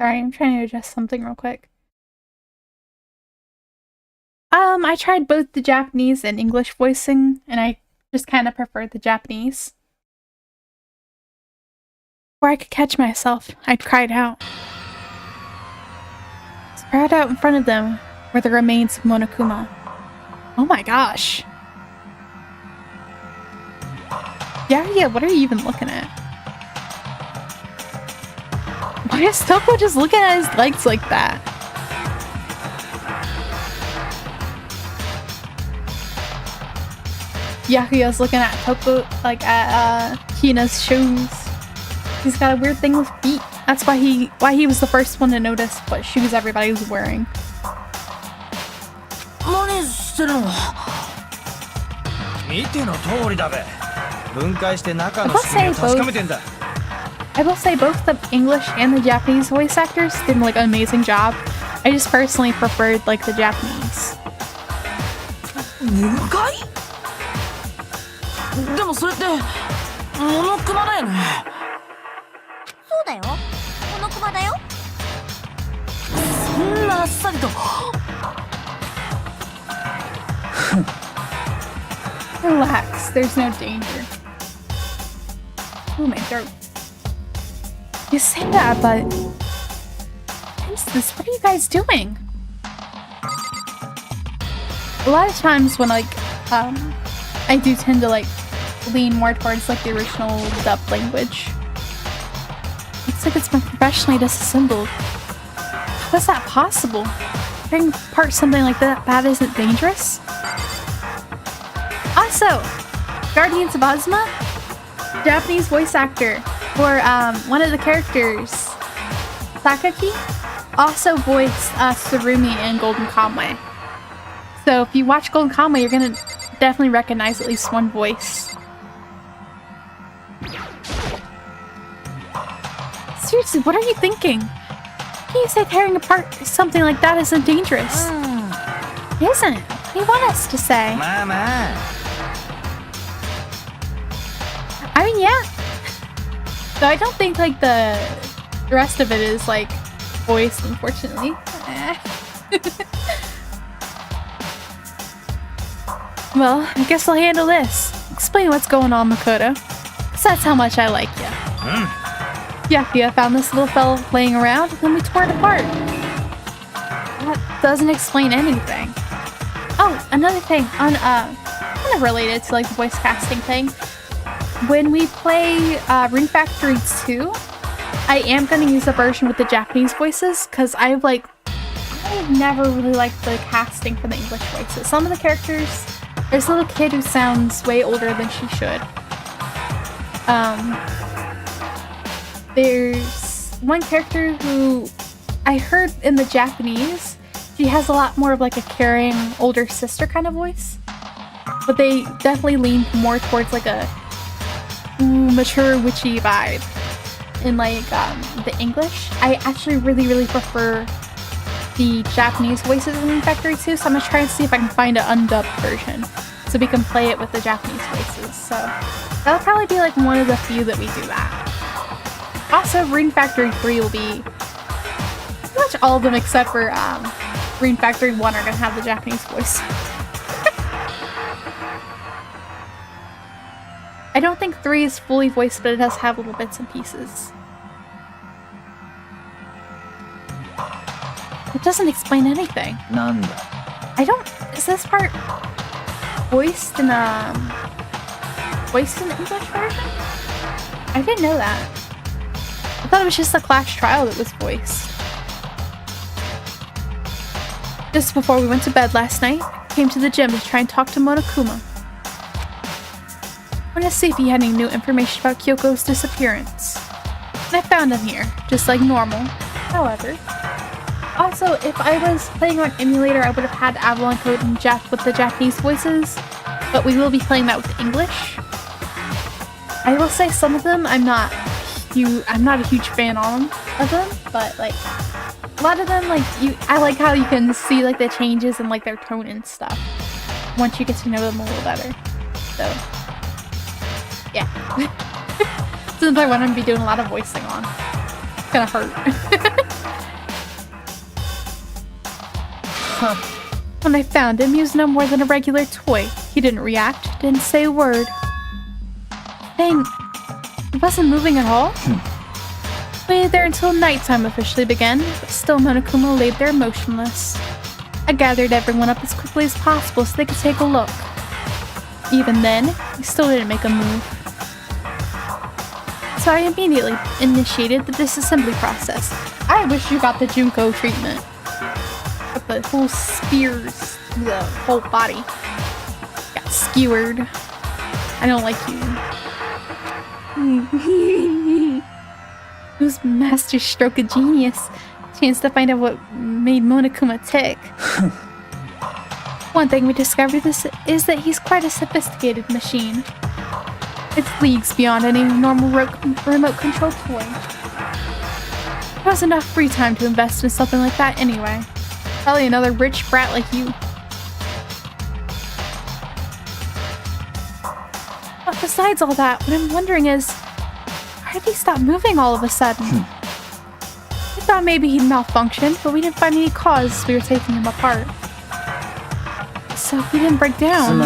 Sorry, I'm trying to adjust something real quick. I tried both the Japanese and English voicing, and I just kind of preferred the Japanese. Before I could catch myself, I'd cried out. Spread out in front of them were the remains of Monokuma. Oh my gosh. Yeah, what are you even looking at? Why is Toko just looking at his legs like that? Yakuya's looking at Toko, like at Hina's shoes. He's got a weird thing with feet. That's why he was the first one to notice what shoes everybody was wearing. 何してるの？見ての通りだべ。分解して中の仕組みを確かめてんだ。 I will say both the English and the Japanese voice actors did like an amazing job. I just personally preferred like the Japanese. 分解？でもそれってモノクマだよね。そうだよ。このクマだよ。そんなあっさりと。Relax, there's no danger. Oh, my throat. You say that, but... What is this? What are you guys doing? A lot of times when, like, I do tend to, like, lean more towards, like, the original dub language. Looks like it's been professionally disassembled. How is that possible? Tearing apart something like that isn't dangerous? Also, Guardians of Ozma, Japanese voice actor for one of the characters, Sakaki, also voiced Tsurumi in Golden Kamuy. So if you watch Golden Kamuy, you're gonna definitely recognize at least one voice. Seriously, what are you thinking? How can you say tearing apart something like that isn't dangerous? It isn't. What do you want us to say? Mama. I mean, yeah. So I don't think like the rest of it is like voiced, unfortunately. Well, I guess I'll handle this. Explain what's going on, Makoto. 'Cause that's how much I like you. Yakuya found this little fella laying around, and then we tore it apart. That doesn't explain anything. Oh, another thing on kind of related to like the voice casting thing. When we play Rune Factory 2, I am going to use a version with the Japanese voices because I've never really liked the casting for the English voices. Some of the characters, there's a little kid who sounds way older than she should. There's one character who I heard in the Japanese, she has a lot more of like a caring older sister kind of voice, but they definitely lean more towards like a mature witchy vibe in like the English. I actually really prefer the Japanese voices in Factory 2, so I'm gonna try and see if I can find an undubbed version so we can play it with the Japanese voices. So that'll probably be like one of the few that we do that. Also, Rune Factory 3 will be pretty much all of them except for Rune Factory 1 are gonna have the Japanese voice. I don't think 3 is fully voiced, but it does have little bits and pieces. It doesn't explain anything. Nanda. I don't... Is this part voiced in the English version? I didn't know that. I thought it was just the Clash Trial that was voiced. Just before we went to bed last night, I came to the gym to try and talk to Monokuma. I wanted to see if he had any new information about Kyoko's disappearance. And I found him here, just like normal. However, also, if I was playing on emulator, I would have had Avalon Code in with the Japanese voices, but we will be playing that with English. I will say some of them I'm not a huge fan of them, but like a lot of them, I like how you can see like the changes in like their tone and stuff once you get to know them a little better. So yeah. Since I want to be doing a lot of voicing on, it's gonna hurt. When I found him, he was no more than a regular toy. He didn't react, didn't say a word. Dang, he wasn't moving at all. Waited there until nighttime officially began, but still Monokuma laid there motionless. I gathered everyone up as quickly as possible so they could take a look. Even then, he still didn't make a move. So I immediately initiated the disassembly process. I wish you got the Junko treatment. With the whole spears through the whole body. Got skewered. I don't like you. Who's master stroke of genius? Chance to find out what made Monokuma tick. One thing we discovered is that he's quite a sophisticated machine. It's leagues beyond any normal remote control toy. There was enough free time to invest in something like that anyway. Probably another rich brat like you. But besides all that, what I'm wondering is, why did he stop moving all of a sudden? I thought maybe he'd malfunctioned, but we didn't find any cause as we were taking him apart. So he didn't break down.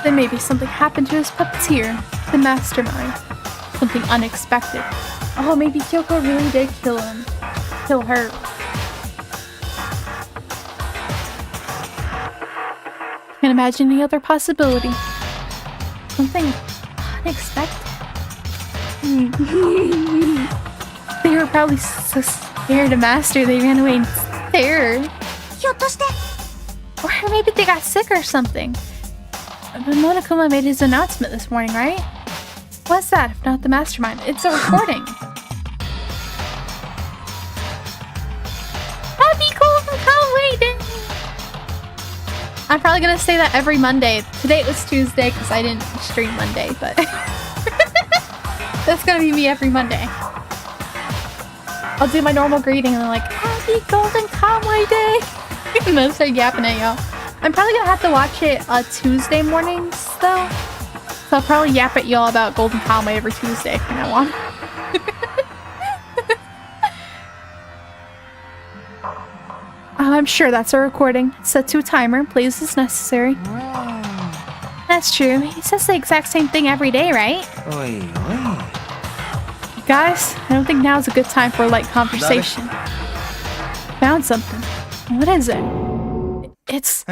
Then maybe something happened to his puppeteer, the mastermind. Something unexpected. Oh, maybe Kyoko really did kill him. Kill her. Can't imagine any other possibility. Something unexpected. They were probably so scared to master they ran away in terror. Or maybe they got sick or something. But Monokuma made his announcement this morning, right? What's that if not the mastermind? It's a recording. Happy Golden Conway Day! I'm probably gonna say that every Monday. Today it was Tuesday because I didn't stream Monday, but that's gonna be me every Monday. I'll do my normal greeting and then like, Happy Golden Conway Day! And then start yapping at y'all. I'm probably gonna have to watch it Tuesday mornings though. So I'll probably yap at y'all about Golden Conway every Tuesday from now on. I'm sure that's a recording. Set to a timer. Plays as necessary. That's true. He says the exact same thing every day, right? Guys, I don't think now's a good time for a light conversation. Found something. What is it? It's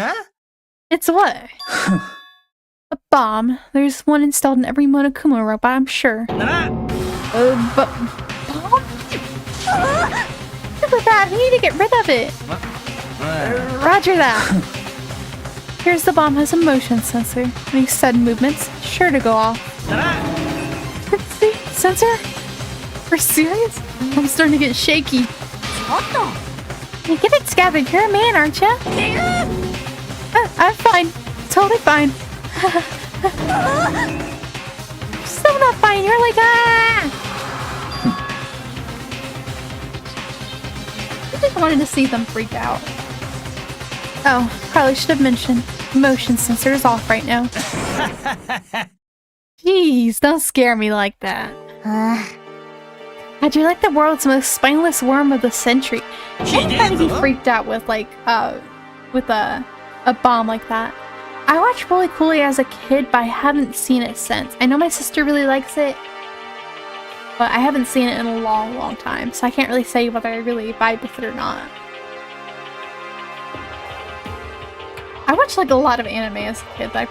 what? A bomb. There's one installed in every Monokuma robot, I'm sure. But bomb? Super bad. We need to get rid of it. Roger that. Here's the bomb has a motion sensor. Any sudden movements, sure to go off. See? Sensor? We're serious? I'm starting to get shaky. Hey, get it together. You're a man, aren't you? I'm fine. Totally fine. Still not fine. You're like, ah! I just wanted to see them freak out. Oh, probably should have mentioned. Motion sensor is off right now. Jeez, don't scare me like that. How'd you like the world's most spineless worm of the century? I'm kind of be freaked out with like, with a bomb like that. I watched Really Coolly as a kid, but I haven't seen it since. I know my sister really likes it, but I haven't seen it in a long, long time, so I can't really say whether I really vibe with it or not. I watched like a lot of anime as a kid that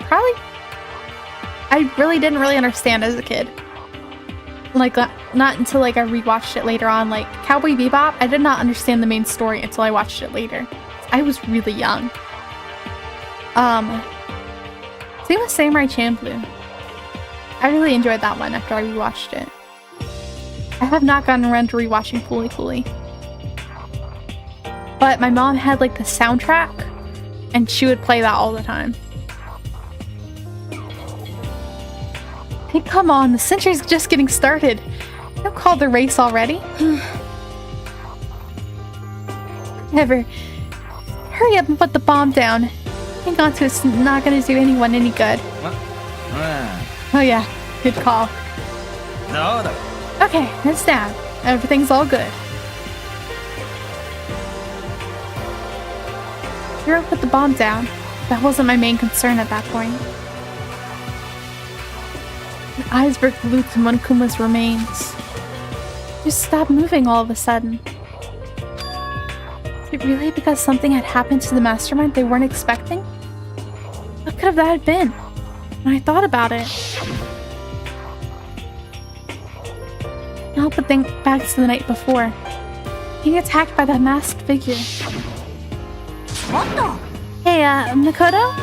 I really didn't really understand as a kid. Like, not until like I rewatched it later on. Like Cowboy Bebop, I did not understand the main story until I watched it later. I was really young. Same with Samurai Champloo. I really enjoyed that one after I rewatched it. I have not gotten around to rewatching Fooly Cooly. But my mom had like the soundtrack, and she would play that all the time. Hey, come on, the century's just getting started. Don't call the race already. Never. Hurry up and put the bomb down. Hang on to it's not gonna do anyone any good. Oh yeah, good call. Okay, it's down. Everything's all good. Hero put the bomb down. That wasn't my main concern at that point. My eyes were glued to Monokuma's remains. Just stopped moving all of a sudden. Is it really because something had happened to the mastermind they weren't expecting? What could that have been? When I thought about it. Now I'll think back to the night before. Being attacked by that masked figure. Hey, Makoto?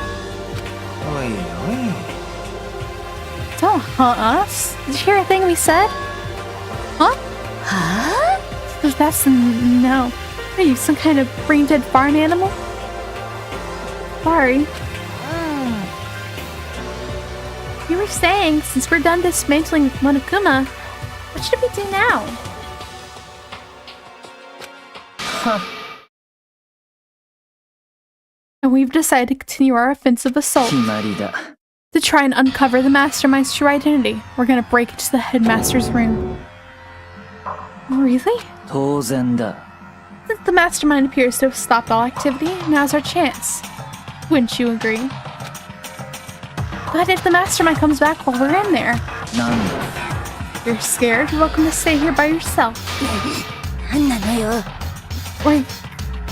おいおい。 Don't haunt us. Did you hear a thing we said? Huh? Huh? That's no. Are you some kind of brain-dead farm animal? Sorry. You were saying, since we're done dismantling Monokuma, what should we do now? Huh. And we've decided to continue our offensive assault. 決まりだ。 To try and uncover the mastermind's true identity. We're gonna break into the headmaster's room. Really? 当然だ。 Since the mastermind appears to have stopped all activity, now's our chance. Wouldn't you agree? But if the mastermind comes back while we're in there, なんだ。 you're scared? You're welcome to stay here by yourself. なんなのよ。 Or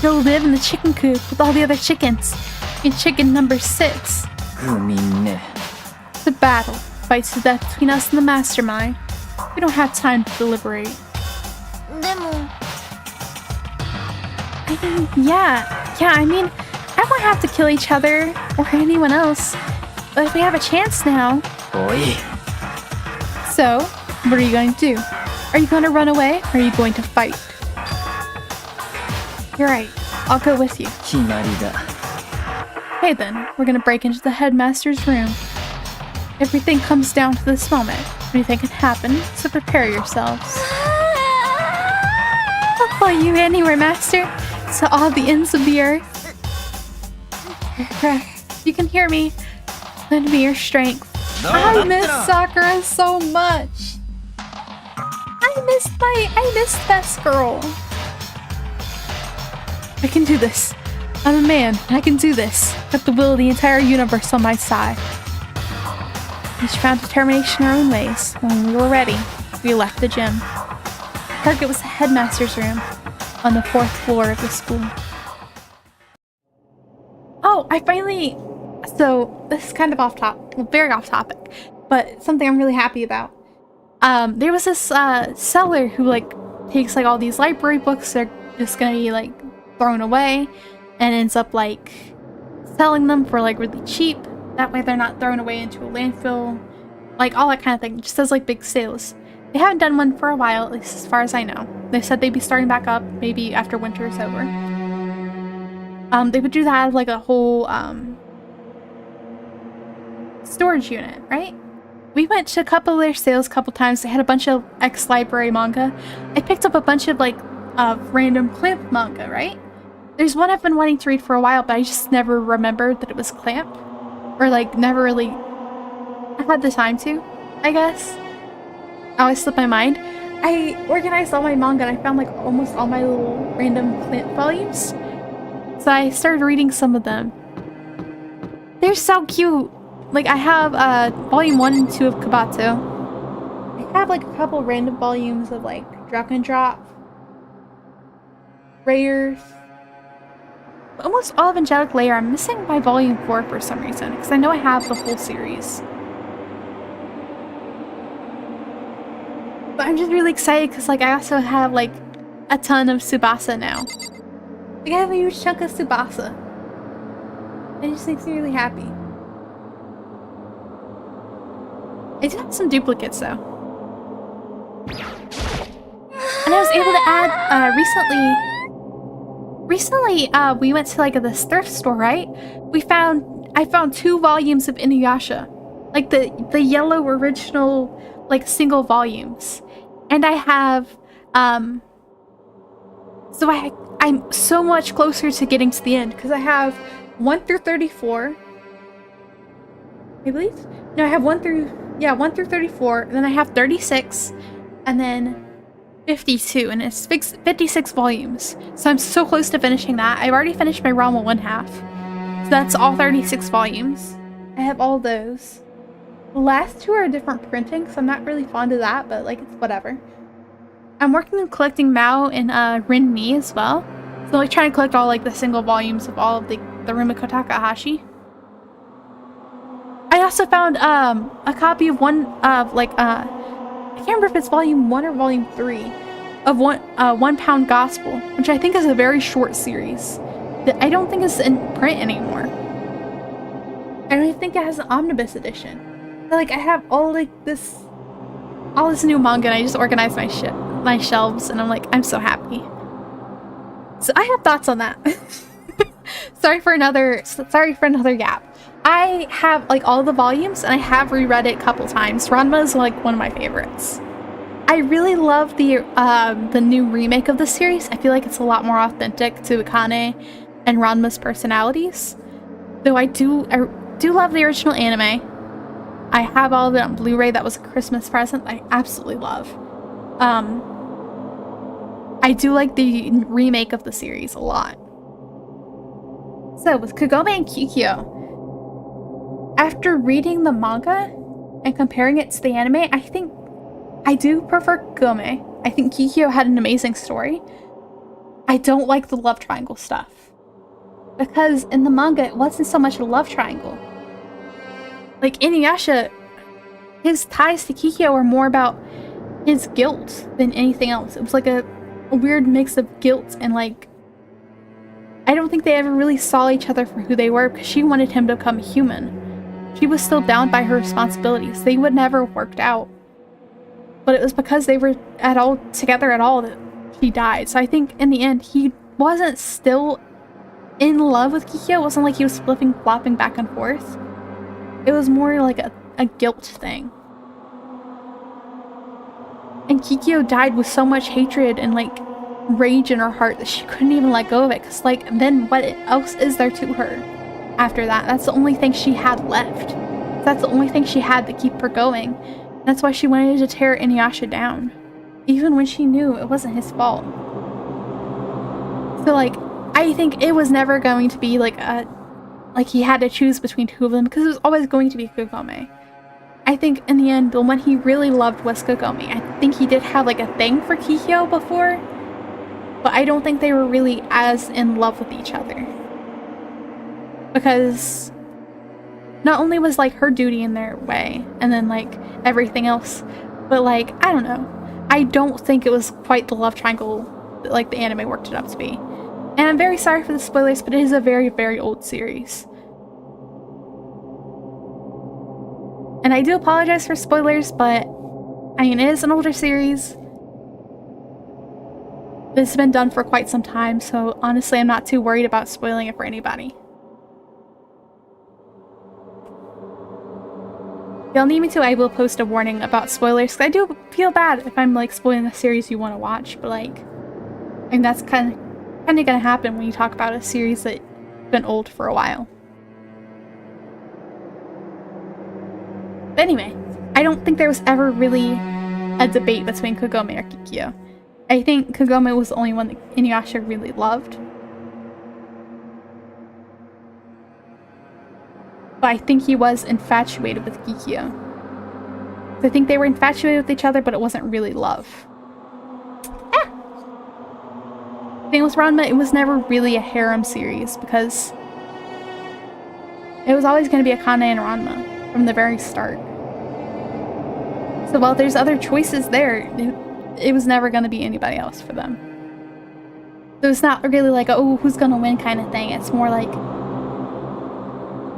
go live in the chicken coop with all the other chickens. In chicken number 6. 不眠ね。 The battle fights to death between us and the mastermind. We don't have time to deliberate. でも、 I mean, yeah, I mean, I won't have to kill each other or anyone else. But if we have a chance now. おい。 So, what are you going to do? Are you going to run away or are you going to fight? You're right. I'll go with you. 決まりだ。 Okay then, we're gonna break into the headmaster's room. Everything comes down to this moment. Anything can happen, so prepare yourselves. I'll follow you anywhere, master. To all the ends of the earth. You can hear me. Lend me your strength. I miss Sakura so much. I miss Best Girl. I can do this. I'm a man. I can do this. Got the will of the entire universe on my side. Each found determination in our own ways. When we were ready, we left the gym. Target was the headmaster's room on the 4th floor of the school. Oh, I finally... So, this is kind of off topic. Well, very off topic. But something I'm really happy about. There was this seller who, like, takes, like, all these library books that are just gonna be, like, thrown away. And ends up, like, selling them for, like, really cheap. That way they're not thrown away into a landfill. Like, all that kind of thing. Just does, like, big sales. They haven't done one for a while, at least as far as I know. They said they'd be starting back up, maybe after winter is over. They would do that as, like, a whole, storage unit, right? We went to a couple of their sales a couple times. They had a bunch of ex-library manga. I picked up a bunch of, like, random Clamp manga, right? There's one I've been wanting to read for a while, but I just never remembered that it was Clamp. Or, like, never really had the time to, I guess. I always slipped my mind. I organized all my manga and I found, like, almost all my little random Clamp volumes. So I started reading some of them. They're so cute! Like, I have, volume 1 and 2 of Kabato. I have, like, a couple random volumes of, like, Dragon Drop. Rayers. Almost all of Angelic Layer. I'm missing my volume 4 for some reason, because I know I have the full series. But I'm just really excited because, like, I also have, like, a ton of Tsubasa now. Like, I have a huge chunk of Tsubasa. It just makes me really happy. I do have some duplicates, though. And I was able to add, recently, we went to, like, this thrift store, right? I found 2 volumes of Inuyasha. Like, the yellow original, like, single volumes. And I have, so I'm so much closer to getting to the end, because I have 1 through 34, I believe? No, I have 1 through 34, and then I have 36, and then 52, and it's 56 volumes. So I'm so close to finishing that. I've already finished my Realm 1/2. So that's all 36 volumes. I have all those. The last 2 are a different printing, so I'm not really fond of that, but, like, it's whatever. I'm working on collecting Mao and Rin Mi as well. So, like, trying to collect all, like, the single volumes of all of the Rumiko Takahashi. I also found a copy of one of, like, I can't remember if it's volume 1 or volume 3 of One Pound Gospel, which I think is a very short series that I don't think is in print anymore. I don't even think it has an omnibus edition. Like, I have all this new manga, and I just organized my shelves, and I'm like, I'm so happy. So I have thoughts on that. Sorry for another gap. I have like all the volumes, and I have reread it a couple times. Ranma is like one of my favorites. I really love the new remake of the series. I feel like it's a lot more authentic to Akane and Ranma's personalities. Though I do love the original anime. I have all of it on Blu-ray. That was a Christmas present I absolutely love. I do like the remake of the series a lot. So with Kagome and Kikyo, after reading the manga and comparing it to the anime, I think I do prefer Kagome. I think Kikyo had an amazing story. I don't like the love triangle stuff. Because in the manga, it wasn't so much a love triangle. Like, Inuyasha, his ties to Kikyo were more about his guilt than anything else. It was like a weird mix of guilt and, like, I don't think they ever really saw each other for who they were, because she wanted him to become human. She was still bound by her responsibilities. They would never have worked out. But it was because they were together at all that she died. So I think in the end, he wasn't still in love with Kikyo. It wasn't like he was flopping back and forth. It was more like a guilt thing. And Kikyo died with so much hatred and like rage in her heart that she couldn't even let go of it. Because like, then what else is there to her after that? That's the only thing she had left. That's the only thing she had to keep her going. And that's why she wanted to tear Inuyasha down. Even when she knew it wasn't his fault. So like, I think it was never going to be like he had to choose between two of them, because it was always going to be Kagome. I think in the end, the one he really loved was Kagome. I think he did have like a thing for Kikyo before, but I don't think they were really as in love with each other. Because not only was like her duty in their way, and then like everything else, but like, I don't know. I don't think it was quite the love triangle that like the anime worked it up to be. And I'm very sorry for the spoilers, but it is a very, very old series. And I do apologize for spoilers, but I mean, it is an older series. It's been done for quite some time, so honestly, I'm not too worried about spoiling it for anybody. If y'all need me to, I will post a warning about spoilers, because I do feel bad if I'm like spoiling a series you want to watch, but like, and that's kind of gonna happen when you talk about a series that's been old for a while. But anyway, I don't think there was ever really a debate between Kagome or Kikyo. I think Kagome was the only one that Inuyasha really loved. But I think he was infatuated with Kikyo. I think they were infatuated with each other, but it wasn't really love. Thing with Ranma, it was never really a harem series, because it was always going to be Akane and Ranma from the very start. So while there's other choices there, it was never going to be anybody else for them. So it's not really like, oh, who's going to win kind of thing. It's more like,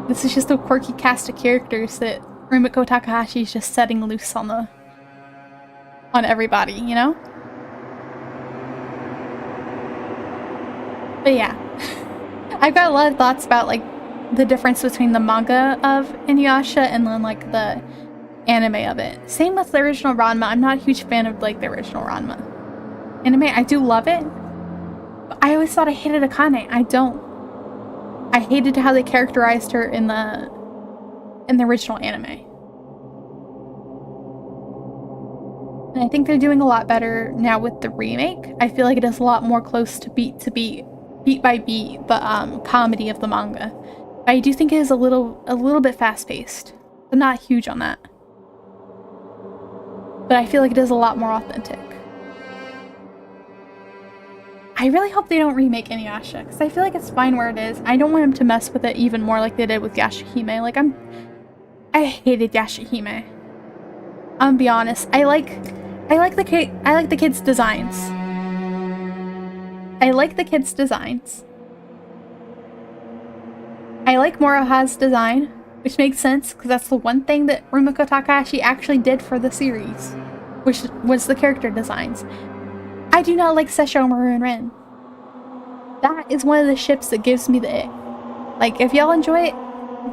this is just a quirky cast of characters that Rumiko Takahashi is just setting loose on everybody, you know? But yeah, I've got a lot of thoughts about like the difference between the manga of Inuyasha and then like the anime of it. Same with the original Ranma. I'm not a huge fan of like the original Ranma. Anime, I do love it, but I always thought I hated Akane. I don't. I hated how they characterized her in the original anime. And I think they're doing a lot better now with the remake. I feel like it is a lot more close to beat by beat, the comedy of the manga. But I do think it is a little bit fast-paced, but not huge on that. But I feel like it is a lot more authentic. I really hope they don't remake Inuyasha, because I feel like it's fine where it is. I don't want them to mess with it even more like they did with Yashahime. Like, I hated Yashahime. I'm gonna be honest. I like the kids' designs. I like the kids' designs. I like Moroha's design, which makes sense because that's the one thing that Rumiko Takahashi actually did for the series, which was the character designs. I do not like Sesshomaru and Rin. That is one of the ships that gives me the ick. Like, if y'all enjoy it,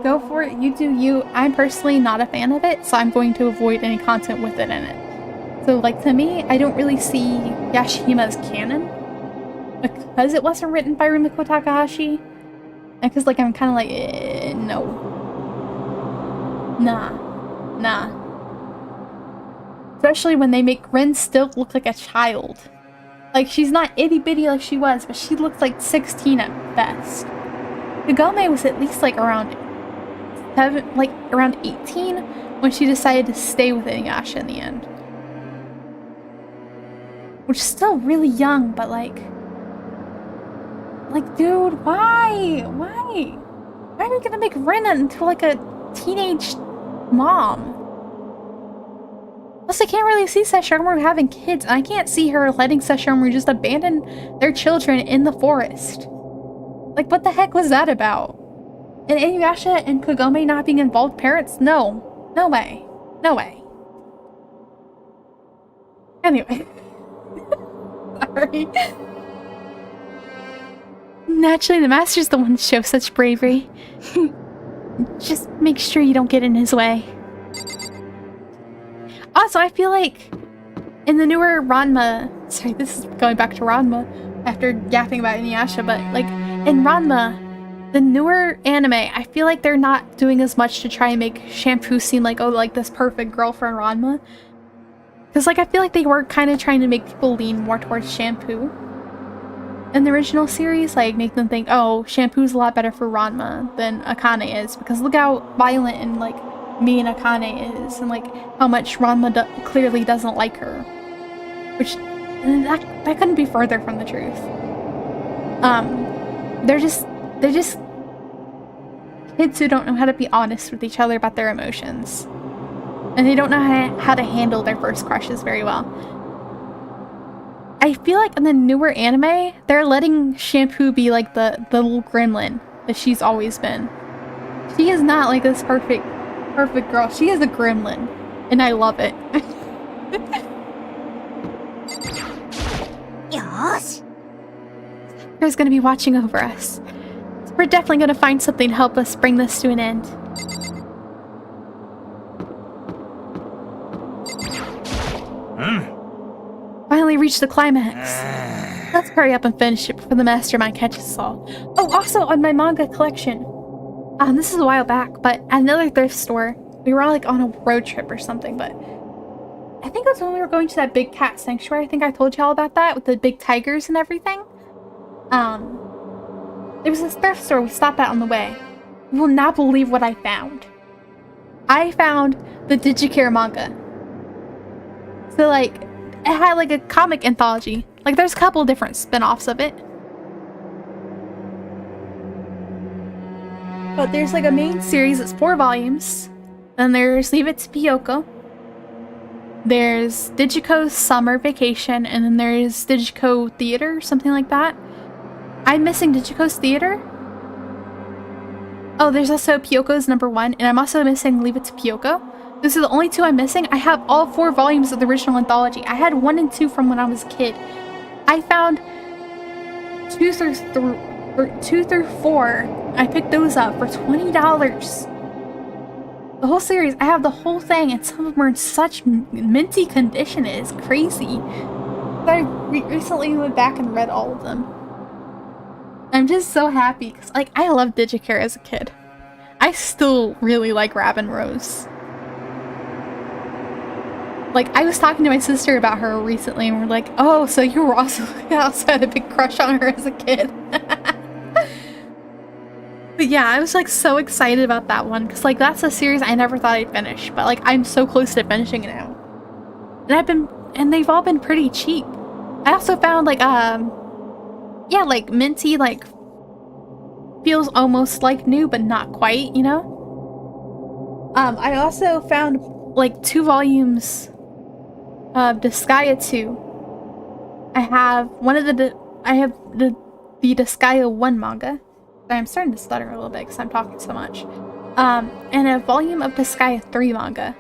go for it, you do you. I'm personally not a fan of it, so I'm going to avoid any content with it in it. So, like, to me, I don't really see Yashihime as canon, because it wasn't written by Rumiko Takahashi, and because, like, I'm kind of like, no. Nah. Especially when they make Rin still look like a child. Like, she's not itty-bitty like she was, but she looks like 16 at best. Kagome was at least, like, around 18 when she decided to stay with Inuyasha in the end. Which is still really young, but, like, dude, why? Why are we gonna make Rin into, like, a teenage mom? Plus, I can't really see Sesshomaru having kids, and I can't see her letting Sesshomaru just abandon their children in the forest. Like, what the heck was that about? And Inuyasha and Kagome not being involved parents? No. No way. No way. Anyway. Sorry. Naturally, the master's the one to show such bravery. Just make sure you don't get in his way. Also, I feel like in the newer Ranma... Sorry, this is going back to Ranma after yapping about Inuyasha, but, like, in Ranma, the newer anime, I feel like they're not doing as much to try and make Shampoo seem like, oh, like, this perfect girlfriend Ranma. Because, like, I feel like they were kind of trying to make people lean more towards Shampoo in the original series, like, make them think, oh, Shampoo's a lot better for Ranma than Akane is, because look how violent and, like, mean Akane is, and, like, how much Ranma clearly doesn't like her. Which, that couldn't be further from the truth. They're just kids who don't know how to be honest with each other about their emotions. And they don't know how to handle their first crushes very well. I feel like in the newer anime, they're letting Shampoo be like the little gremlin that she's always been. She is not like this perfect girl. She is a gremlin, and I love it. Yosh. Sakura's gonna be watching over us. So we're definitely gonna find something to help us bring this to an end. Finally reached the climax. Let's hurry up and finish it before the mastermind catches us all. Oh, also on my manga collection. This is a while back, but at another thrift store. We were all, like, on a road trip or something, but I think it was when we were going to that big cat sanctuary. I think I told y'all about that with the big tigers and everything. There was this thrift store we stopped at on the way. You will not believe what I found. I found the Digicare manga. So, like, it had, like, a comic anthology. Like, there's a couple different spin-offs of it. But there's, like, a main series that's 4 volumes. Then there's Leave It to Pyoko. There's Digico's Summer Vacation. And then there's Digico Theater, something like that. I'm missing Digico's Theater. Oh, there's also Pyoko's #1. And I'm also missing Leave It to Pyoko. Those are the only 2 I'm missing. I have all 4 volumes of the original anthology. I had 1 and 2 from when I was a kid. I found 2 through 4. I picked those up for $20. The whole series, I have the whole thing, and some of them are in such minty condition, it is crazy. But I recently went back and read all of them. I'm just so happy, because, like, I loved Digicare as a kid. I still really like Robin Rose. Like, I was talking to my sister about her recently, and we're like, oh, so you were also had a big crush on her as a kid. But yeah, I was, like, so excited about that one, because, like, that's a series I never thought I'd finish, but, like, I'm so close to finishing it now. And they've all been pretty cheap. I also found, like, yeah, like, minty, like, feels almost like new, but not quite, you know? I also found, like, 2 volumes of Disgaea 2. I have the Disgaea 1 manga. I'm starting to stutter a little bit because I'm talking so much. and a volume of Disgaea 3 manga.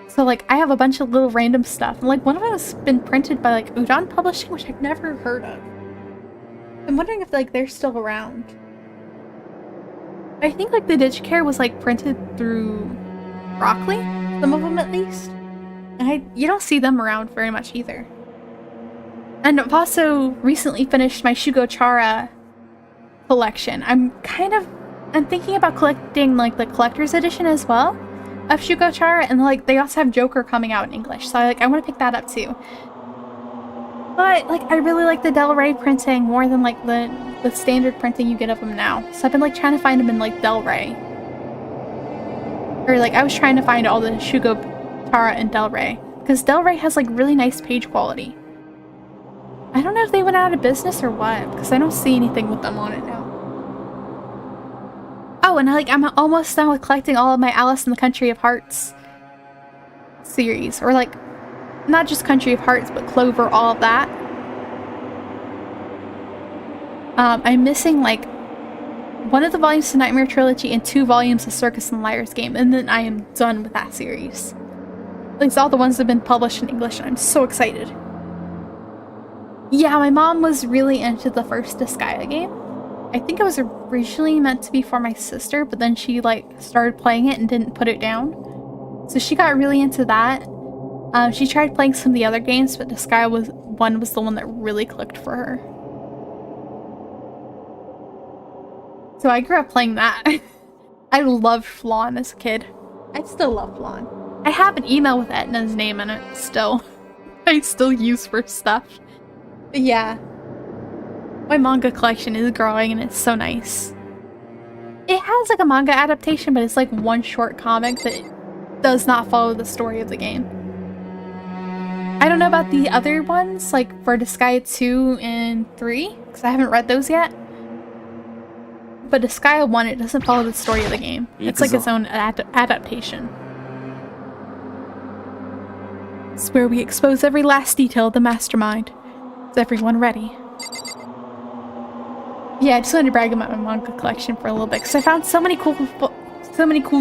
So like I have a bunch of little random stuff. And like one of them has been printed by like Udon Publishing, which I've never heard of. I'm wondering if like they're still around. I think like the Digicare was like printed through Broccoli, some of them at least. And you don't see them around very much either. And I've also recently finished my Shugo collection. I'm thinking about collecting like the collector's edition as well of Shugo, and like they also have Joker coming out in English, so I want to pick that up too. But like I really like the Del Rey printing more than like the standard printing you get of them now. So I've been like trying to find them in like Del Rey. Or like I was trying to find all the Shugo Chara in Del Rey, because Del Rey has like really nice page quality. I don't know if they went out of business or what, because I don't see anything with them on it now. Oh, and I'm almost done with collecting all of my Alice in the Country of Hearts series. Or like, not just Country of Hearts, but Clover, all of that. I'm missing like one of the volumes of Nightmare Trilogy and 2 volumes of Circus and Liars game, and then I am done with that series. At least all the ones that have been published in English, and I'm so excited. Yeah, my mom was really into the first Disgaea game. I think it was originally meant to be for my sister, but then she like started playing it and didn't put it down. So she got really into that. She tried playing some of the other games, but Disgaea was the one that really clicked for her. So I grew up playing that. I loved Flan as a kid. I still love Flan. I have an email with Etna's name in it still. I still use for stuff. But yeah. My manga collection is growing and it's so nice. It has like a manga adaptation, but it's like one short comic that does not follow the story of the game. I don't know about the other ones, like for Disgaea 2 and 3, because I haven't read those yet. But Disgaea 1, it doesn't follow the story of the game. It's like its own adaptation. It's where we expose every last detail of the mastermind. Is everyone ready? Yeah, I just wanted to brag about my manga collection for a little bit, because I found so many cool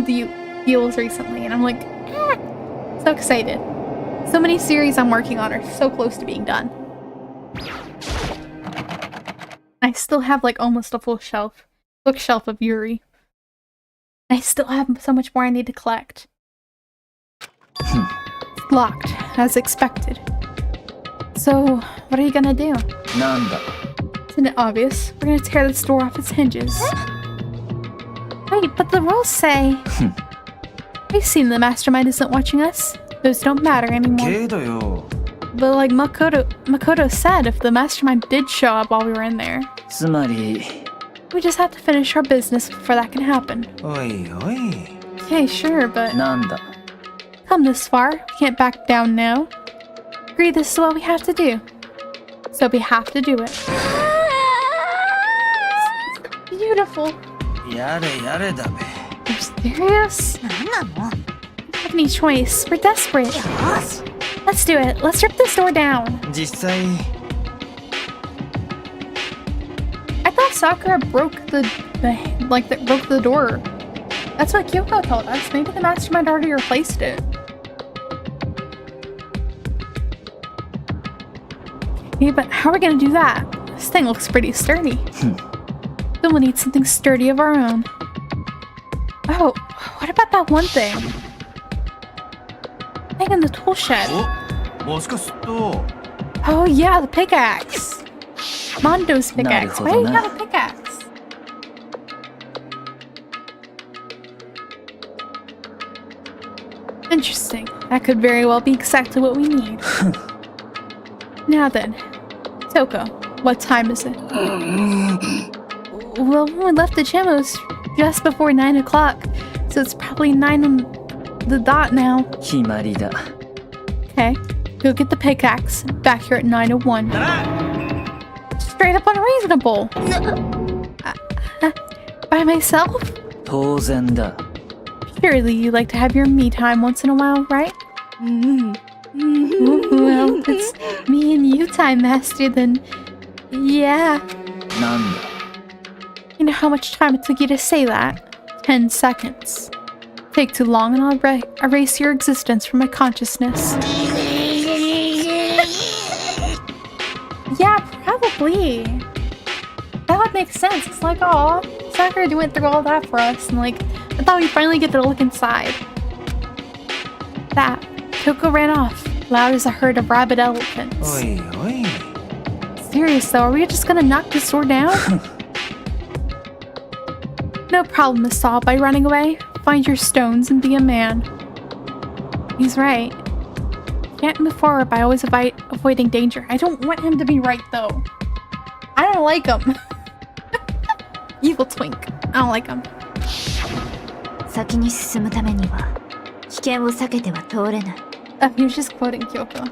deals recently, and I'm like, so excited. So many series I'm working on are so close to being done. I still have like almost a full bookshelf of Yuri. I still have so much more I need to collect. It's locked, as expected. So, what are you gonna do? Nanda. Isn't it obvious? We're gonna tear this door off its hinges. Wait, but the rules say... I've seen the mastermind isn't watching us. Those don't matter anymore. But like Makoto said, if the mastermind did show up while we were in there... We just have to finish our business before that can happen. Okay, sure, but... Nanda. Come this far, we can't back down now. Agree this is what we have to do. So we have to do it. It's beautiful. You're serious? We don't have any choice. We're desperate. Let's do it. Let's rip this door down. I thought Sakura broke the door. That's what Kyoko told us. Maybe the mastermind already replaced it. Okay, but how are we gonna do that? This thing looks pretty sturdy. Then we'll need something sturdy of our own. Oh, what about that one thing? Thing in the tool shed. Oh yeah, the pickaxe. Mondo's pickaxe. Why do you have a pickaxe? Interesting. That could very well be exactly what we need. Now then, Toko, what time is it? Well, when we left the gym, it was just before 9 o'clock, so it's probably 9 on the dot now. Okay, go get the pickaxe. Back here at 9:01. Straight up unreasonable. By myself? Surely you like to have your me time once in a while, right? Well, if it's me and you time, Master, then yeah. You know how much time it took you to say that? 10 seconds. Take too long and I'll erase your existence from my consciousness. Yeah, probably. That would make sense. It's like, oh, Sakura went through all that for us, and like, I thought we'd finally get to look inside. That. Kyoko ran off, loud as a herd of rabid elephants. Oi, oi. Serious though, are we just gonna knock this door down? No problem is solved by running away. Find your stones and be a man. He's right. Can't move forward by always avoiding danger. I don't want him to be right though. I don't like him. Evil twink. I don't like him. 先に進むためには危険を避けては通れない。 Oh, he was just quoting Kyoko.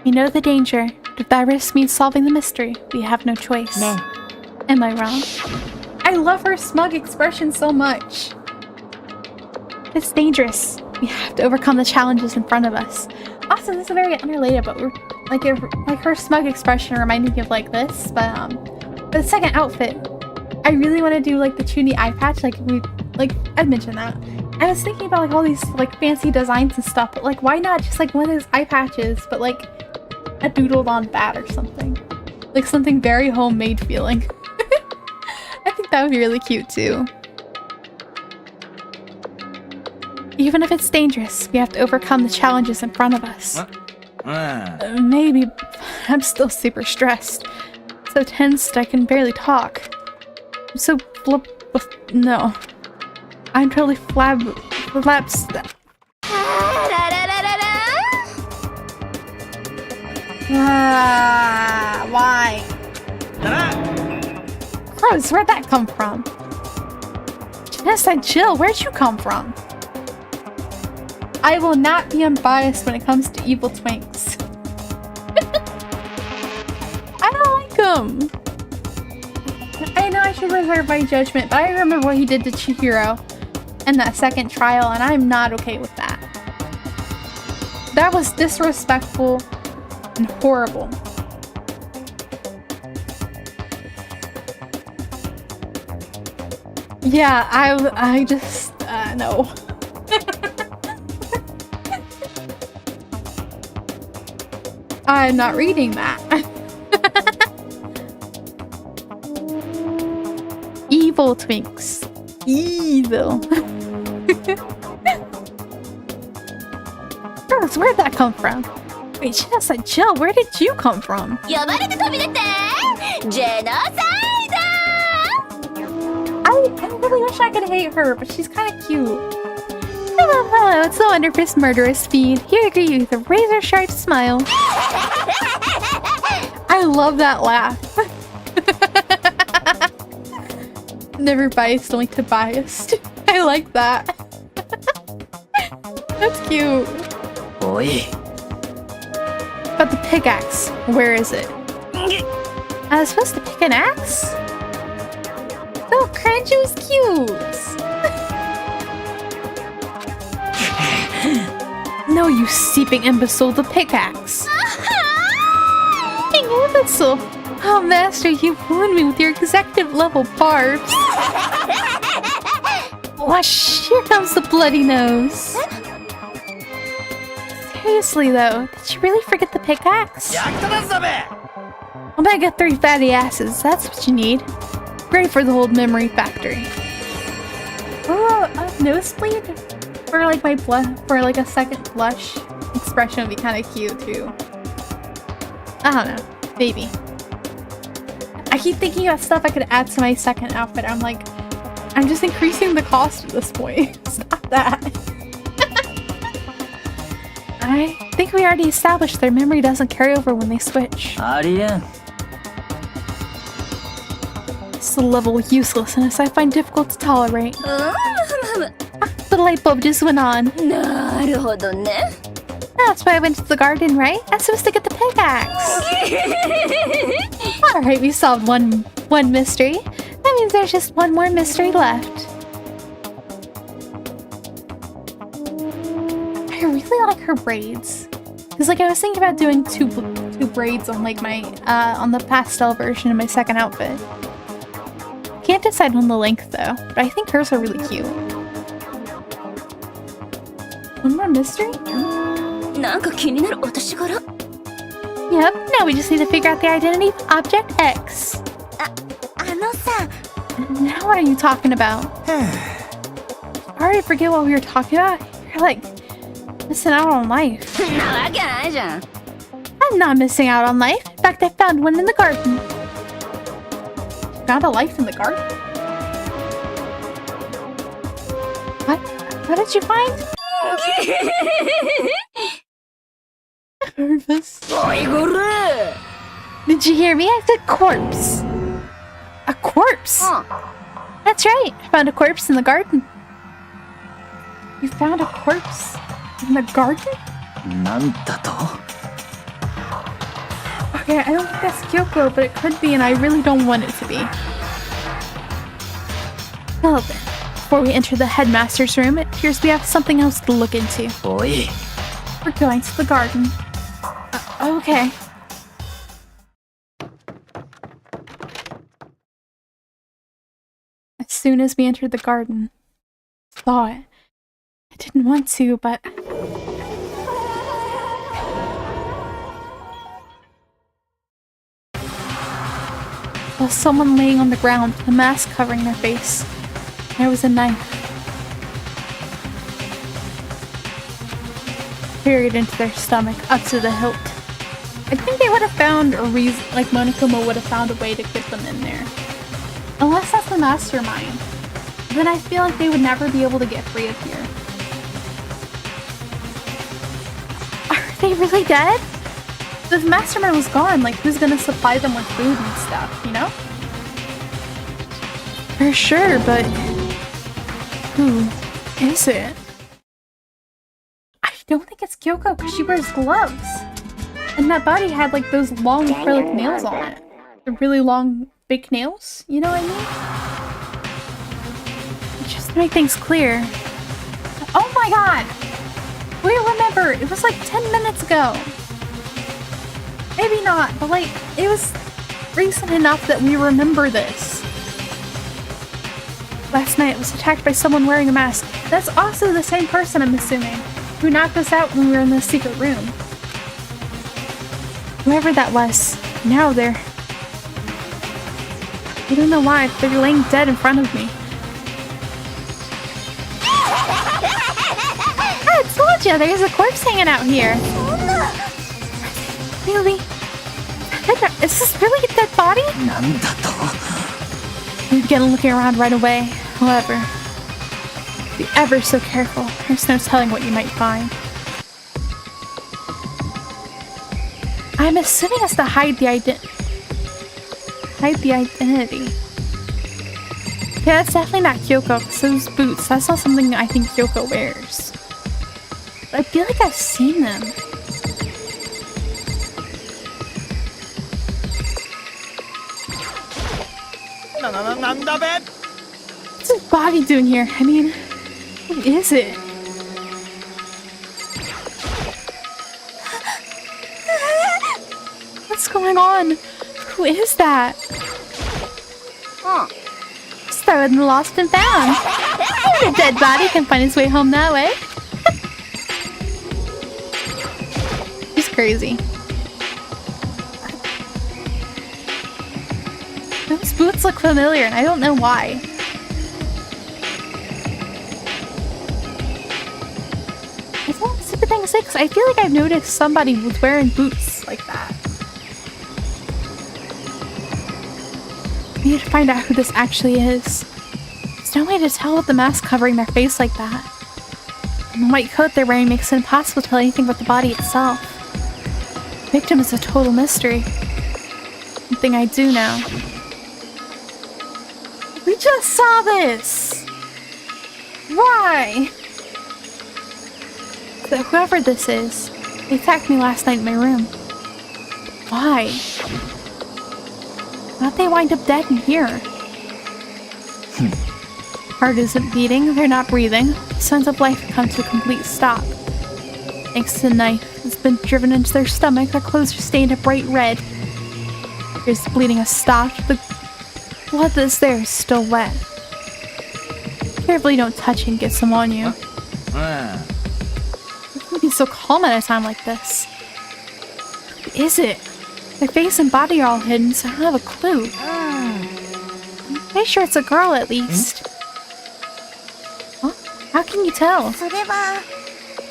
We know the danger, but if that risk means solving the mystery, we have no choice. Ne. Am I wrong? I love her smug expression so much. It's dangerous. We have to overcome the challenges in front of us. Also, this is very unrelated, but we're like her smug expression reminded me of like this. But the second outfit, I really want to do like the Chuni eye patch. I'd mentioned that. I was thinking about like all these like fancy designs and stuff, but like why not just like one of those eye patches, but like a doodled on bat or something, like something very homemade feeling. I think that would be really cute too. Even if it's dangerous, we have to overcome the challenges in front of us. Maybe. I'm still super stressed. So tensed I can barely talk. I'm so no. I'm totally collapsed. Why? Gross, where'd that come from? Janessa, Jill, where'd you come from? I will not be unbiased when it comes to evil twinks. I don't like him. I know I should reserve my judgment, but I remember what he did to Chihiro in that second trial, and I'm not okay with that. That was disrespectful and horrible. Yeah, I just, no. I'm not reading that. Evil twinks. Evil. Girls, where'd that come from? Wait, Genocide Jill, where did you come from? 呼ばれて飛び出てジェノサイ I really wish I could hate her, but she's kind of cute. Hello, hello, it's the wondrous murderous feed. Here I greet you with a razor-sharp smile. I love that laugh. Never biased, only to biased. I like that. That's cute. Oi. But the pickaxe, where is it? I was supposed to pick an axe? Oh, cringe, it was cute. No, you seeping imbecile, the pickaxe. Imbecile. Oh, master, you ruined me with your executive level barbs. Whoosh, here comes the bloody nose. Seriously though, did you really forget the pickaxe? Omega 3 fatty acids, that's what you need. Great for the whole memory factory. Oh, a nosebleed? For like my for like a second blush expression would be kind of cute too. I don't know, maybe. I keep thinking about stuff I could add to my second outfit. I'm like, I'm just increasing the cost at this point. Stop that. I think we already established their memory doesn't carry over when they switch. Arien. This is a level of uselessness I find difficult to tolerate. The light bulb just went on. なるほどね That's why I went to the garden, right? I'm supposed to get the pickaxe. Alright, we solved one mystery. That means there's just one more mystery left. I really like her braids. Cause like I was thinking about doing two braids on like my on the pastel version of my second outfit. Can't decide on the length though, but I think hers are really cute. One more mystery? なんか気になる私柄 Yep, now we just need to figure out the identity of Object X. あのさ Now what are you talking about? I already forget what we were talking about. You're like missing out on life. なわけないじゃん I'm not missing out on life. In fact, I found one in the garden. Found a life in the garden? What? What did you find? Nervous. おいごる Did you hear me? I said corpse. A corpse? That's right. I found a corpse in the garden. You found a corpse in the garden? なんだと Okay, I don't think that's Kyoko, but it could be, and I really don't want it to be. Well then, before we enter the headmaster's room, it appears we have something else to look into. おい We're going to the garden. Okay. As soon as we entered the garden, saw it. I didn't want to, but... Saw someone laying on the ground, a mask covering their face. There was a knife. Buried into their stomach, up to the hilt. I think they would have found a reason, like Monokuma would have found a way to get them in there. Unless that's the mastermind. Then I feel like they would never be able to get free of here. Are they really dead? If the mastermind was gone, like who's gonna supply them with food and stuff, you know? For sure, but who is it? I don't think it's Kyoko because she wears gloves. And that body had like those long acrylic nails on it. The really long, big nails, you know what I mean? Just to make things clear. Oh my god! We remember! It was like 10 minutes ago! Maybe not, but like, it was recent enough that we remember this. Last night, it was attacked by someone wearing a mask. That's also the same person, I'm assuming, who knocked us out when we were in the secret room. Whoever that was, now they're... I don't know why, but they're laying dead in front of me. I told you, there's a corpse hanging out here. Really? Is this really a dead body? なんだと We began looking around right away. However, be ever so careful. There's no telling what you might find. I'm assuming it's to hide the identity. Yeah, that's definitely not Kyoko, because those boots, that's not something I think Kyoko wears. But I feel like I've seen them. What's his body doing here? I mean, who is it? What's going on? Who is that? Just throw it in the lost and found. The dead body can find his way home that way. He's crazy. Those boots look familiar, and I don't know why. Is that a stupid thing to say? Because I feel like I've noticed somebody was wearing boots like that. We need to find out who this actually is. There's no way to tell with the mask covering their face like that. And the white coat they're wearing makes it impossible to tell anything about the body itself. The victim is a total mystery. Something I do know. We just saw this! Why? So whoever this is, they attacked me last night in my room. Why? How'd they wind up dead in here? Heart isn't beating, they're not breathing. Signs of life have come to a complete stop. Thanks to the knife that's been driven into their stomach, their clothes are stained a bright red. There's bleeding has stopped, the blood that's there is still wet. Carefully don't touch and get some on you. Who be so calm at a time like this? Who is it? Their face and body are all hidden, so I don't have a clue. I'm pretty sure it's a girl at least. Huh? How can you tell?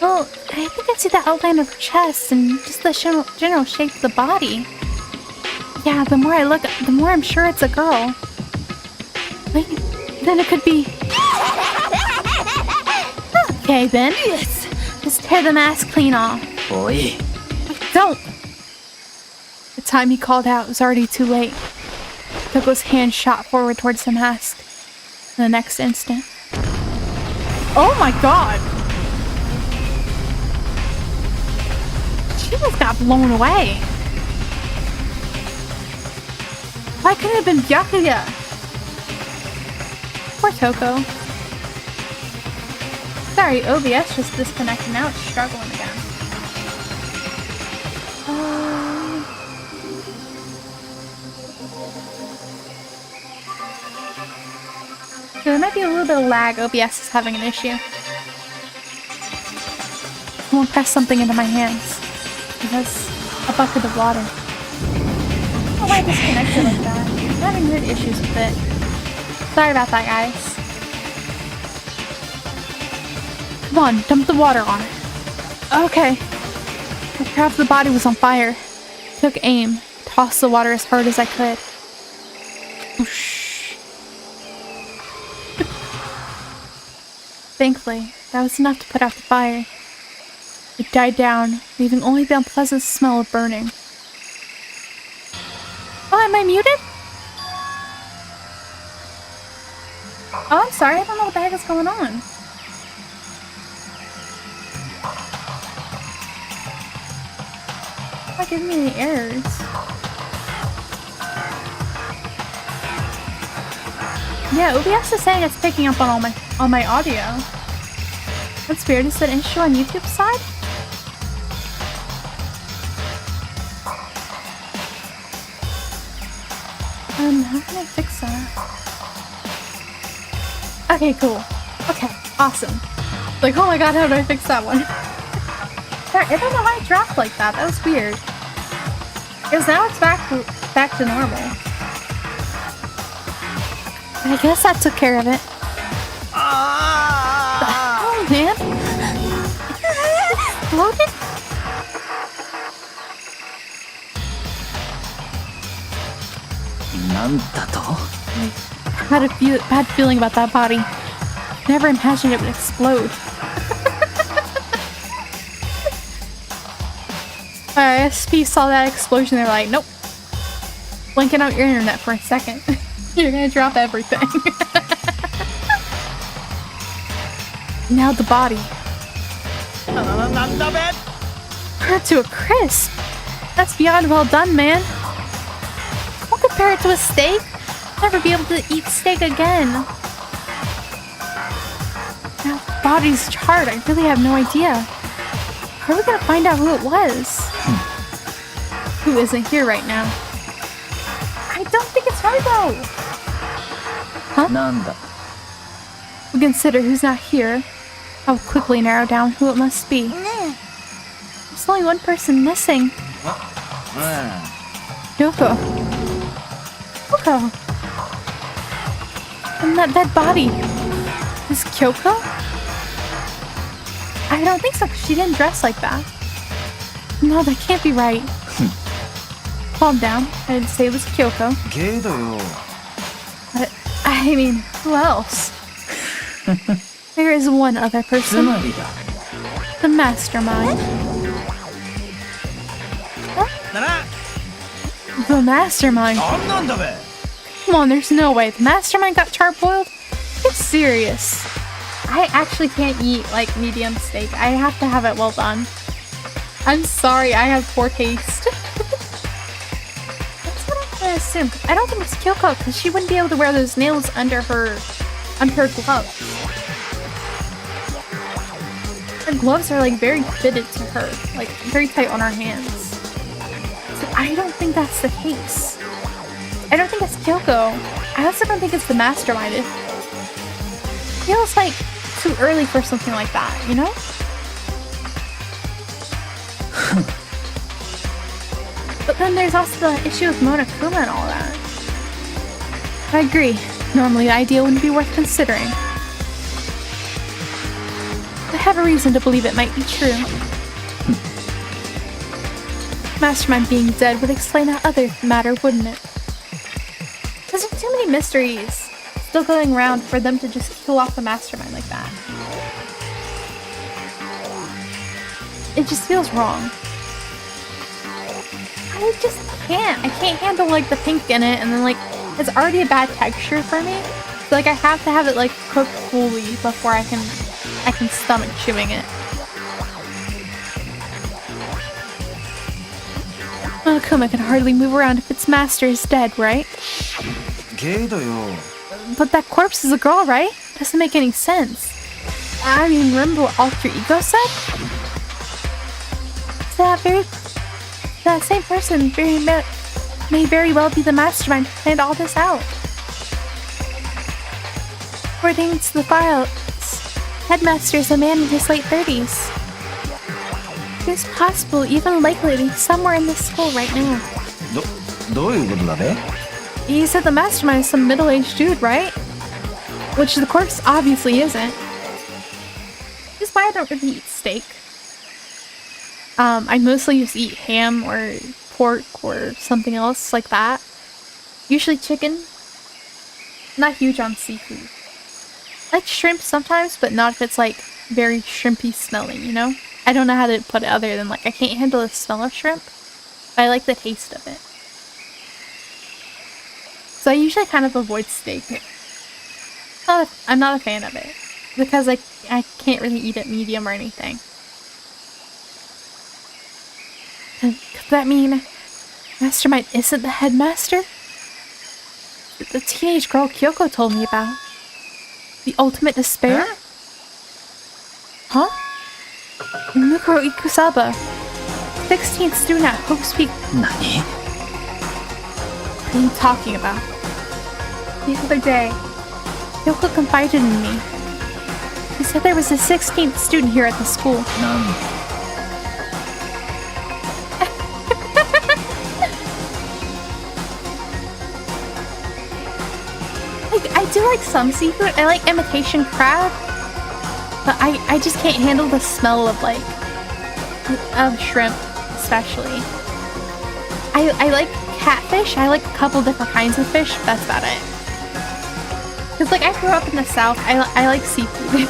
Well, I think I see the outline of her chest and just the general shape of the body. Yeah, the more I look, the more I'm sure it's a girl. Wait, then it could be... Okay, then. Yes. Just tear the mask clean off. Oi. Don't! The time he called out was already too late. Toko's hand shot forward towards the mask. In the next instant... Oh my god! She just got blown away. Why couldn't it have been Byakuya? Poor Toko. Sorry, OBS just disconnected. Now it's struggling again. So there might be a little bit of lag. OBS is having an issue. I won't press something into my hands. It has a bucket of water. I don't know why I disconnected like that. I'm having weird issues with it. Sorry about that, guys. Come on, dump the water on it. Okay. Perhaps the body was on fire. Took aim. Tossed the water as hard as I could. Whoosh. Thankfully, that was enough to put out the fire. It died down, leaving only the unpleasant smell of burning. Oh, am I muted? Oh, I'm sorry. I don't know what the heck is going on. It's not giving me any errors. Yeah, OBS is saying it's picking up on all my audio. That's weird. Is that an issue on YouTube's side? How can I fix that? Okay, cool. Okay, awesome. Like, oh my god, how do I fix that one? I don't know why it dropped like that. That was weird. Because now it's back to normal. I guess that took care of it. Oh man! Exploded? I had a bad feeling about that body. Never imagined it would explode. SP saw that explosion, they're like, nope. Blinking out your internet for a second. You're gonna drop everything. Now the body. Burnt to a crisp. That's beyond well done, man. Don't compare it to a steak. I'll never be able to eat steak again. Now the body's charred. I really have no idea. How are we gonna find out who it was? Who isn't here right now? I don't think it's her though. Huh? We consider who's not here. I'll quickly narrow down who it must be. There's only one person missing. Yoko. Kyoko. And that dead body. Is Kyoko? I don't think so, 'cause she didn't dress like that. No, that can't be right. Calm down. I didn't say it was Kyoko. But, I mean, who else? There is one other person. The mastermind. Huh? The mastermind. Come on, there's no way. The mastermind got charboiled? Get serious. I actually can't eat, like, medium steak. I have to have it well done. I'm sorry, I have poor taste. That's what I'm gonna assume. I don't think it's Kyoko, because she wouldn't be able to wear those nails under her gloves. Her gloves are, like, very fitted to her. Like, very tight on her hands. So I don't think that's the case. I don't think it's Kyoko. I also don't think it's the mastermind. It feels like too early for something like that, you know? But then there's also the issue with Monokuma and all that. I agree. Normally the idea wouldn't be worth considering. I have a reason to believe it might be true. Mastermind being dead would explain that other matter, wouldn't it? Because there's too many mysteries still going around for them to just kill off the mastermind like that. It just feels wrong. I just can't. I can't handle like the pink in it, and then like it's already a bad texture for me. So like I have to have it like cooked fully before I can stomach chewing it. Monokuma can hardly move around if its master is dead, right? But that corpse is a girl, right? Doesn't make any sense. I mean, remember what Alter Ego said? That same person may very well be the mastermind who planned all this out. According to the files, Headmaster is a man in his late 30s. It's possible, even likely, to be somewhere in this school right now. You said the mastermind is some middle-aged dude, right? Which the corpse obviously isn't. This is why I don't really eat steak. I mostly just eat ham or pork or something else like that. Usually chicken. Not huge on seafood. I like shrimp sometimes, but not if it's like very shrimpy smelling, you know? I don't know how to put it other than like I can't handle the smell of shrimp, but I like the taste of it. So I usually kind of avoid steak. I'm not a fan of it because I can't really eat it medium or anything. Could that mean Mastermind isn't the headmaster? The teenage girl Kyoko told me about. The ultimate despair? Huh? Mukuro Ikusaba, 16th student at Hope's Peak. Nani? What are you talking about? The other day, Kyoko confided in me. He said there was a 16th student here at the school. I do like some seafood. I like imitation crab. But I just can't handle the smell of like of shrimp, especially. I like catfish. I like a couple different kinds of fish, but that's about it. Cause like I grew up in the South. I like seafood.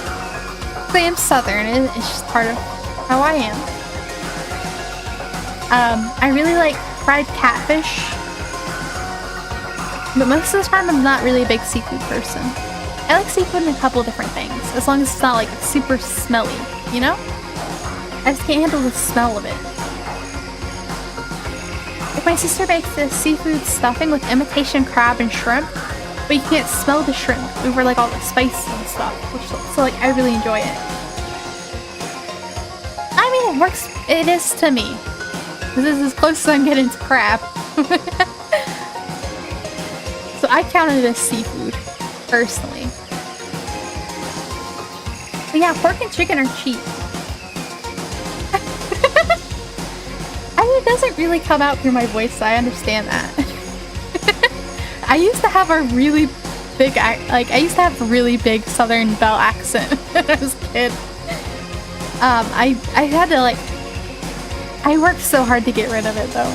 I am Southern. It's just part of how I am. I really like fried catfish, but most of the time I'm not really a big seafood person. I like seafood in a couple different things, as long as it's not like super smelly, you know? I just can't handle the smell of it. If my sister makes a seafood stuffing with imitation crab and shrimp, but you can't smell the shrimp over like all the spices and stuff, so like I really enjoy it. I mean, it works, it is to me. This is as close as I'm getting to crab. So I count it as seafood, personally. But yeah, pork and chicken are cheap. I mean, it doesn't really come out through my voice, so I understand that. I used to have a really big, I used to have a really big Southern Belle accent when I was a kid. I had to like, I worked so hard to get rid of it though.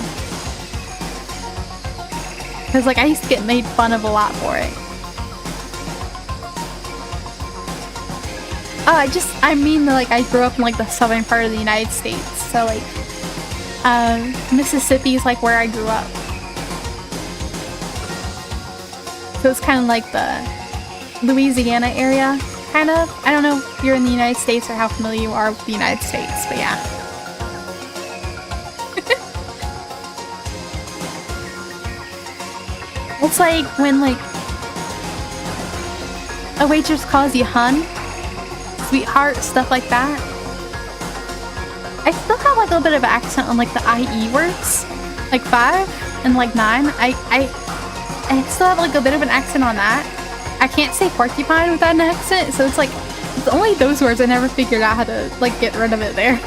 Because like I used to get made fun of a lot for it. Oh, I mean like I grew up in like the southern part of the United States, so like Mississippi is like where I grew up. So it's kind of like the Louisiana area, kind of. I don't know if you're in the United States or how familiar you are with the United States, but yeah. It's like when like a waitress calls you hun, sweetheart, stuff like that. I still have like a little bit of accent on like the IE words, like 5 and like 9. I still have like a bit of an accent on that. I can't say porcupine without an accent, so it's like it's only those words. I never figured out how to like get rid of it there.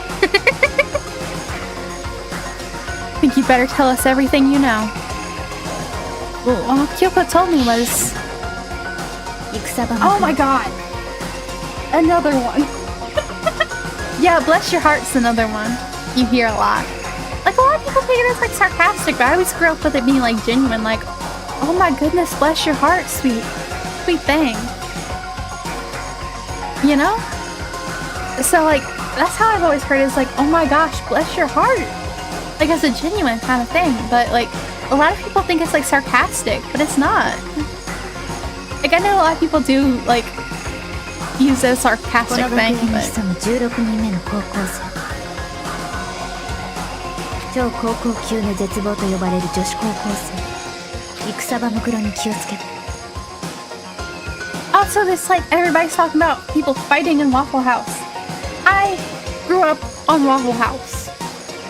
I think you better tell us everything you know. Well, all Kyoko told me was... Oh my god! Another one. Yeah, bless your heart's another one. You hear a lot. Like, a lot of people take it as like sarcastic, but I always grew up with it being like genuine, like, oh my goodness, bless your heart, sweet thing. You know? So like, that's how I've always heard it, is like, oh my gosh, bless your heart. Like, as a genuine kind of thing, but like, a lot of people think it's like sarcastic, but it's not. Like, I know a lot of people do like use it as a sarcastic thing, but... 超高校級の絶望と呼ばれる女子高校生戦場袋に気をつけて Also, this like everybody's talking about people fighting in Waffle House. I grew up on Waffle House.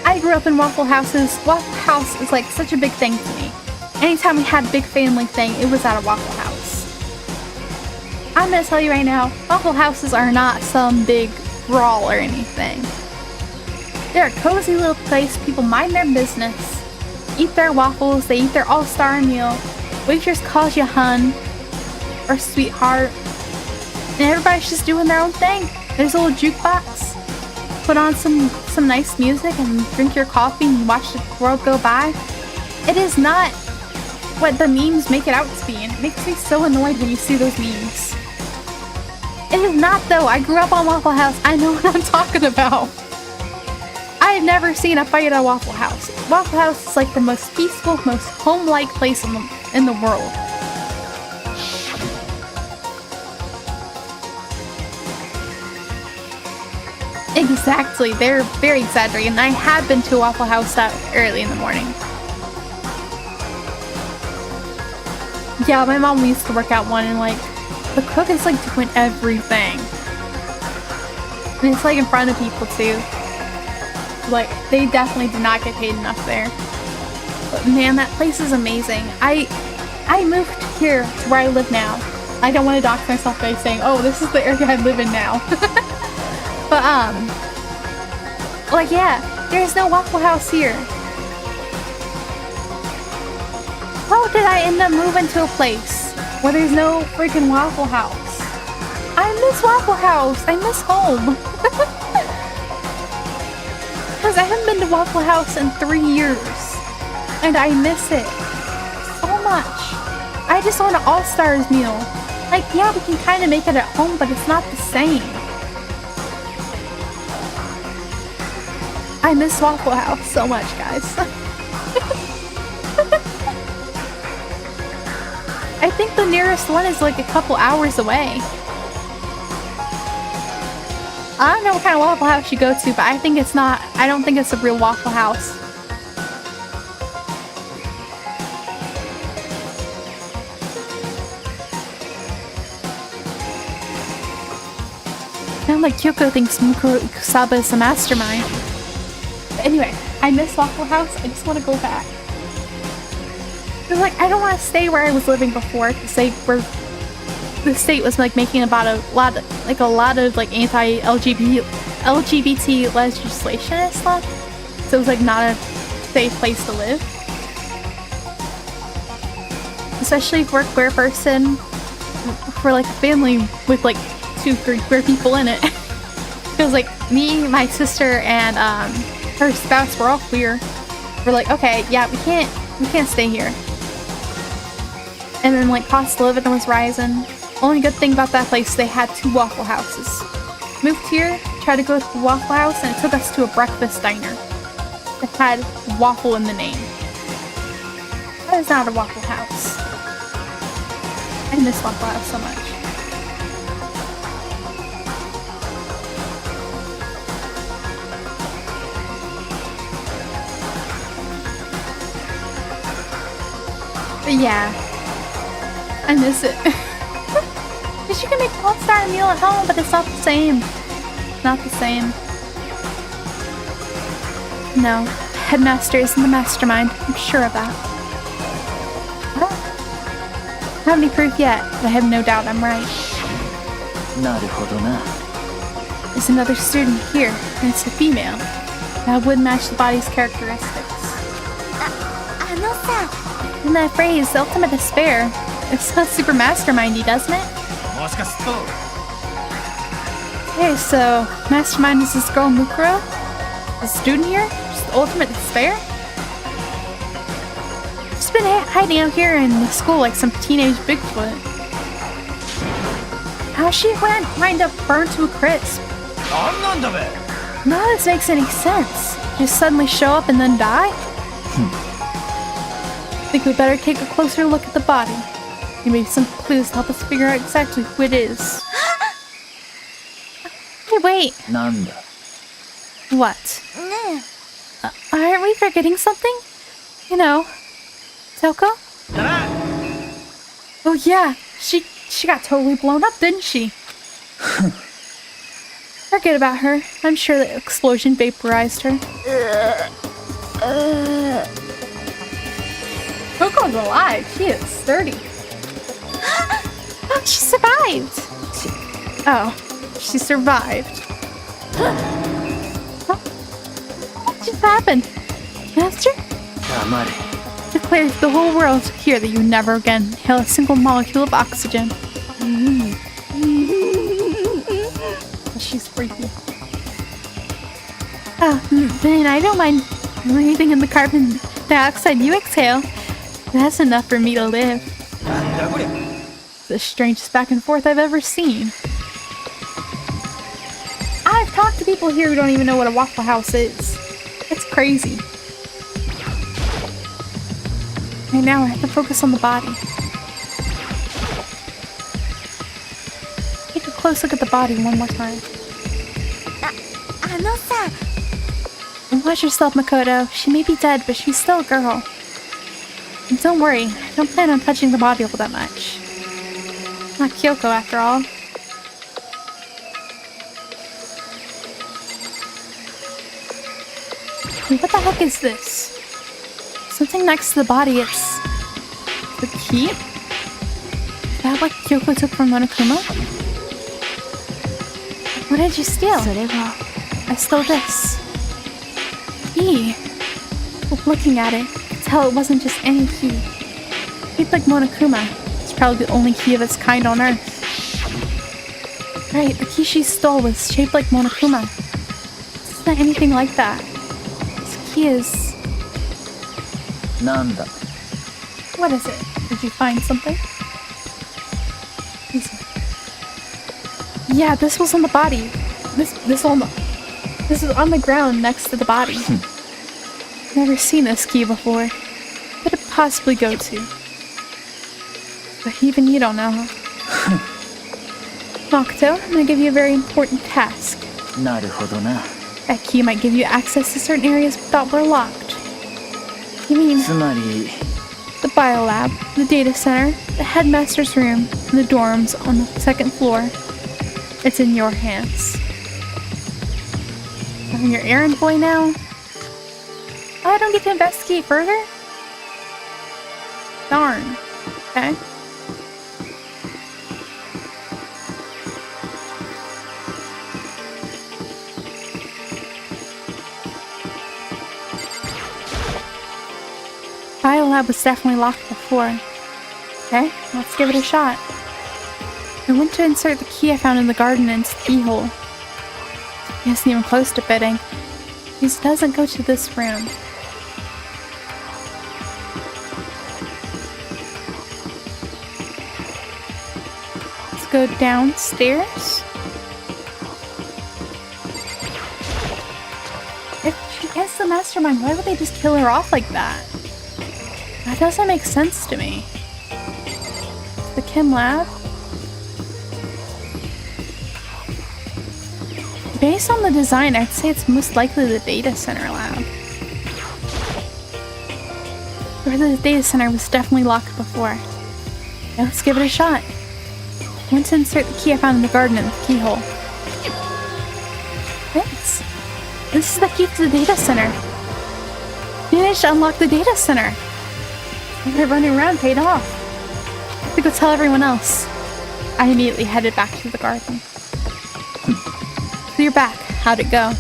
I grew up in Waffle Houses. Waffle House is like such a big thing to me. Anytime we had a big family thing, it was at a Waffle House. I'm gonna tell you right now, Waffle Houses are not some big brawl or anything. They're a cozy little place. People mind their business, eat their waffles, they eat their all-star meal. Waitress calls you hun or sweetheart, and everybody's just doing their own thing. There's a little jukebox. Put on some nice music and drink your coffee and watch the world go by. It is not what the memes make it out to be, and it makes me so annoyed when you see those memes. It is not though. I grew up on Waffle House. I know what I'm talking about. I have never seen a fight at a Waffle House. Waffle House is like the most peaceful, most home-like place in the world. Exactly, they're very exaggerated, and I have been to a Waffle House that early in the morning. Yeah, my mom used to work at one, and like, the cook is like doing everything. And it's like in front of people too. Like, they definitely do not get paid enough there. But man, that place is amazing. I moved here to where I live now. I don't want to dox myself by saying, oh, this is the area I live in now. But, like, yeah, there's no Waffle House here. How did I end up moving to a place where there's no freaking Waffle House? I miss Waffle House. I miss home. Because I haven't been to Waffle House in 3 years. And I miss it so much. I just want an All-Stars meal. Like, yeah, we can kind of make it at home, but it's not the same. I miss Waffle House so much, guys. I think the nearest one is like a couple hours away. I don't know what kind of Waffle House you go to, but I don't think it's a real Waffle House. Now like Kyoko thinks Mukuro Ikusaba is the mastermind. But anyway, I miss Waffle House. I just want to go back. Cause like I don't want to stay where I was living before, to say where the state was like making about a lot of like anti-LGBT legislation and stuff. So it was like not a safe place to live. Especially for a queer person, for like a family with like 2-3 queer people in it. Because like me, my sister, and her spouse were all queer. We're like, okay, yeah, we can't stay here. And then like cost of living was rising. Only good thing about that place, they had 2 Waffle Houses. Moved here, tried to go to the Waffle House, and it took us to a breakfast diner that had waffle in the name. That is not a Waffle House. I miss Waffle House so much. But yeah, I miss it. Because you can make an all-star meal at home, but it's not the same. Not the same. No, Headmaster isn't the mastermind. I'm sure of that. have any proof yet, but I have no doubt I'm right. なるほどな。 There's another student here, and it's a female. That would match the body's characteristics. あのさ、 And that phrase, the ultimate despair, it sounds super mastermindy, doesn't it? もしかすると Okay, so mastermind is this girl Mukuro? The student here? Just the ultimate despair? She's been hiding out here in the school like some teenage Bigfoot. How'd she wind up burned to a crisp? なんなんだべ。 None of this makes any sense. Just suddenly show up and then die? Think we better take a closer look at the body. Maybe some clues to help us figure out exactly who it is. Hey, wait. なんだ。 What? ね Aren't we forgetting something? You know, Toko? だな。 Oh yeah, she got totally blown up, didn't she? Forget about her. I'm sure the explosion vaporized her. Coco's alive. She is sturdy. Oh, she survived. Oh, she survived. What just happened? Master? 黙れ。 Declare to the whole world here that you never again inhale a single molecule of oxygen. She's freaky. Oh, then I don't mind breathing in the carbon dioxide you exhale. That's enough for me to live. なんだこりゃ。 It's the strangest back and forth I've ever seen. I've talked to people here who don't even know what a Waffle House is. It's crazy. Right now I have to focus on the body. Take a close look at the body one more time. あのさ、 And watch yourself, Makoto. She may be dead, but she's still a girl. And don't worry, I don't plan on touching the body all that much. Not Kyoko, after all. What the heck is this? Something next to the body, it's... the key? Is that what Kyoko took from Monokuma? What did you steal? それは I stole this. Key. Looking at it, I could tell it wasn't just any key. Shaped like Monokuma. It's probably the only key of its kind on Earth. Right, the key she stole was shaped like Monokuma. It's not anything like that. This key is... なんだ。 what is it? Did you find something? Yeah, this was on the body. This is on the ground next to the body. Never seen this key before. Where could it possibly go to? But even you don't know, huh? Makoto, I'm gonna give you a very important task. なるほどな。 That key might give you access to certain areas we thought were locked. You mean つまり、 the biolab, the data center, the headmaster's room, and the dorms on the second floor. It's in your hands. I'm your errand boy now? Oh, I don't get to investigate further? Darn. Okay. Biolab was definitely locked before. Okay, let's give it a shot. I went to insert the key I found in the garden into the keyhole. It isn't even close to fitting. It doesn't go to this room. Let's go downstairs. If she is the mastermind, why would they just kill her off like that? That doesn't make sense to me. The chem lab? Based on the design, I'd say it's most likely the data center lab. Or the data center was definitely locked before. Yeah, let's give it a shot. I went to insert the key I found in the garden in the keyhole. Thanks. This is the key to the data center. Managed to unlock the data center. My running around paid off. have to go tell everyone else. I immediately headed back to the garden. So you're back. How'd it go?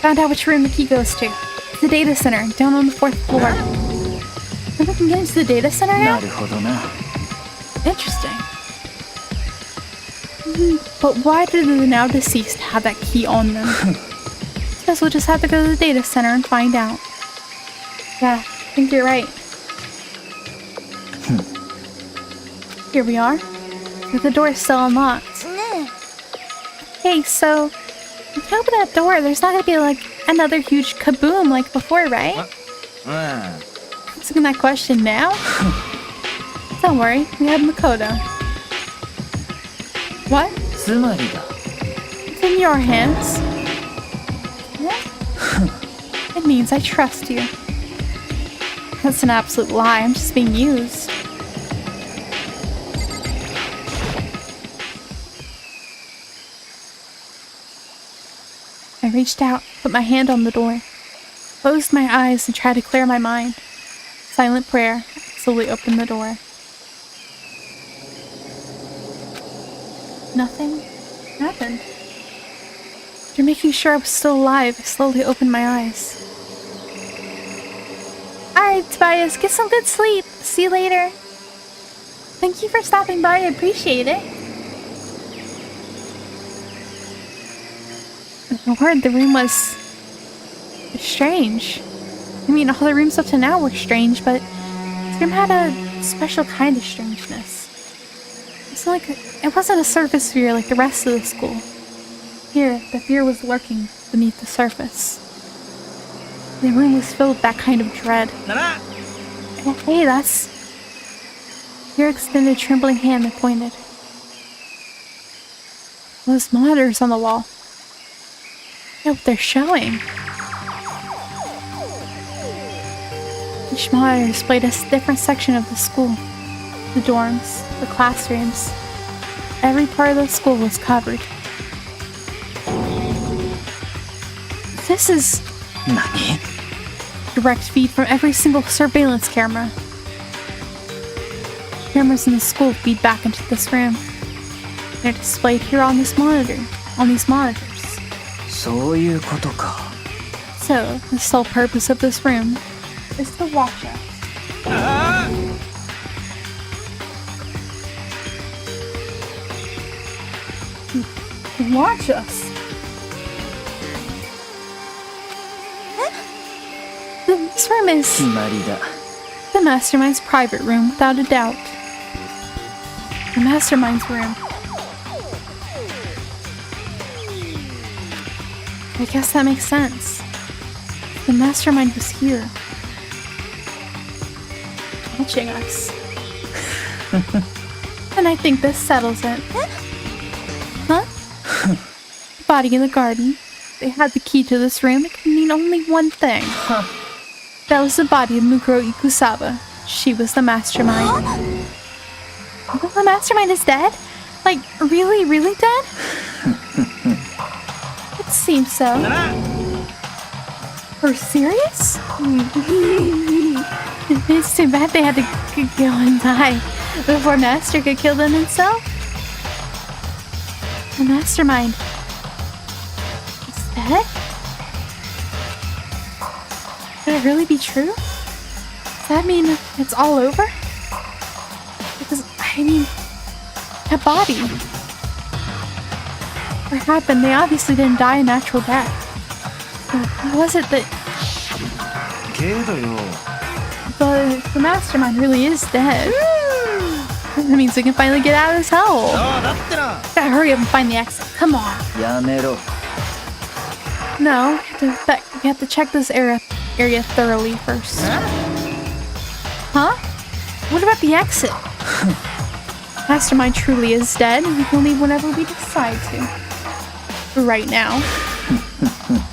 Found out which room the key goes to. It's the data center, down on the 4th floor. And we can get into the data center now? なるほどな。 Interesting. But why do the now deceased have that key on them? Guess we'll just have to go to the data center and find out. Yeah, I think you're right. Here we are. But the door's still unlocked. Hey, so if you open that door, there's not gonna be like another huge kaboom like before, right? Asking that question now? Don't worry, we have Makoto. What? つまりだ。 It's in your hands. What? It means I trust you. That's an absolute lie. I'm just being used. I reached out, put my hand on the door, closed my eyes and tried to clear my mind. Silent prayer, I slowly opened the door. Nothing happened. After making sure I was still alive, I slowly opened my eyes. Alright, Tobias, get some good sleep. See you later. Thank you for stopping by, I appreciate it. The word, the room was strange. I mean, all the rooms up to now were strange, but this room had a special kind of strangeness. It's like it wasn't a surface fear like the rest of the school. Here, the fear was lurking beneath the surface. The room was filled with that kind of dread. Hey, that's... Your extended trembling hand that pointed. Those monitors on the wall. Yeah, what they're showing. Each monitor displayed a different section of the school. The dorms, the classrooms. Every part of the school was covered. This is... 何？ direct feed from every single surveillance camera. Cameras in the school feed back into this room. They're displayed here on this monitor, on these monitors. そういうことか。 So, the sole purpose of this room is to watch us. Watch us? This room is 決まりだ。 the Mastermind's private room, without a doubt. The Mastermind's room. I guess that makes sense. The Mastermind was here. Watching us. And I think this settles it. Huh? The body in the garden. They had the key to this room. It could mean only one thing. That was the body of Mukuro Ikusaba. She was the Mastermind. The Mastermind is dead? Like, really, really dead? It seems so. Are you serious? It's too bad they had to go and die before Master could kill them himself. The Mastermind is dead? Could it really be true? Does that mean it's all over? Because, I mean, that body. What happened? They obviously didn't die a natural death. What was it that... けどよ。 The Mastermind really is dead. That means we can finally get out of this hole. だってな。 Gotta hurry up and find the exit. Come on. やめろ。 No, we have to check this area thoroughly first. Huh? What about the exit? Mastermind truly is dead, and we can leave whenever we decide to. But right now,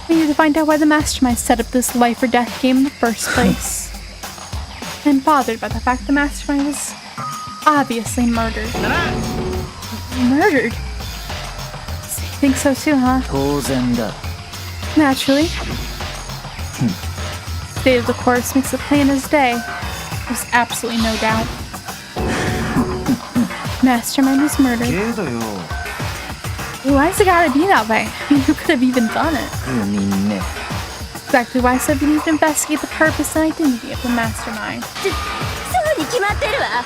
we need to find out why the Mastermind set up this life or death game in the first place. I'm bothered by the fact the Mastermind was obviously murdered. Murdered? You think so too, huh? 当然だ。 Naturally. State of the course makes it plain as day. There's absolutely no doubt. Mastermind was murdered. けどよ Why has it gotta be that way? I mean, who could have even done it? 不眠ね Exactly why I said we need to investigate the purpose and identity of the mastermind. すぐに決まってるわ。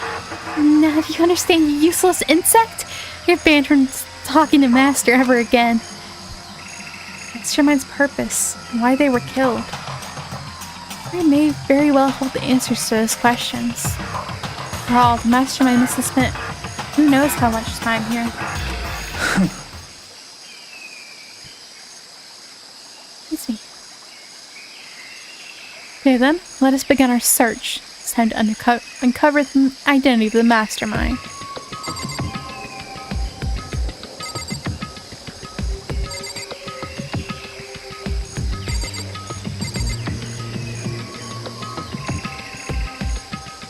Now do you understand, you useless insect? You're banned from talking to Master ever again. Mastermind's purpose, and why they were killed. We may very well hold the answers to those questions. For all, the Mastermind must have spent who knows how much time here. Excuse me. Okay then, let us begin our search. It's time to uncover the identity of the Mastermind.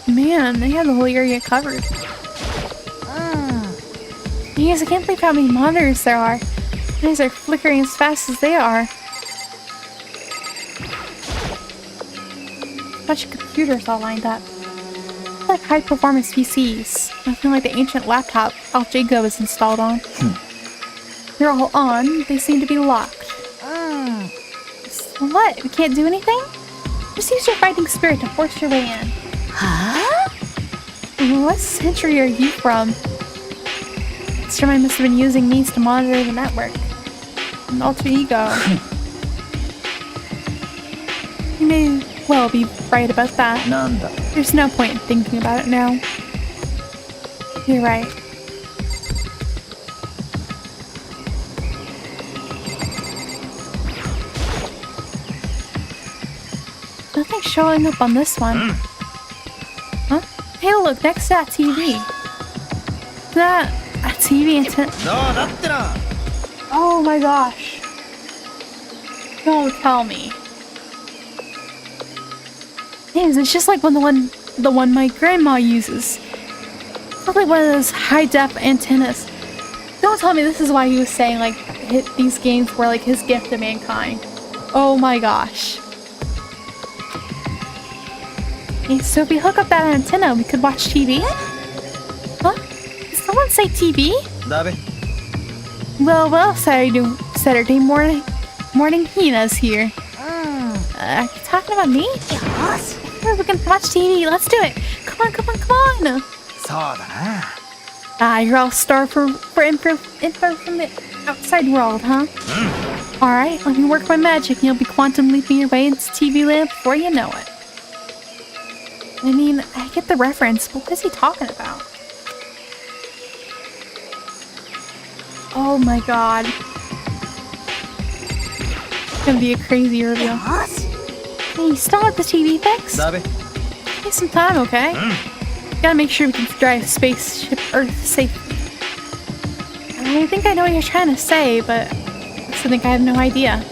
Man, they have the whole area covered. Yes, I can't believe how many monitors there are. Eyes are flickering as fast as they are. A bunch of computers all lined up. Like high-performance PCs. Nothing like the ancient laptop Al Jago is installed on. They're all on. They seem to be locked. So what? We can't do anything? Just use your fighting spirit to force your way in. Huh? What century are you from? Mastermind must have been using these to monitor the network. An alter ego. You may well be right about that. なんだ There's no point in thinking about it now. You're right. Nothing's showing up on this one. Huh? Hey, look, next to that TV. That a TV antenna. なあだってな Oh my gosh. Don't tell me. It's just like the one my grandma uses. Probably one of those high-def antennas. Don't tell me this is why he was saying like these games were like his gift to mankind. Oh my gosh. Okay, so if we hook up that antenna, we could watch TV? Huh? Did someone say TV? だべ Well, Saturday morning Hina's here. Are you talking about me? Yes. Sure, we can watch TV. Let's do it. Come on. そうだな Ah, you're all starved for info from the outside world, huh? Alright, let me work my magic and you'll be quantum leaping your way into TV land before you know it. I mean, I get the reference, but what is he talking about? Oh my god. It's gonna be a crazy reveal. Yes. Hey, you still have the TV fixed? だべ Take some time, okay? Gotta make sure we can drive spaceship Earth safely. I think I know what you're trying to say, but I also think I have no idea.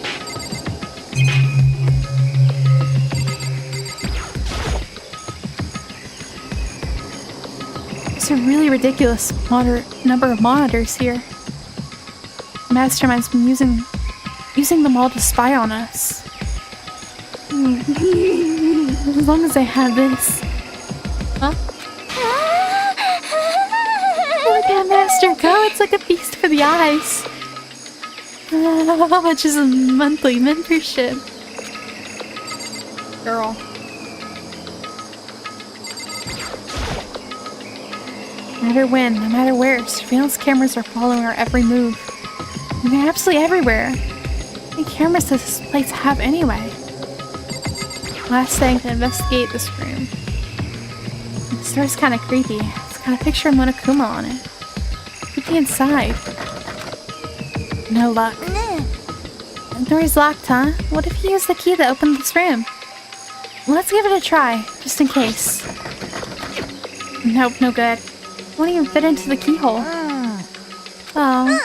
There's a really ridiculous number of monitors here. Mastermind's been using them all to spy on us. As long as I have this. Huh? Look at Master go, it's like a feast for the eyes. How much is a monthly membership? Girl. No matter when, no matter where, surveillance cameras are following our every move. And they're absolutely everywhere. How many cameras does this place have anyway? Last thing to investigate this room. The store's kind of creepy. It's got a picture of Monokuma on it. Creepy inside. No luck. The door's locked, huh? What if he used the key that opened this room? Let's give it a try, just in case. Nope, no good. Won't even fit into the keyhole. Oh.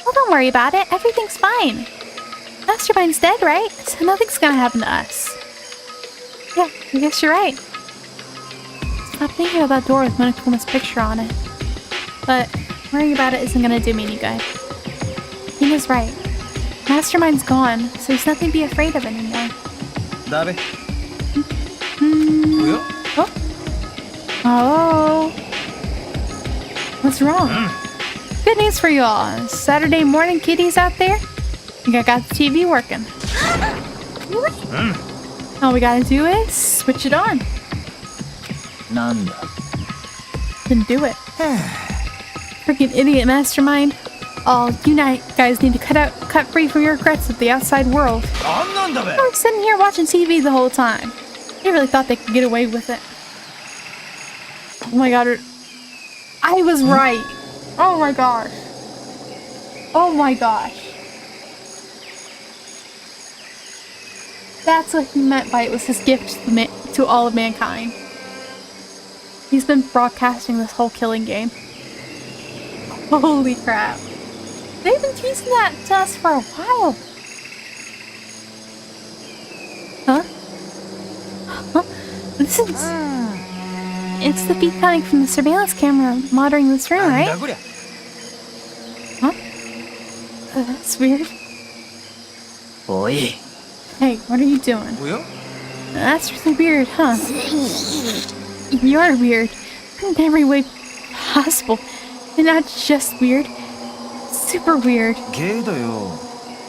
Well, don't worry about it. Everything's fine. Mastermind's dead, right? So nothing's gonna happen to us. Yeah, I guess you're right. Stop thinking about that door with Monokuma's picture on it. But worrying about it isn't gonna do me any good. Hina's right. Mastermind's gone, so there's nothing to be afraid of anymore. だべ Oh. Oh. What's wrong? Good news for you all. Saturday morning kitties out there. I think I got the TV working. All we gotta do is switch it on. なんだ Then do it. Freaking idiot mastermind. All you guys need to cut free from your regrets of the outside world. なんなんだべ We're sitting here watching TV the whole time. They really thought they could get away with it. Oh my god. I was right. Oh my gosh. Oh my gosh. That's what he meant by it was his gift to all of mankind. He's been broadcasting this whole killing game. Holy crap. They've been teasing that to us for a while. Huh? Huh? This is... It's the feed coming from the surveillance camera monitoring this room, なんだ right? こりゃ Huh? That's weird. おい Hey, what are you doing? おや That's really weird, huh? You're weird. In every way possible. And not just weird. Super weird. ゲイだよ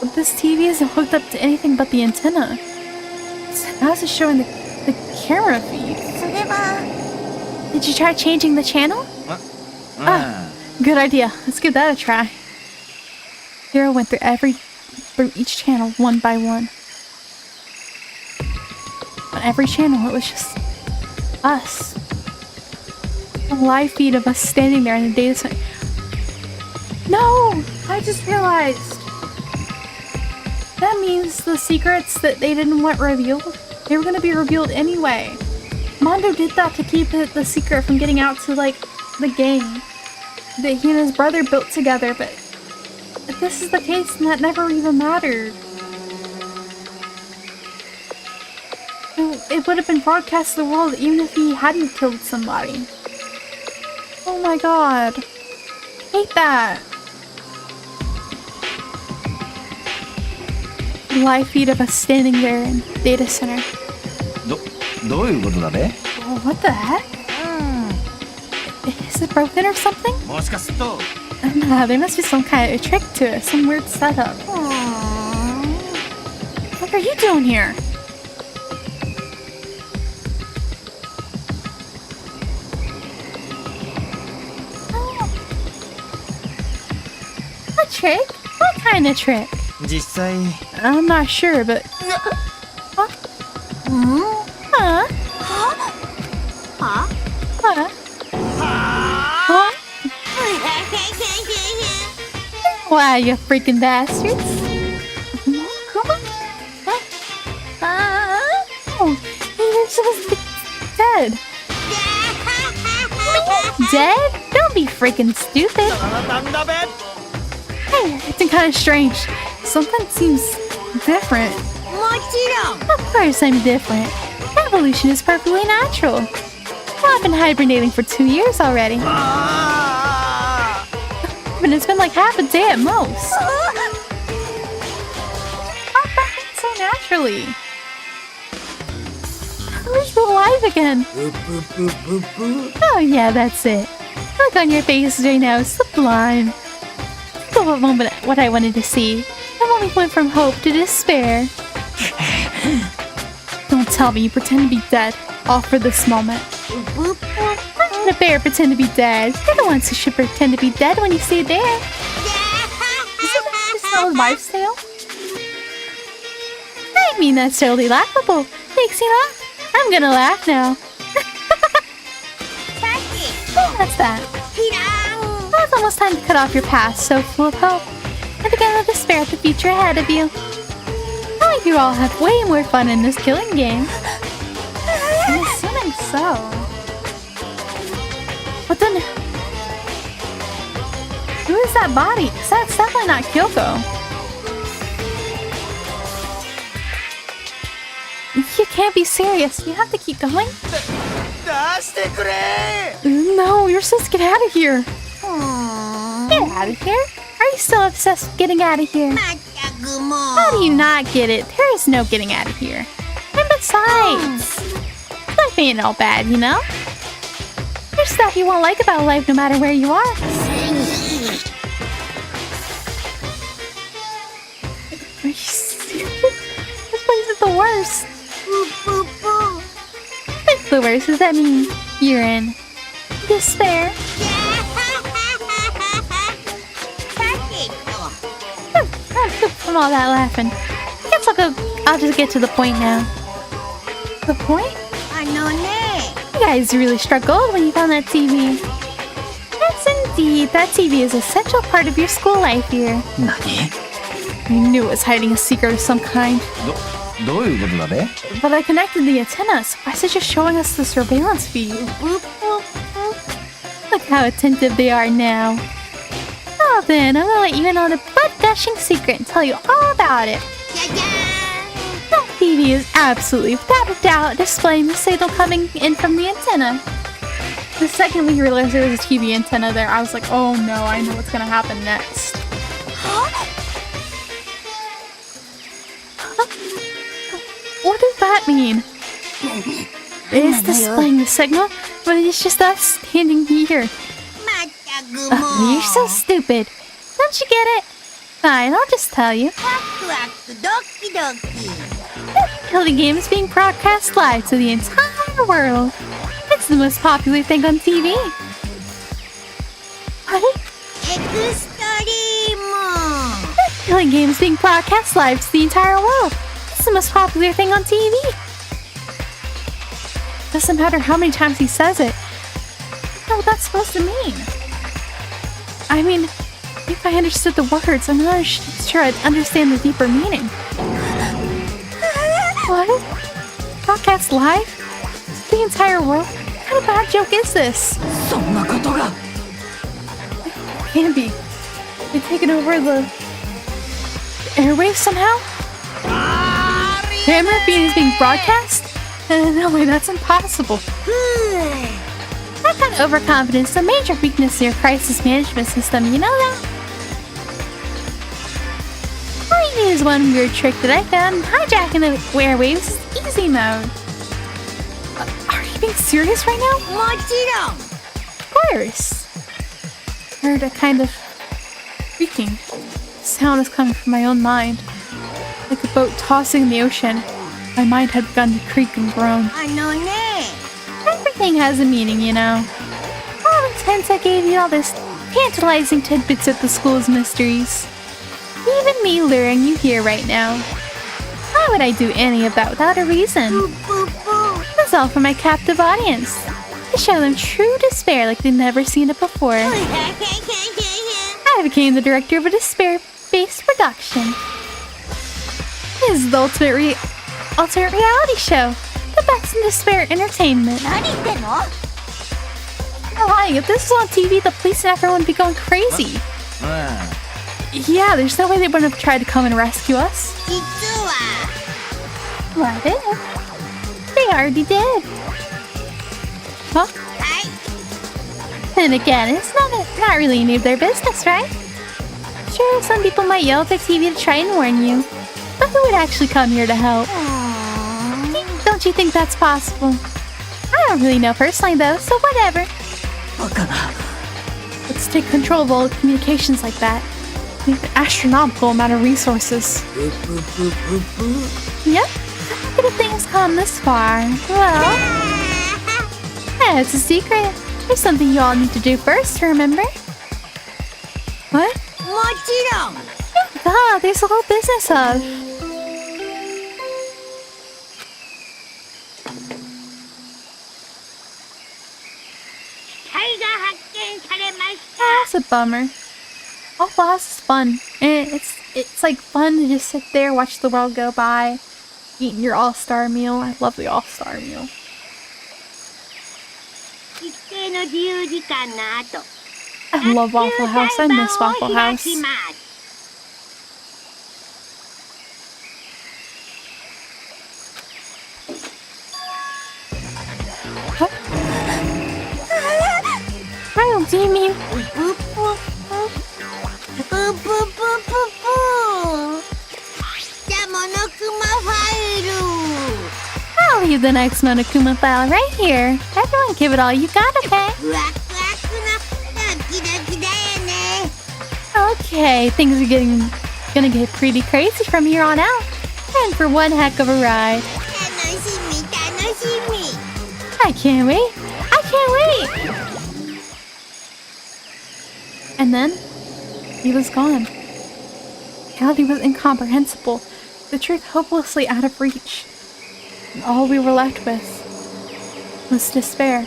But this TV isn't hooked up to anything but the antenna. So how's it showing the camera feed? Did you try changing the channel? うん Ah, good idea. Let's give that a try. Hero went through each channel one by one. On every channel, it was just us. A live feed of us standing there in the data center. No! I just realized. That means the secrets that they didn't want revealed, they were going to be revealed anyway. Mondo did that to keep the secret from getting out to, like, the game that he and his brother built together, but if this is the case, then that never even mattered. It would have been broadcast to the world even if he hadn't killed somebody. Oh my god. Hate that. Live feed of us standing there in data center. どういうことだべ Oh, what the heck? Is it broken or something? もしかすると Nah, there must be some kind of trick to it, some weird setup. What are you doing here? Oh. A trick? What kind of trick? 実際 I'm not sure, but... Huh? Huh? Huh? Huh? Wow, you freaking bastards! Oh, you're supposed to be dead. Dead? Don't be freaking stupid. なんだべ Hey, it's kind of strange. Something seems different. もちろん Of course I'm different. Evolution is perfectly natural. Well, I've been hibernating for 2 years already. あ But it's been like half a day at most. Pop back in so naturally. We're alive again. Oh yeah, that's it. Look on your faces right now, sublime. Think of what I wanted to see. The moment went from hope to despair. Don't tell me you pretend to be dead, all for this moment. I'm the bear pretend to be dead. You're the ones who should pretend to be dead when you see there. Isn't that just an old wives' tale? I mean, that's totally laughable. Makes you laugh. I'm gonna laugh now. That's that. Now it's almost time to cut off your past, so full of hope, and begin to despair at the future ahead of you. I think you all have way more fun in this killing game. I'm assuming so. But then... who is that body? 'Cause that's definitely not Kyoko. You can't be serious. You have to keep going. 出してくれ No, you're supposed to get out of here. Get out of here? Are you still obsessed with getting out of here? まったくもう How do you not get it? There is no getting out of here. And besides, life ain't all bad, you know? There's stuff you won't like about life no matter where you are. Are you serious? This place is the worst. What's the worst? Does that mean you're in despair? From all that laughing. I guess I'll just get to the point now. The point? You guys really struck gold when you found that TV. Yes, indeed. That TV is an essential part of your school life here. 何 I knew it was hiding a secret of some kind. どういうことだべ But I connected the antennas. Why is it just showing us the surveillance feed? Look how attentive they are now. Oh, then I'm gonna let you in on a butt-gushing secret and tell you all about it. That TV is absolutely, without a doubt, displaying the signal coming in from the antenna. The second we realized there was a TV antenna there, I was like, oh no, I know what's gonna happen next. What does that mean? It is displaying the signal, but it's just us standing here. You're so stupid. Don't you get it? Fine, I'll just tell you. The game is being broadcast live to the entire world. It's the most popular thing on TV. What? The game is being broadcast live to the entire world. It's the most popular thing on TV. Doesn't matter how many times he says it. What that's supposed to mean? I mean, if I understood the words, I'm not sure I'd understand the deeper meaning. What? Broadcast live? The entire world? What kind of bad joke is this? そんなことが Can't be. They've taken over the airwaves somehow? Hammer Feed is being broadcast? No way, that's impossible. That kind of overconfidence is a major weakness in your crisis management system, you know that? All you need is one weird trick that I found. Hijacking the airwaves is easy mode. Are you being serious right now? Of course. Heard a kind of creaking. The sound is coming from my own mind. Like a boat tossing in the ocean. My mind had begun to creak and groan. Everything has a meaning, you know. All the tense I gave you all this tantalizing tidbits of the school's mysteries. Even me luring you here right now. Why would I do any of that without a reason? That's all for my captive audience. To show them true despair like they've never seen it before. I became the director of a despair-based production. This is the ultimate reality show. The best in despair entertainment. Lying, if this was on TV, the police and everyone would be going crazy. Yeah, there's no way they wouldn't have tried to come and rescue us. What if? They already did. Huh? Then again, it's not really any of their business, right? Sure, some people might yell at their TV to try and warn you. But who would actually come here to help? Don't you think that's possible? I don't really know personally though, so whatever. バカな Let's take control of all communications like that. We have an astronomical amount of resources. Yep, look at things come this far. Well, yeah, it's a secret. There's something you all need to do first, remember? What? God, there's a whole business of... That's a bummer. Waffle House is fun. It's like fun to just sit there, watch the world go by, eating your all-star meal. I love the all-star meal. I love Waffle House. I miss Waffle House. Huh? Kyle, do you mean... Kyle, I'll leave the next Monokuma file right here. Everyone give it all you got, okay? ワクワクのドキドキだよね。 Okay, things are gonna get pretty crazy from here on out. And for one heck of a ride. 楽しみ楽しみ。 I can't wait. I can't wait. And then he was gone. Reality was incomprehensible. The truth hopelessly out of reach. And all we were left with was despair.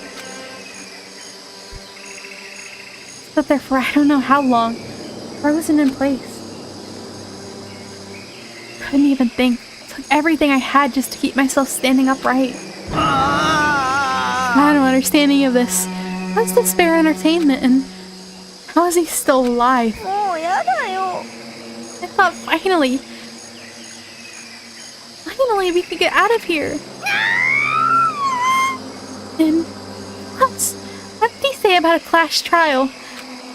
Stood there for I don't know how long, frozen in place. Couldn't even think. Took everything I had just to keep myself standing upright. I don't understand any of this. How's despair entertainment, and how is he still alive? もうやだよ。 I thought finally we could get out of here. And what did he say about a clash trial?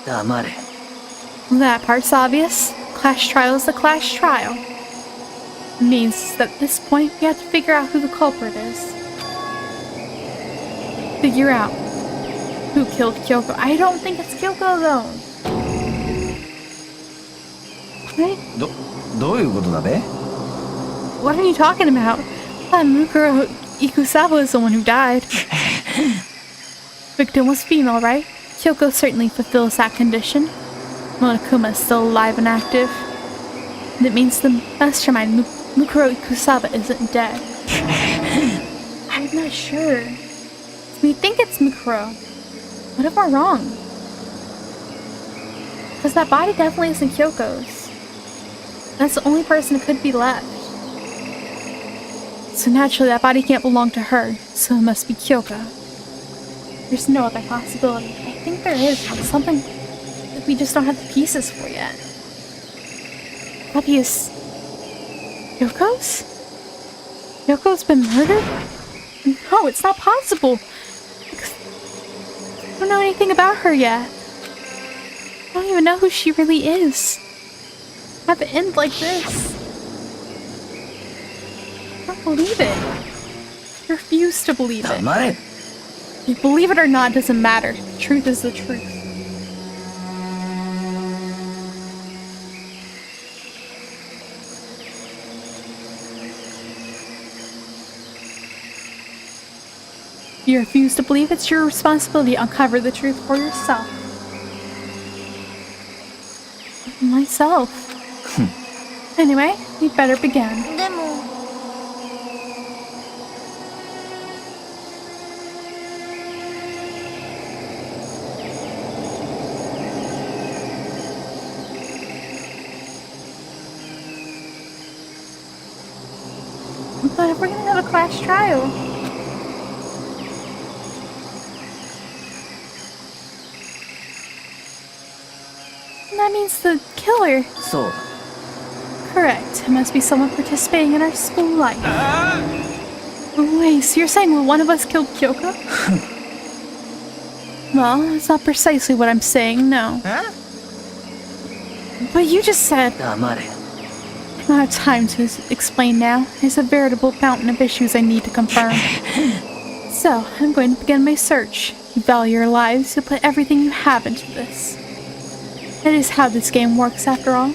黙れ。 That part's obvious. Clash trial is a clash trial. It means that at this point we have to figure out who the culprit is. Figure out who killed Kyoko. I don't think it's Kyoko though. Right? どういうことだべ? What are you talking about? Mukuro Ikusawa is the one who died. Victim was female, right? Kyoko certainly fulfills that condition. Monokuma is still alive and active. That means the mastermind Mukuro Ikusawa isn't dead. I'm not sure. We think it's Mukuro. What if we're wrong? Because that body definitely isn't Kyoko's. That's the only person who could be left. So naturally that body can't belong to her, so it must be Kyoko. There's no other possibility. I think there is, but something that we just don't have the pieces for yet. Body is Kyoko's? Kyoko's been murdered? No, it's not possible. I don't know anything about her yet. I don't even know who she really is. Have it end like this. I don't believe it. I refuse to believe it. 黙れ。 You believe it or not doesn't matter. The truth is the truth. If you refuse to believe, it's your responsibility to uncover the truth for yourself. Myself. Anyway, we better begin. でも But if we're gonna have a clash trial, that means the killer. そう。 Correct. It must be someone participating in our school life. Wait, so you're saying one of us killed Kyoko? Well, that's not precisely what I'm saying, no. Huh? But you just said... 黙れ。 I don't have time to explain now. There's a veritable fountain of issues I need to confirm. So, I'm going to begin my search. You value your lives, you put everything you have into this. That is how this game works, after all.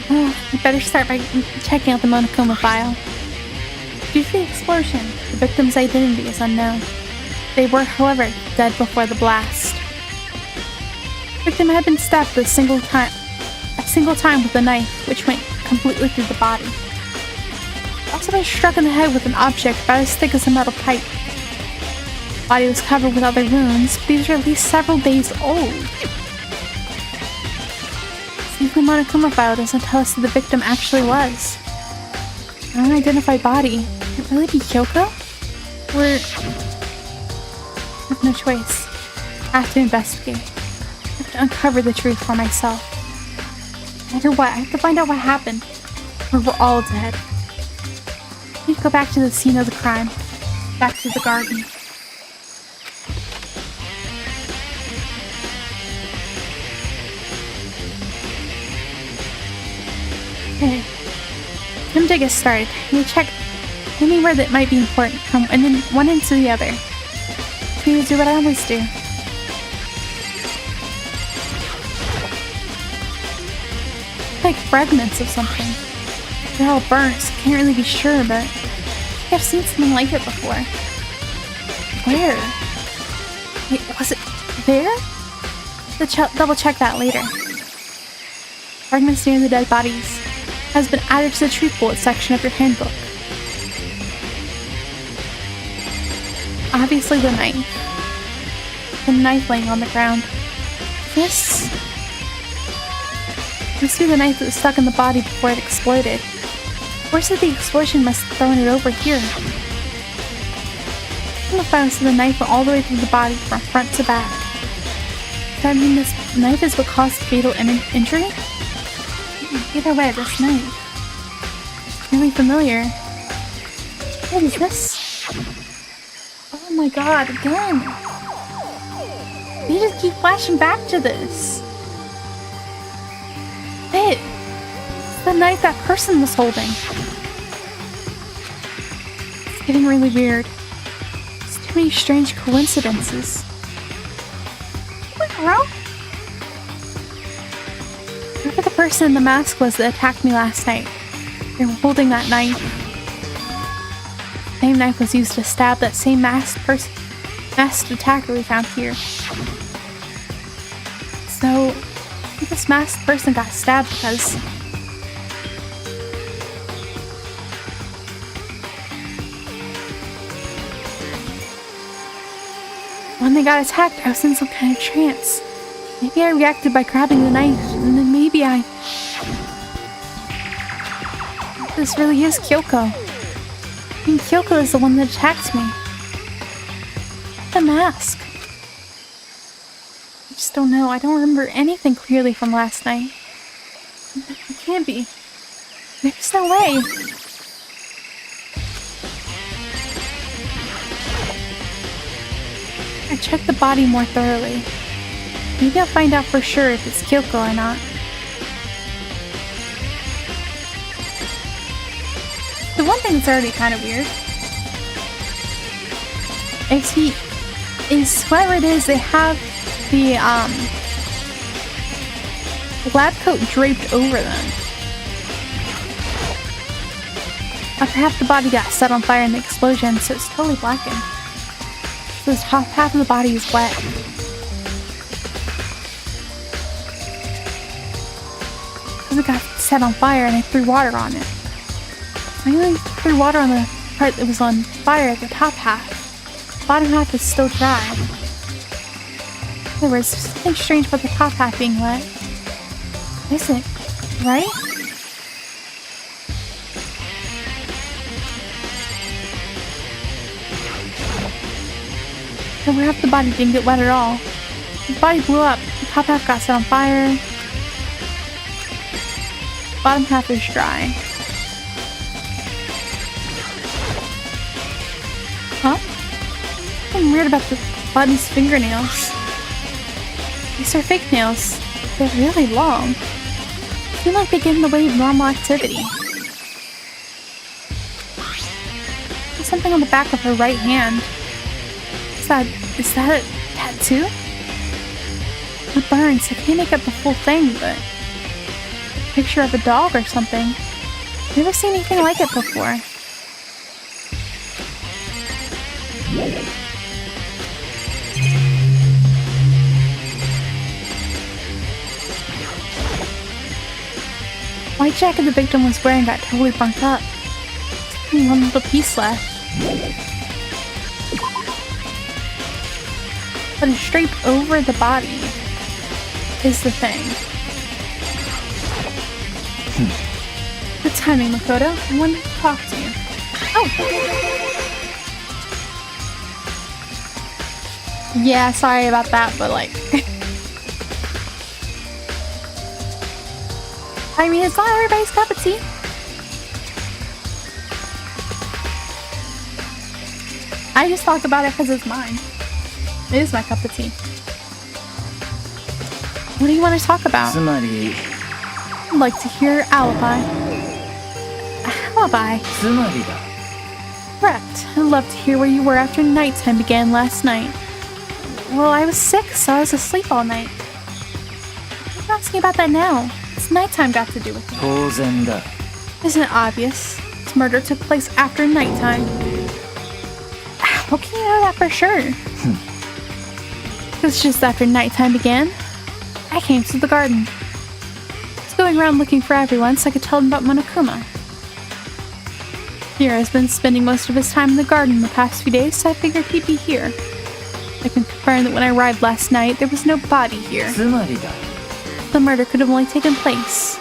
I better start by checking out the Monokuma file. Due to the explosion, the victim's identity is unknown. They were, however, dead before the blast. The victim had been stabbed a single time with a knife, which went completely through the body. Also been struck in the head with an object about as thick as a metal pipe. The body was covered with other wounds, but these were at least several days old. See, the Monokuma file doesn't tell us who the victim actually was. An unidentified body. Could it really be Kyoko? Or... I have no choice. I have to investigate. I have to uncover the truth for myself. No matter what, I have to find out what happened. Or we're all dead. I need to go back to the scene of the crime. Back to the garden. Okay. him to get started. You check anywhere that might be important from and then one into the other. Please do what I always do. Like fragments of something. They're all burnt, so I can't really be sure, but I think I've seen something like it before. Where? Wait, was it there? Double check that later. Fragments near the dead bodies has been added to the treat bullet section of your handbook. Obviously the knife. The knife laying on the ground. This must be the knife that was stuck in the body before it exploded. Force of the explosion must have thrown it over here. The files of the knife went all the way through the body from front to back. Does that mean this knife is what caused fatal injury? Either way, this knife. Really familiar. What is this? Oh my god, again! They just keep flashing back to this. It's the knife that person was holding. It's getting really weird. There's too many strange coincidences. What, bro? Whoever the person in the mask was that attacked me last night, they were holding that knife. The same knife was used to stab that same masked attacker we found here. So, I think this masked person got stabbed because when they got attacked, I was in some kind of trance. Maybe I reacted by grabbing the knife, and then maybe this really is Kyoko. I mean, Kyoko is the one that attacked me. The mask. I just don't know. I don't remember anything clearly from last night. It can't be. There's no way. I checked the body more thoroughly. Maybe I'll find out for sure if it's Kyoko or not. The one thing that's already kind of weird is whoever it is, they have the lab coat draped over them. After half the body got set on fire in the explosion, so it's totally blackened. So the top half of the body is wet. Because it got set on fire and I threw water on it. I only threw water on the part that was on fire at the top half. The bottom half is still dry. In other words, there's something strange about the top half being wet. Isn't it? Right? Over half the body didn't get wet at all. The body blew up. The top half got set on fire. The bottom half is dry. Huh? Something weird about the body's fingernails. These are fake nails. They're really long. They feel like they get in the way of normal activity. There's something on the back of her right hand. Is that a tattoo? It burns. I can't make up the full thing, but a picture of a dog or something. Never seen anything like it before. White jacket the victim was wearing got totally burnt up. There's only one little piece left. But it's draped over the body is the thing. Good timing, Makoto. I wanted to talk to you. Oh! Yeah, sorry about that, but like... I mean, it's not everybody's cup of tea. I just talk about it because it's mine. It is my cup of tea. What do you want to talk about? I'd like to hear alibi. Alibi. つまりだ。 Correct. I'd love to hear where you were after nighttime began last night. Well, I was sick, so I was asleep all night. What are you asking about that now? What's nighttime got to do with it? 当然だ。 Isn't it obvious? This murder took place after nighttime. How can you know that for sure? Because just after nighttime began, I came to the garden. I was going around looking for everyone so I could tell them about Monokuma. Hiro has been spending most of his time in the garden the past few days, so I figured he'd be here. I can confirm that when I arrived last night, there was no body here. つまりだ。 The murder could have only taken place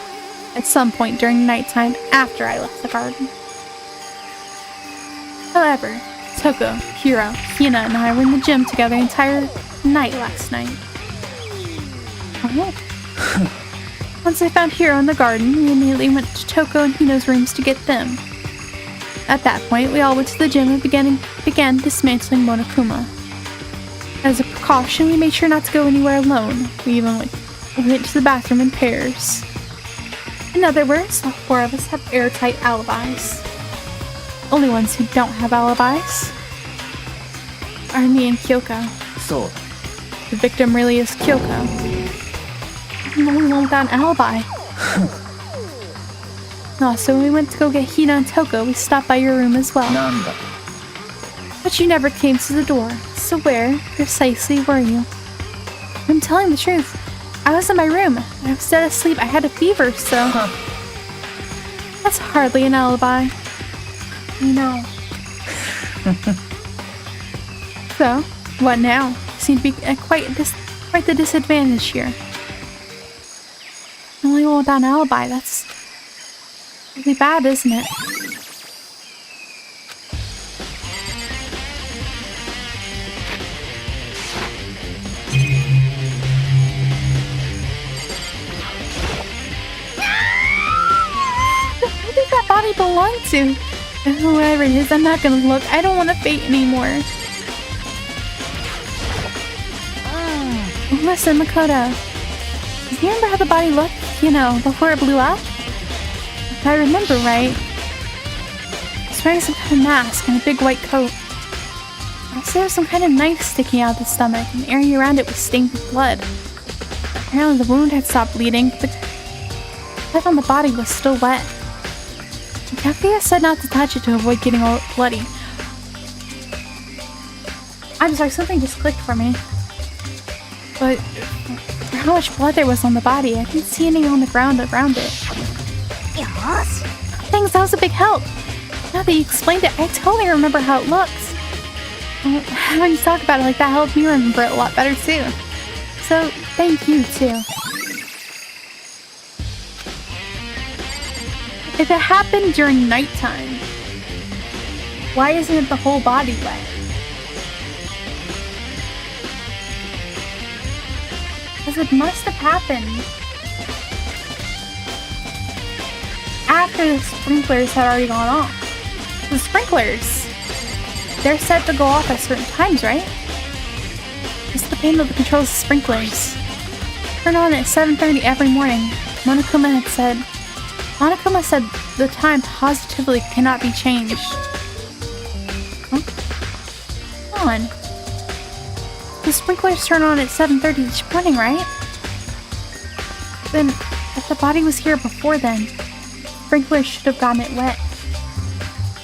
at some point during nighttime after I left the garden. However, Toko, Hiro, Hina, and I were in the gym together the entire night last night. Oh. Once I found Hiro in the garden, we immediately went to Toko and Hina's rooms to get them. At that point, we all went to the gym and began dismantling Monokuma. As a precaution, we made sure not to go anywhere alone. We went to the bathroom in pairs. In other words, all four of us have airtight alibis. Only ones who don't have alibis are me and Kyoko. そう。 The victim really is Kyoko. I'm the only one without an alibi. Also, when we went to go get Hina and Toko, we stopped by your room as well. なんだ。 But you never came to the door. So where, precisely, were you? I'm telling the truth. I was in my room. I was dead asleep. I had a fever, so... That's hardly an alibi. You know. So, what now? Seem to be at quite the disadvantage here. The only one without an alibi, that's... really bad, isn't it? Who did that body belong to? Whoever it is, I'm not gonna look. I don't want to fate anymore. Listen, Makoto. Do you remember how the body looked, you know, before it blew up? If I remember right, he was wearing some kind of mask and a big white coat. Also, there was some kind of knife sticking out of the stomach, and the area around it was stained with blood. Apparently, the wound had stopped bleeding, but the blood on the body was still wet. Kaguya said not to touch it to avoid getting all bloody. I'm sorry, something just clicked for me. But for how much blood there was on the body, I didn't see any on the ground around it. Yes. Thanks, that was a big help. Now that you explained it, I totally remember how it looks. Well, having you talk about it like that helped me remember it a lot better too. So, thank you too. If it happened during nighttime, why isn't it the whole body wet? Because it must have happened after the sprinklers had already gone off. The sprinklers, they're set to go off at certain times, right? This is the payment that controls the sprinklers. Turn on at 7:30 every morning. Monokuma said the time positively cannot be changed. Huh? Come on. The sprinklers turn on at 7:30 each morning, right? Then, if the body was here before then, sprinklers should have gotten it wet.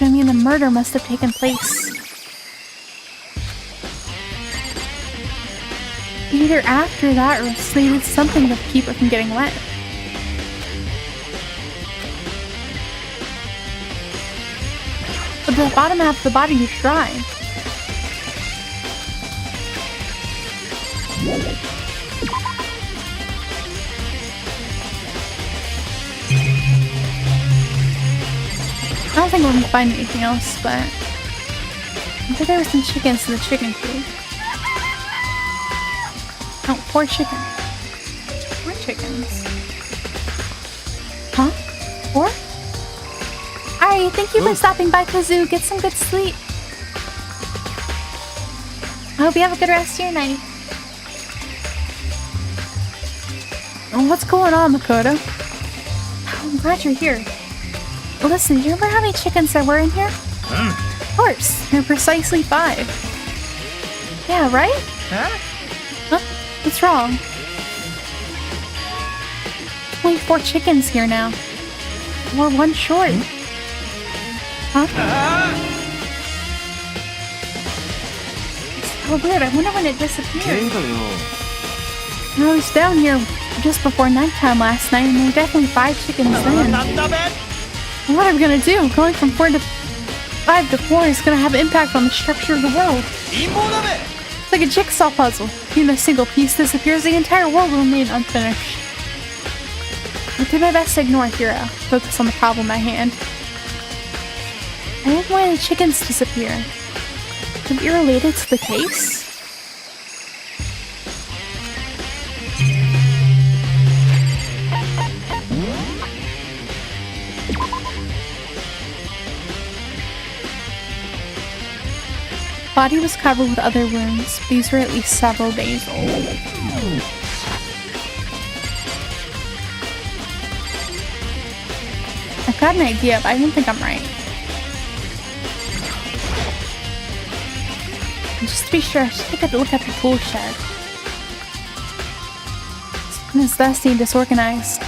I mean, the murder must have taken place either after that or they did something to keep it from getting wet. But the bottom half of the body was dry. I don't think we're gonna find anything else, but I think there were some chickens in the chicken coop. Oh, poor chicken. Poor chickens. Huh? Poor? Alright, thank you for stopping by, Kazoo. Get some good sleep. I hope you have a good rest of your night. Oh, what's going on, Makoto? I'm glad you're here. Listen, do you remember how many chickens there were in here? Of course, there are precisely 5. Yeah, right? Huh? What's wrong? Only 4 chickens here now. We're 1 short. Huh? It's so weird. I wonder when it disappeared. I was down here just before nighttime last night, and there were definitely 5 chickens then. What are we gonna do? Going from 5 to 4 is gonna have an impact on the structure of the world. It's like a jigsaw puzzle. Even a single piece disappears, the entire world will remain unfinished. I did my best to ignore Hero, focus on the problem at hand. I didn't want the chickens to disappear. Could it be related to the case? Body was covered with other wounds. These were at least several days old. I've got an idea, but I don't think I'm right. And just to be sure, I should take a look at the tool shed. It's dusty and disorganized.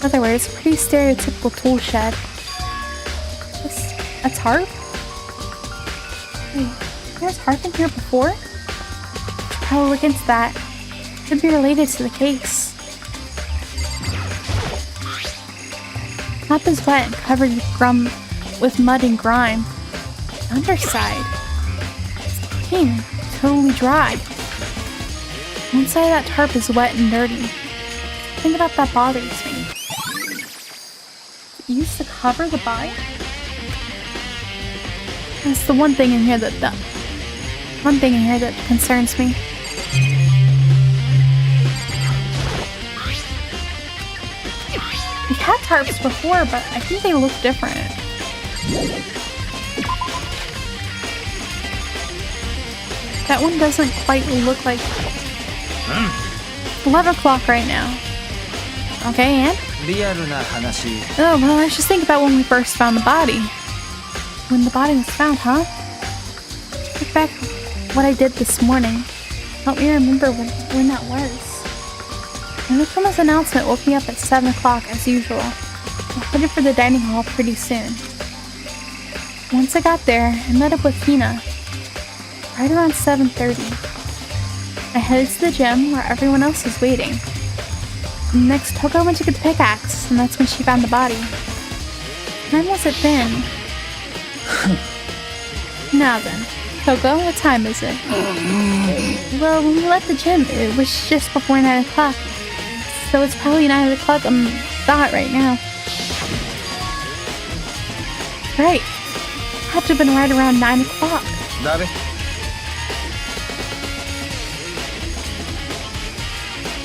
In other words, a pretty stereotypical tool shed. A tarp? Wait. There's harp in here before? I'll look into that. Could be related to the case. Top is wet and covered with mud and grime. The underside is clean, totally dry. One side of that tarp is wet and dirty. Think about that bothers me. It used to cover the body? That's the one thing in here that concerns me. We had tarps before, but I think they look different. That one doesn't quite look like... 11 o'clock right now. Okay, and? Oh, well, let's just think about when we first found the body. When the body was found, huh? Look back what I did this morning. Help me remember when that was. And Nukuma's announcement woke me up at 7 o'clock as usual. I headed for the dining hall pretty soon. Once I got there, I met up with Hina. Right around 7:30. I headed to the gym where everyone else was waiting. Next, Toko went to get the pickaxe, and that's when she found the body. What time was it then? Now then, Toko, what time is it? Well, when we left the gym, it was just before 9 o'clock. So it's probably 9 o'clock on the dot right now. Right. Had to have been right around 9 o'clock.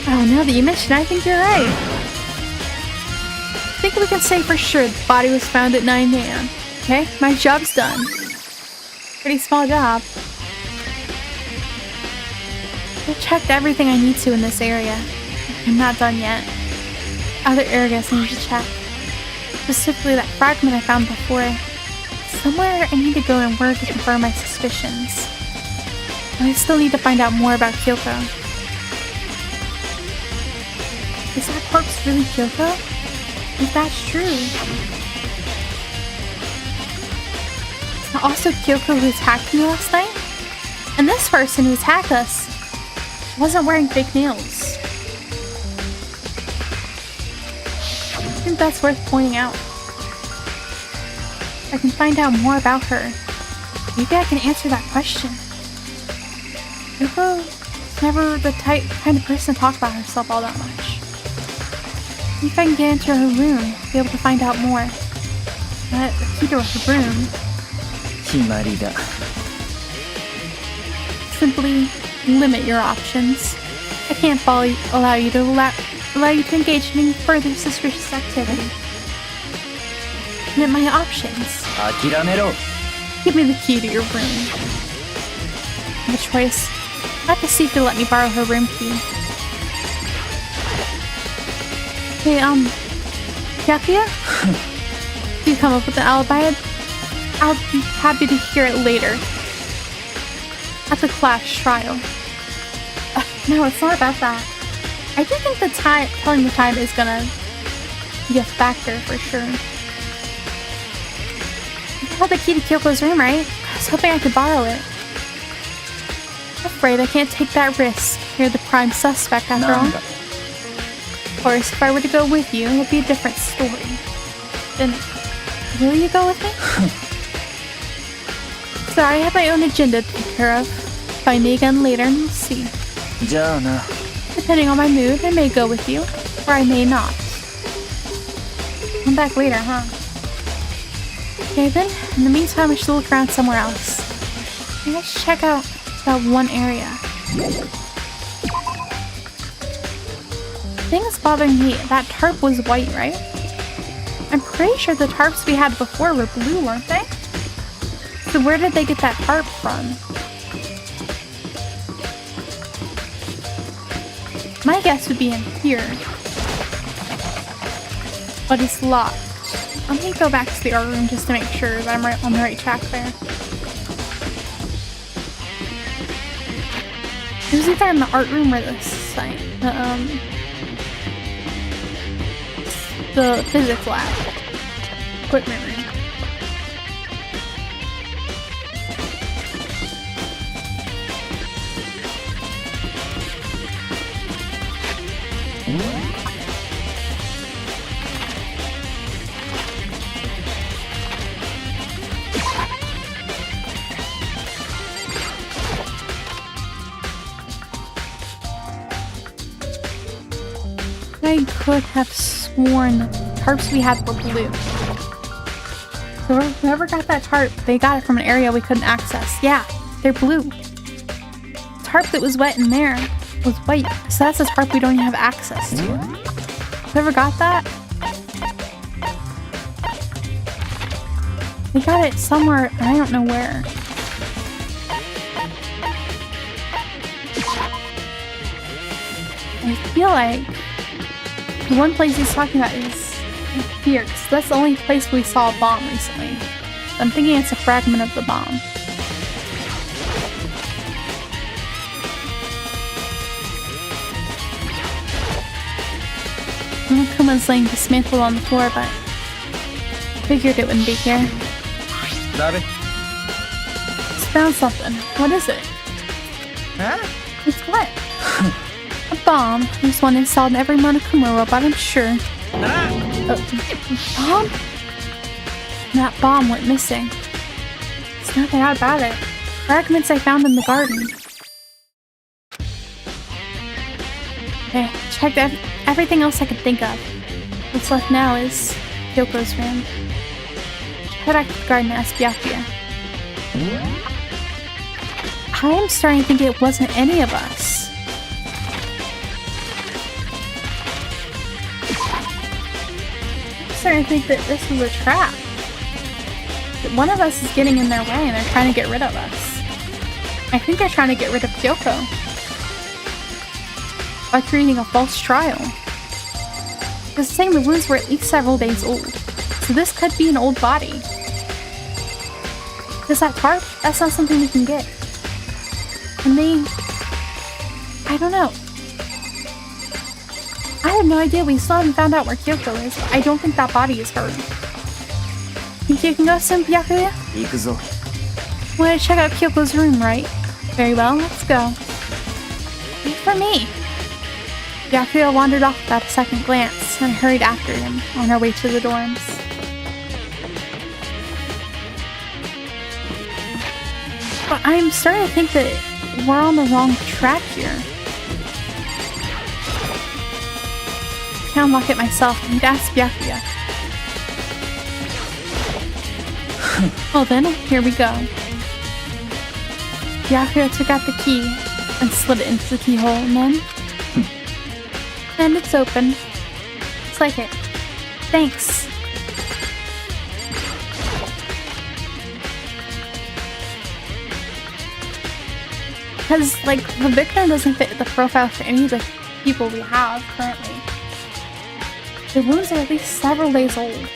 Oh, now that you mention it, I think you're right. I think we can say for sure the body was found at 9 a.m. Okay, my job's done. Pretty small job. I've checked everything I need to in this area. I'm not done yet. Other areas I need to check. Specifically that fragment I found before. Somewhere I need to go in word to confirm my suspicions. I still need to find out more about Kyoko. Is that corpse really Kyoko? If that's true. Is that also Kyoko who attacked me last night? And this person who attacked us wasn't wearing fake nails. I think that's worth pointing out. I can find out more about her. Maybe I can answer that question. Kyoko's never the kind of person to talk about herself all that much. Maybe if I can get into her room, be able to find out more. But the key to her room. Simply limit your options. I can't allow you to engage in any further suspicious activity. Limit my options. Give me the key to your room. The choice. I have to see if they'll let me borrow her room key. Hey, Katia? If you come up with an alibi, I'll be happy to hear it later. At the class trial. No, it's not about that. I do think the telling the time is gonna be a factor for sure. You have the key to Kyoko's room, right? I was hoping I could borrow it. I'm afraid I can't take that risk. You're the prime suspect after all. Of course, if I were to go with you, it would be a different story. Then, will you go with me? Sorry, I have my own agenda to take care of. Find me again later and we'll see. Depending on my mood, I may go with you, or I may not. Come back later, huh? Okay then, in the meantime I should look around somewhere else. Let's check out that one area. The thing that's bothering me, that tarp was white, right? I'm pretty sure the tarps we had before were blue, weren't they? So where did they get that tarp from? My guess would be in here. But it's locked. Let me go back to the art room just to make sure that I'm right on the right track there. It was either in the art room or the site. The physics lab. Equipment room. I could have sworn the tarps we had were blue. So whoever got that tarp, they got it from an area we couldn't access. Yeah, they're blue. The tarp that was wet in there was white. So that's a tarp we don't even have access to. Whoever got that? They got it somewhere, I don't know where. I feel like the one place he's talking about is here, because that's the only place we saw a bomb recently. So I'm thinking it's a fragment of the bomb. Kuma's laying dismantled on the floor, but figured it wouldn't be here. Just found something. What is it? Huh? It's what? A bomb. There's one installed in every Monokuma robot, I'm sure. Bomb? That bomb went missing. There's nothing out about it. Fragments I found in the garden. Okay, checked everything else I could think of. What's left now is Kyoko's room. Head back to the garden and ask Byakuya. I'm starting to think it wasn't any of us. I'm starting to think that this was a trap. That one of us is getting in their way and they're trying to get rid of us. I think they're trying to get rid of Kyoko by creating a false trial. Because saying the wounds were at least several days old, so this could be an old body. Does that tarp? That's not something we can get. And they... I don't know. I have no idea. We still haven't found out where Kyoko is, but I don't think that body is her. Think you can go soon, Byakuya? Want to check out Kyoko's room, right? Very well, let's go. Wait for me. Byakuya wandered off without a second glance, and I hurried after him on our way to the dorms. But I'm starting to think that we're on the wrong track here. I can't unlock it myself. I need to ask Byakuya. Well then, here we go. Byakuya took out the key and slid it into the keyhole, and then... And it's open. It's like it. Thanks. Because, like, the victim doesn't fit the profile for any of the people we have currently. The wounds are at least several days old.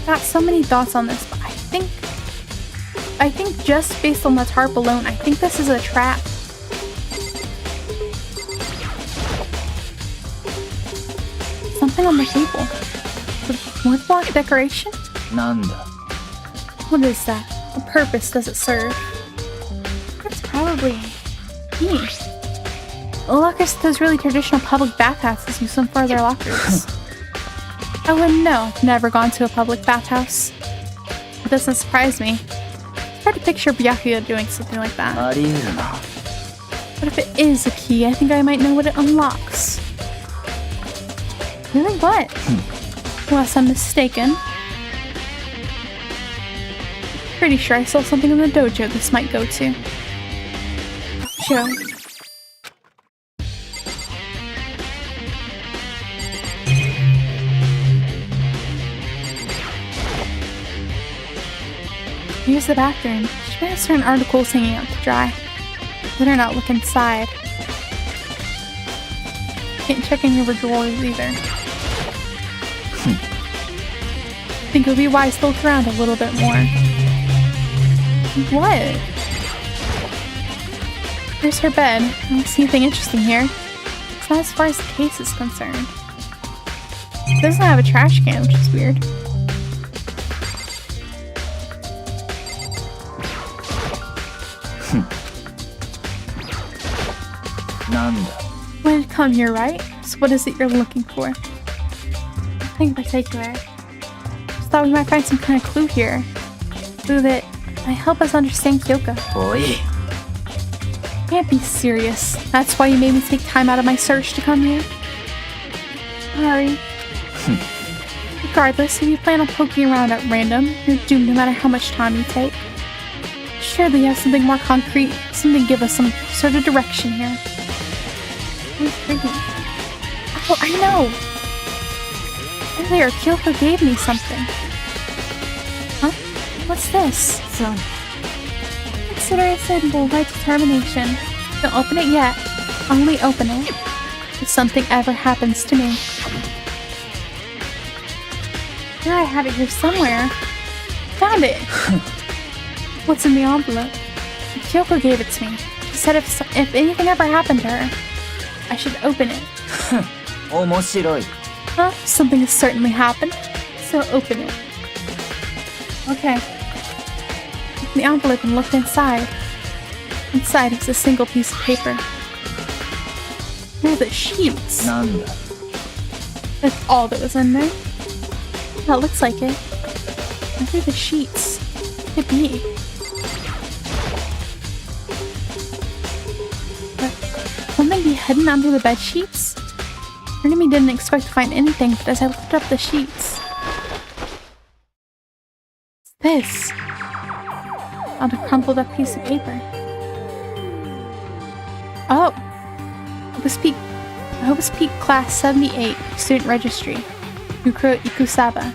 got so many thoughts on this, but I think just based on the tarp alone, I think this is a trap. Something on the table. The woodblock decoration? なんだ What is that? What purpose does it serve? It's probably me. Lockers to those really traditional public bathhouses use them for their lockers. I wouldn't know. I've never gone to a public bathhouse. It doesn't surprise me. It's hard to picture Byakuya doing something like that. あり得るな But if it is a key, I think I might know what it unlocks. Really? What? Unless I'm mistaken. Pretty sure I saw something in the dojo this might go to. Sure. Here's the bathroom. Should have certain articles hanging out to dry. Better not look inside. Can't check any of her drawers either. Think it would be wise to look around a little bit more. What? Here's her bed. I don't see anything interesting here. It's not as far as the case is concerned. It doesn't have a trash can, which is weird. Wanted to come here, right? So what is it you're looking for? Nothing in particular. Just thought we might find some kind of clue here. Clue that might help us understand Kyoko. おい Can't be serious. That's why you made me take time out of my search to come here? Sorry. Regardless, if you plan on poking around at random, you're doomed no matter how much time you take. Surely you have something more concrete, something to give us some sort of direction here. Oh, I know! Earlier, Kyoko gave me something. Huh? What's this?そう Consider it symbol by determination. Don't open it yet. Only open it if something ever happens to me. Now I have it here somewhere. Found it! What's in the envelope? Kyoko gave it to me. She said if anything ever happened to her, I should open it. 面白い Huh? Something has certainly happened. So open it. Okay. Open the envelope and looked inside. Inside is a single piece of paper. They're the sheets. なんだ That's all that was in there. That looks like it. What are the sheets? What could be? Something be hidden under the bed sheets? Part of me didn't expect to find anything, but as I looked up the sheets... What's this? On a crumpled up piece of paper. Oh! Hobus Peak Class 78, Student Registry. Mukuro Ikusaba.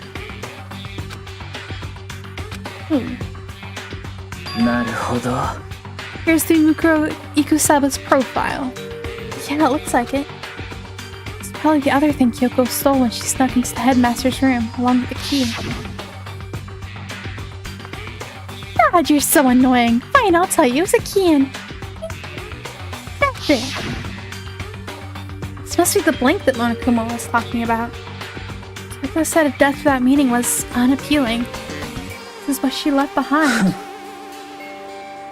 なるほど Here's the Mukuro Ikusaba's profile. Yeah, it looks like it. It's probably the other thing Kyoko stole when she snuck into the headmaster's room, along with the key. God, you're so annoying. Fine, I'll tell you. It was a key in. That's it. This must be the blank that Monokuma was talking about. Kyoko said if death without meaning was unappealing, this is what she left behind.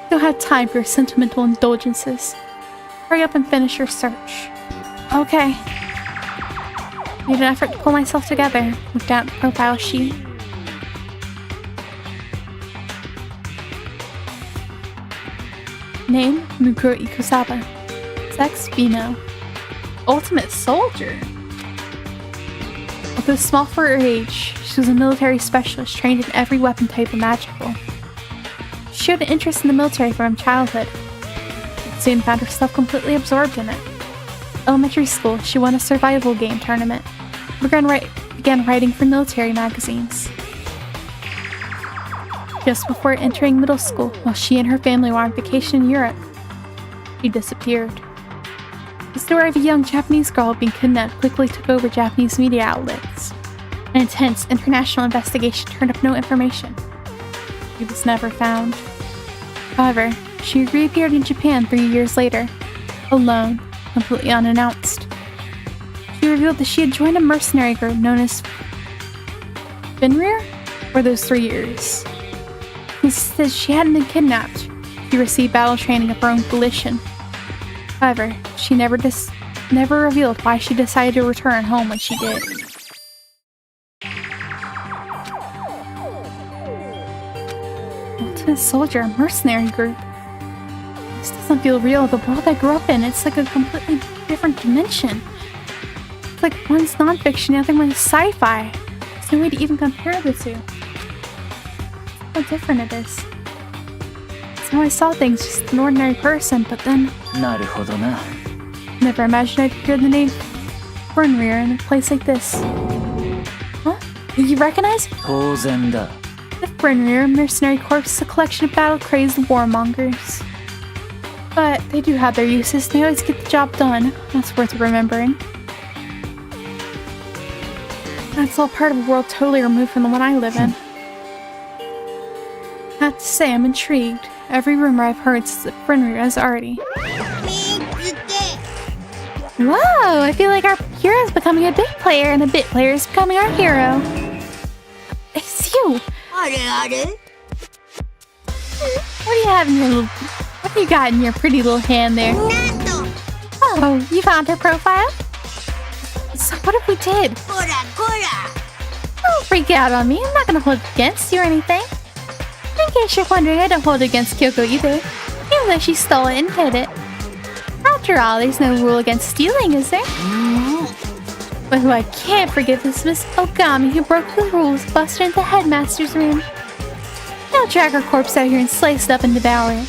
Don't have time for your sentimental indulgences. Hurry up and finish your search. Okay. Made an effort to pull myself together. Looked down at the profile sheet. Name, Mukuro Ikusaba. Sex, female. Ultimate soldier. Although small for her age, she was a military specialist trained in every weapon type imaginable. She showed an interest in the military from childhood. Soon found herself completely absorbed in it. Elementary school, she won a survival game tournament. Began writing for military magazines. Just before entering middle school, while she and her family were on vacation in Europe, she disappeared. The story of a young Japanese girl being kidnapped quickly took over Japanese media outlets. An intense international investigation turned up no information. She was never found. However, she reappeared in Japan 3 years later, alone, completely unannounced. She revealed that she had joined a mercenary group known as Fenrir for those 3 years. He says she hadn't been kidnapped. She received battle training of her own volition. However, she never revealed why she decided to return home when she did. Ultimate Soldier, a mercenary group. This doesn't feel real. The world I grew up in, it's like a completely different dimension. It's like one's nonfiction, the other one's sci-fi. There's no way to even compare the two. How different it is. That's how I saw things, just an ordinary person, but then... なるほどな。 Never imagined I'd hear the name Fenrir in a place like this. Huh? You recognize? 当然だ。 The Fenrir Mercenary Corps is a collection of battle-crazed warmongers. But they do have their uses, they always get the job done. That's worth remembering. That's all part of a world totally removed from the one I live in. I have to say, I'm intrigued. Every rumor I've heard says that Fenrir is already. Whoa! I feel like our hero is becoming a bit player, and the bit player is becoming our hero. It's you! What do you have in your little... What do you got in your pretty little hand there? Oh, you found her profile? So what if we did? Don't freak out on me. I'm not gonna hold it against you or anything. In case you're wondering, I don't hold it against Kyoko either. Even though she stole it and hid it. After all, there's no rule against stealing, is there? But who I can't forgive is Miss Ogami, who broke the rules, busted into the headmaster's room. Now drag her corpse out here and slice it up and devour it.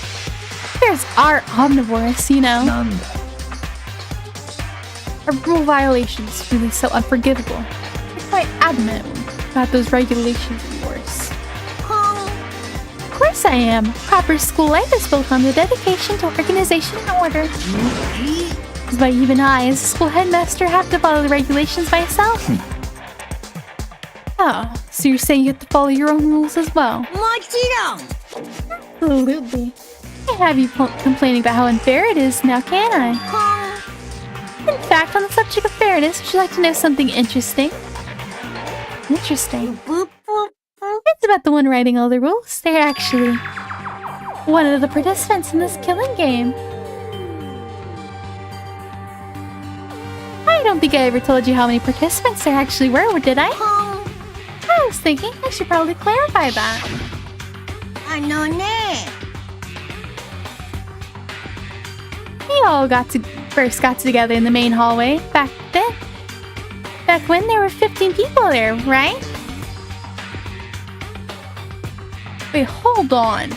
There's our omnivores, you know. なんだ。 Our rule violations really so unforgivable. You're quite adamant about those regulations of yours. Of course I am. Proper school life is built on the dedication to organization and order. That's why even I, as a school headmaster, have to follow the regulations myself. Oh, so you're saying you have to follow your own rules as well? Absolutely. Can't have you complaining about how unfair it is now, can I? In fact, on the subject of fairness, would you like to know something interesting? Interesting. It's about the one writing all the rules. They're actually one of the participants in this killing game. I don't think I ever told you how many participants there actually were, did I? I was thinking I should probably clarify that. We all first got together in the main hallway back when there were 15 people there, right? Wait, hold on.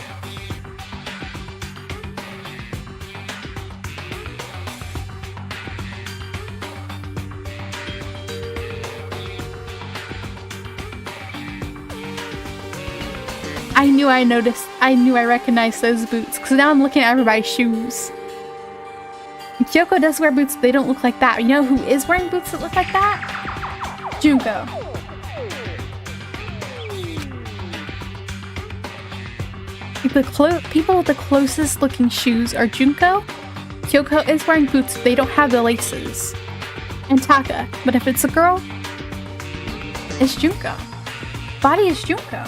I knew I recognized those boots, because now I'm looking at everybody's shoes. Kyoko does wear boots, but they don't look like that. You know who is wearing boots that look like that? Junko. People with the closest looking shoes are Junko. Kyoko is wearing boots, but they don't have the laces. And Taka. But if it's a girl, it's Junko. Body is Junko.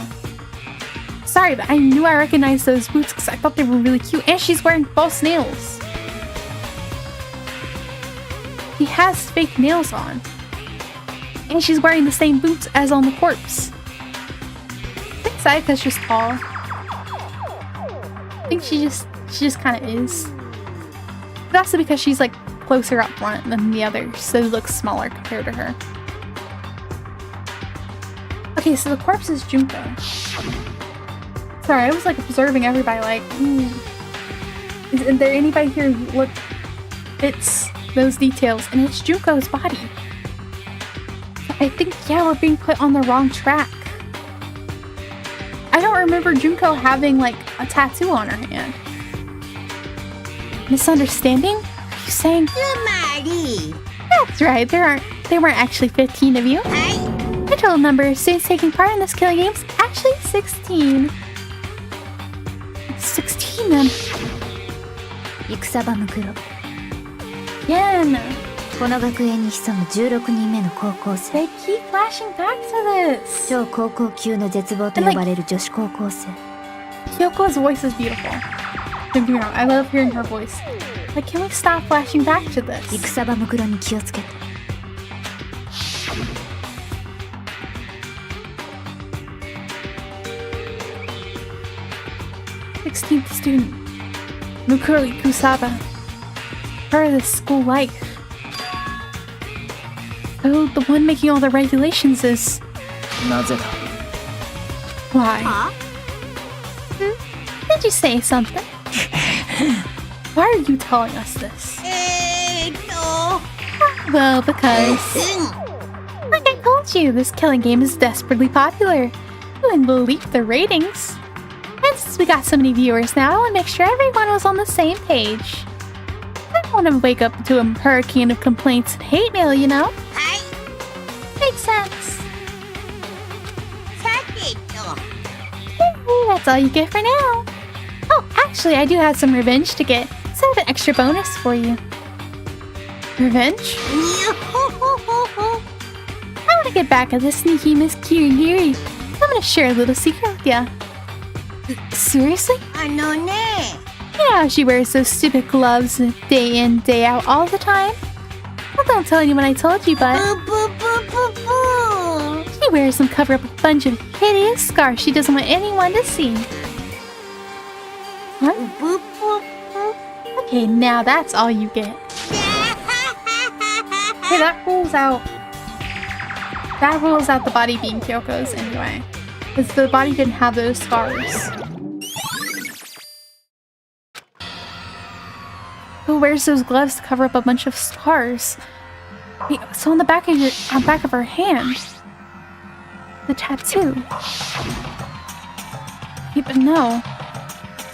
Sorry, but I knew I recognized those boots because I thought they were really cute. And she's wearing false nails. She has fake nails on. And she's wearing the same boots as on the corpse. I think Sayaka's just tall. I think she just kind of is. But also because she's like closer up front than the others, so it looks smaller compared to her. Okay, so the corpse is Junko. Sorry, I was like observing everybody like, is there anybody here who fits those details? And it's Junko's body. I think, yeah, we're being put on the wrong track. I don't remember Junko having like a tattoo on her hand. Misunderstanding? Are you saying? That's right, there weren't actually 15 of you. I total number of students taking part in this killing game is actually 16. 16 then. 戦場ムクロ Again. この学園に潜む16人目の高校生 They keep flashing back to this. 超高校級の絶望と呼ばれる女子高校生 Kyoko's voice is beautiful. Don't get me wrong, I love hearing her voice. Like, can we stop flashing back to this? 戦場ムクロに気をつけて 16th student, Mukuro Ikusaba. Part of the school life. Oh, the one making all the regulations is... なぜだ Why? Did you say something? Why are you telling us this? Well, because... Like I told you, this killing game is desperately popular. You wouldn't believe the ratings. And since we got so many viewers now, I want to make sure everyone was on the same page. I don't want to wake up to a hurricane of complaints and hate mail, you know? Makes sense. That's all you get for now. Oh, actually, I do have some revenge to get, so I have an extra bonus for you. Revenge? I want to get back at this sneaky Miss Kirigiri. I'm going to share a little secret with ya. Seriously? You know how she wears those stupid gloves day in, day out all the time? Well, don't tell anyone I told you, but... She wears them cover up a bunch of hideous scars she doesn't want anyone to see. What? Okay, now that's all you get. Hey, that rules out... That rules out the body being Kyoko's anyway. Because the body didn't have those scars. Who wears those gloves to cover up a bunch of scars? Wait, so on the back of her hand. The tattoo. Wait, but no.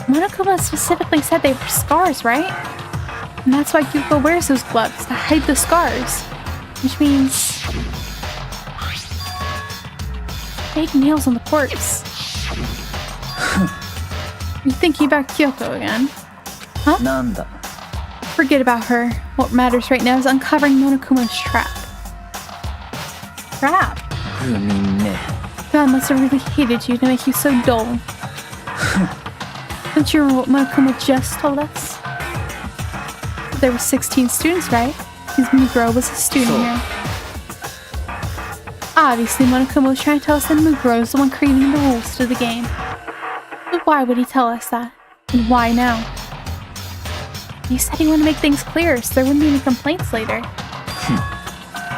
Monokuma specifically said they were scars, right? And that's why Kyuko wears those gloves, to hide the scars. Which means... fake nails on the corpse. You thinking about Kyoko again? Huh? なんだ Forget about her. What matters right now is uncovering Monokuma's trap. Trap? 不眠ね God must have really hated you to make you so dull. Don't you remember what Monokuma just told us? There were 16 students, right? Because Muguro was a student here. Obviously, Monokuma was trying to tell us that Muguro is the one creating the rules to the game. But why would he tell us that? And why now? He said he wanted to make things clearer so there wouldn't be any complaints later.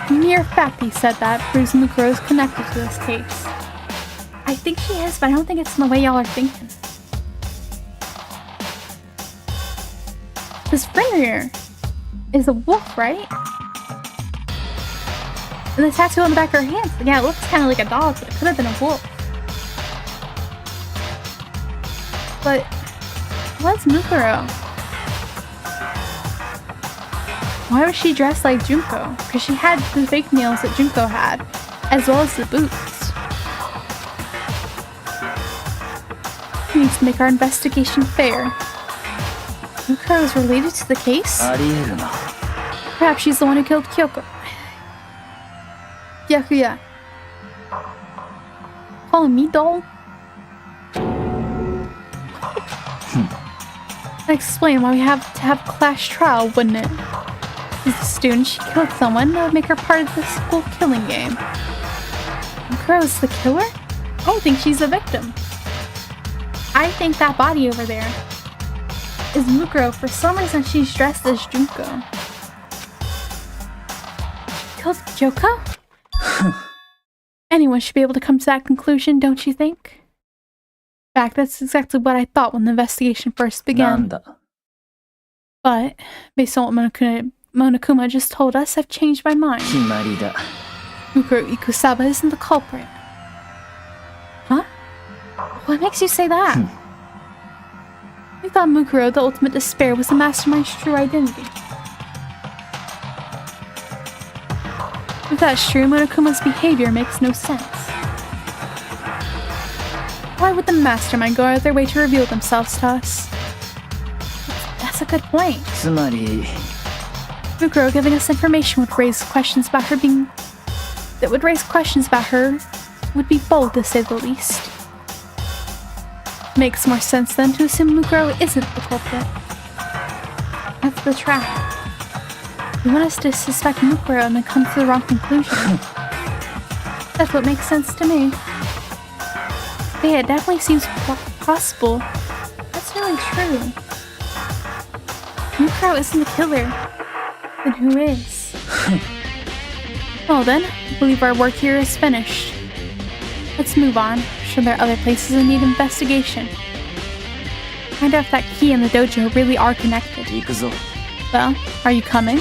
The mere fact he said that proves Mukuro is connected to this case. I think she is, but I don't think it's in the way y'all are thinking. This Fenrir is a wolf, right? And the tattoo on the back of her hands. Yeah, it looks kind of like a dog, but it could have been a wolf. But what's Mukuro? Why was she dressed like Junko? Because she had the fake nails that Junko had, as well as the boots. We need to make our investigation fair. Mukuro is related to the case? ありえるな Perhaps she's the one who killed Kyoko. Yakuya. Calling me doll? That explain why we have to have clash trial, wouldn't it? As a student, she killed someone that would make her part of the school killing game. Mukuro is the killer? I think she's the victim. I think that body over there is Mukuro. For some reason, she's dressed as Junko. Killed Kyoko? Anyone should be able to come to that conclusion, don't you think? In fact, that's exactly what I thought when the investigation first なん began. だ But, based on what Monokuma just told us, I've changed my mind. 決まりだ Mukuro Ikusaba isn't the culprit. Huh? What makes you say that? We thought Mukuro, the ultimate despair, was the mastermind's true identity. If that's true, Monokuma's behavior makes no sense. Why would the mastermind go out of their way to reveal themselves to us? That's a good point. つまり Mukuro giving us information would raise questions about her being... that would raise questions about her would be bold, to say the least. Makes more sense then to assume Mukuro isn't the culprit. That's the trap. You want us to suspect Mukuro and then come to the wrong conclusion. That's what makes sense to me. But yeah, it definitely seems possible. That's really true. Mukuro isn't the killer. Then who is? Well then, I believe our work here is finished. Let's move on. I'm sure there are other places that need investigation. Find out if that key and the dojo really are connected. 行くぞ Well, are you coming?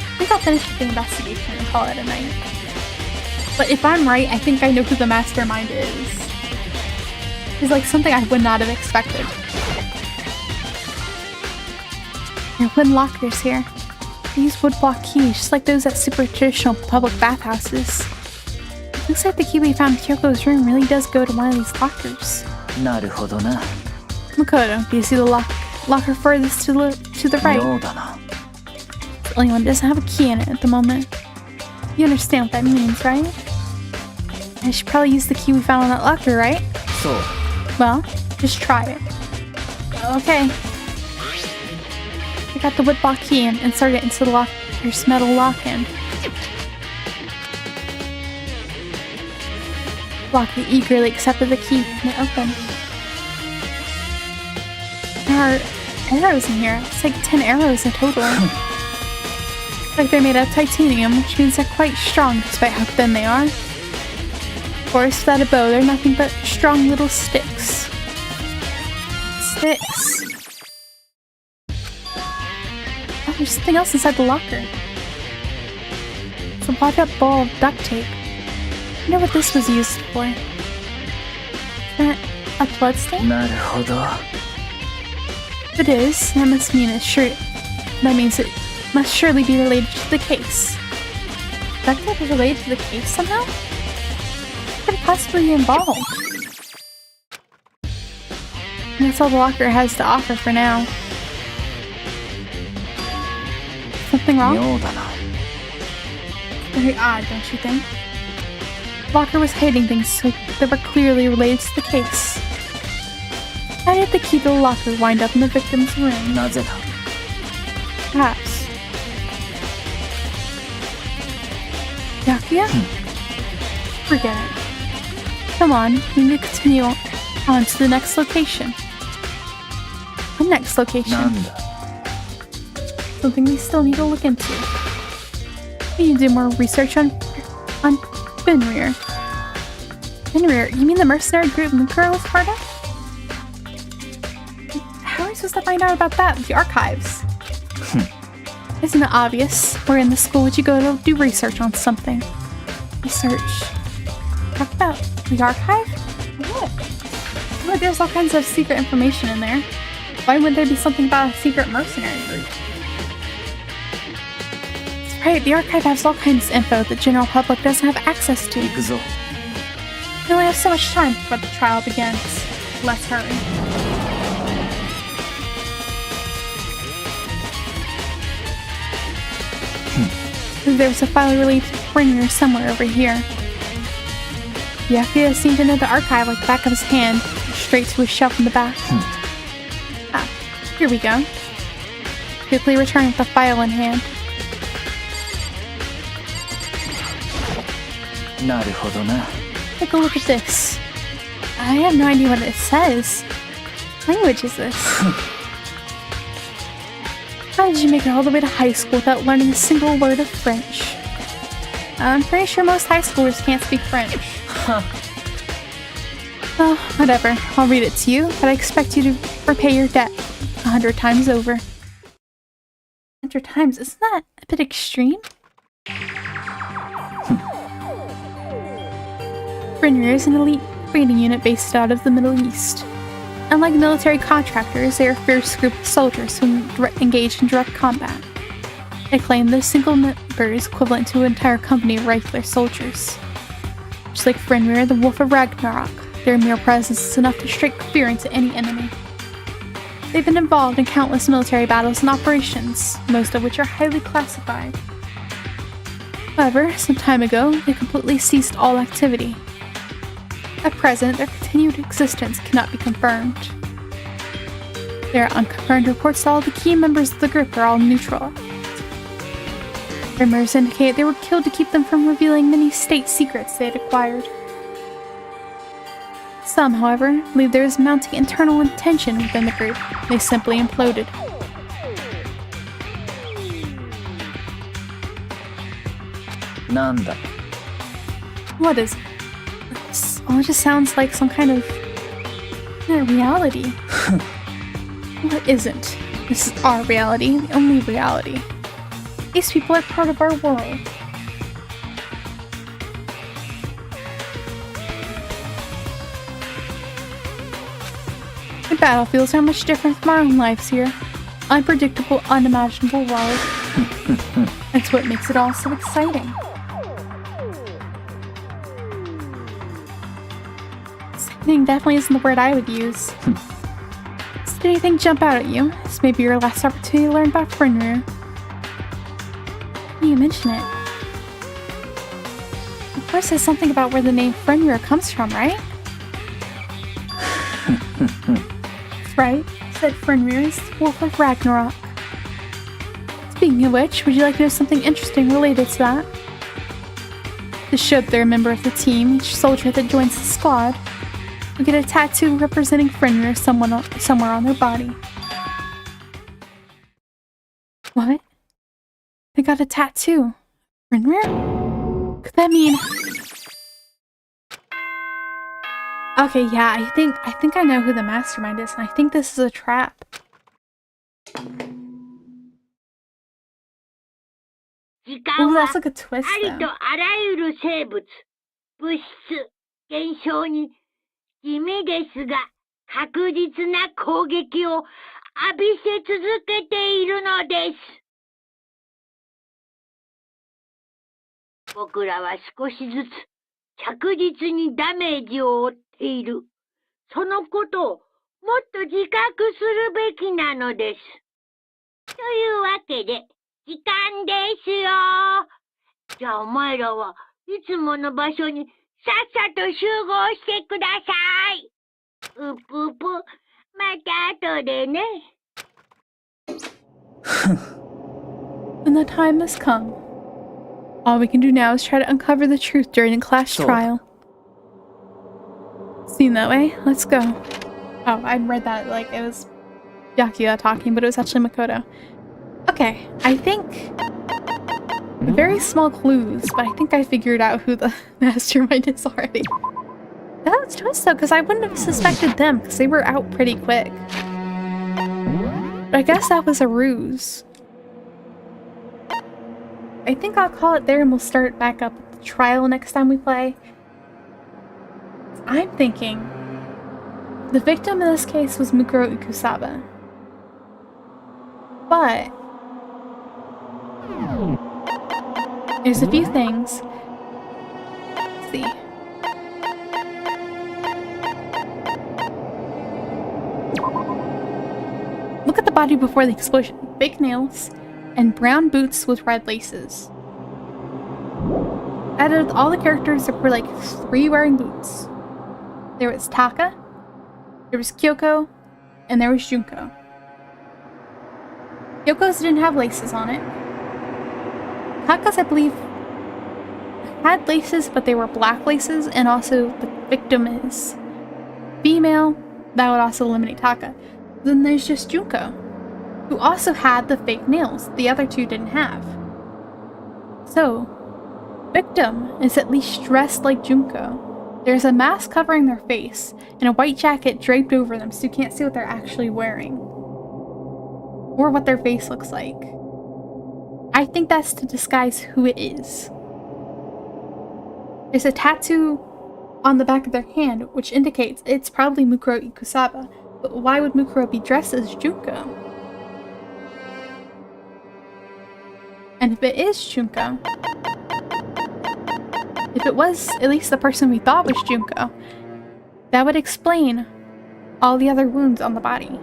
I think I'll finish with the investigation and call it a night. But if I'm right, I think I know who the mastermind is. It's like something I would not have expected. There are wooden lockers here. They use wood block keys, just like those at super traditional public bathhouses. Looks like the key we found in Kyoko's room really does go to one of these lockers. なるほどな Makoto, do you see the locker furthest to the right? 妙だな The only one that doesn't have a key in it at the moment. You understand what that means, right? I should probably use the key we found in that locker, right? そう Well, just try it. Okay. I got the wood block key and insert it into the locker's metal lock-in. Blocker eagerly accepted the key and it opened. There are arrows in here. It's like 10 arrows in total. Looks like they're made out of titanium, which means they're quite strong despite how thin they are. Of course, without a bow, they're nothing but strong little sticks. Sticks. Oh, there's something else inside the locker. It's a wadded up ball of duct tape. I wonder what this was used for. Is that a blood stain? なるほど If it is, that must mean it's sure. That means it must surely be related to the case. Duct tape is related to the case somehow? What could it possibly be involved? And that's all the locker has to offer for now. Something wrong? 妙だな Very odd, don't you think? Locker was hiding things so that were clearly related to the case. How did the key to the locker wind up in the victim's room? なぜだ Perhaps. Yakuya? Forget it. Come on, we need to continue on to the next location. The next な location. んだ Something we still need to look into. We need to do more research on Fenrir. Fenrir? You mean the mercenary group Mukuro was part of? How are we supposed to find out about that with the archives? Isn't it obvious? We're in the school. Would you go to do research on something? Research. Talk about the archive? What? Look, there's all kinds of secret information in there. Why would there be something about a secret mercenary group? That's right, the archive has all kinds of info that the general public doesn't have access to. 行くぞ We only have so much time before the trial begins. Let's hurry. There's a file related to Fenrir somewhere over here. Yakuya seemed to know the archive like the back of his hand, straight to a shelf in the back. Ah, here we go. Quickly return with the file in hand. なるほどな Take a look at this. I have no idea what it says. What language is this? How did you make it all the way to high school without learning a single word of French? I'm pretty sure most high schoolers can't speak French. Well, whatever. I'll read it to you, but I expect you to repay your debt 100 times over. 100 times? Isn't that a bit extreme? Fenrir is an elite breeding unit based out of the Middle East. Unlike military contractors, they are a fierce group of soldiers who engage in direct combat. They claim that a single member is equivalent to an entire company of regular soldiers. Just like Fenrir, the Wolf of Ragnarok, their mere presence is enough to strike fear into any enemy. They've been involved in countless military battles and operations, most of which are highly classified. However, some time ago, they completely ceased all activity. At present, their continued existence cannot be confirmed. There are unconfirmed reports that all the key members of the group are all neutral. Rumors indicate they were killed to keep them from revealing many state secrets they had acquired. Some, however, believe there is mounting internal tension within the group. They simply imploded. Nanda. What is it? Oh, it just sounds like some kind of reality. What isn't? This is our reality, the only reality. These people are part of our world. The battlefields are much different from our own lives here. Unpredictable, unimaginable world. That's what makes it all so exciting. Exciting definitely isn't the word I would use. Did anything jump out at you? This may be your last opportunity to learn about Fenrir. You mention it. Of course, there's something about where the name Fenrir comes from, right? That's right, said Fenrir is the Wolf of Ragnarok. Speaking of which, would you like to know something interesting related to that? To show that they're a member of the team, each soldier that joins the squad will get a tattoo representing Fenrir somewhere on their body. What? They got a tattoo. Fenrir? Could that mean... Okay, yeah, I think I know who the mastermind is, and I think this is a trap. Ooh, that's like a twist, ありと though. あらゆる生物、物質、現象に地味ですが確実な攻撃を浴びせ続けているのです。僕らは少しずつ着実にダメージを負っている。そのことをもっと自覚するべきなのです。というわけで、時間ですよ。じゃあお前らはいつもの場所にさっさと集合してください。うぷぷ、また後でね。And the time has come. All we can do now is try to uncover the truth during the class trial. Seen that way? Let's go. Oh, I read that like it was Yakuya talking, but it was actually Makoto. Okay, I think... Very small clues, but I think I figured out who the mastermind is already. That's twist though, because I wouldn't have suspected them, because they were out pretty quick. But I guess that was a ruse. I think I'll call it there and we'll start back up at the trial next time we play. I'm thinking the victim in this case was Mukuro Ikusaba. But there's a few things. Let's see. Look at the body before the explosion. Fake nails and brown boots with red laces. Out of all the characters, there were like 3 wearing boots. There was Taka, there was Kyoko, and there was Junko. Kyoko's didn't have laces on it. Taka's, I believe, had laces, but they were black laces, and also the victim is female. That would also eliminate Taka. Then there's just Junko, who also had the fake nails the other 2 didn't have. So, victim is at least dressed like Junko. There's a mask covering their face, and a white jacket draped over them so you can't see what they're actually wearing. Or what their face looks like. I think that's to disguise who it is. There's a tattoo on the back of their hand, which indicates it's probably Mukuro Ikusaba, But why would Mukuro be dressed as Junko? And if it is Junko, if it was at least the person we thought was Junko, that would explain all the other wounds on the body.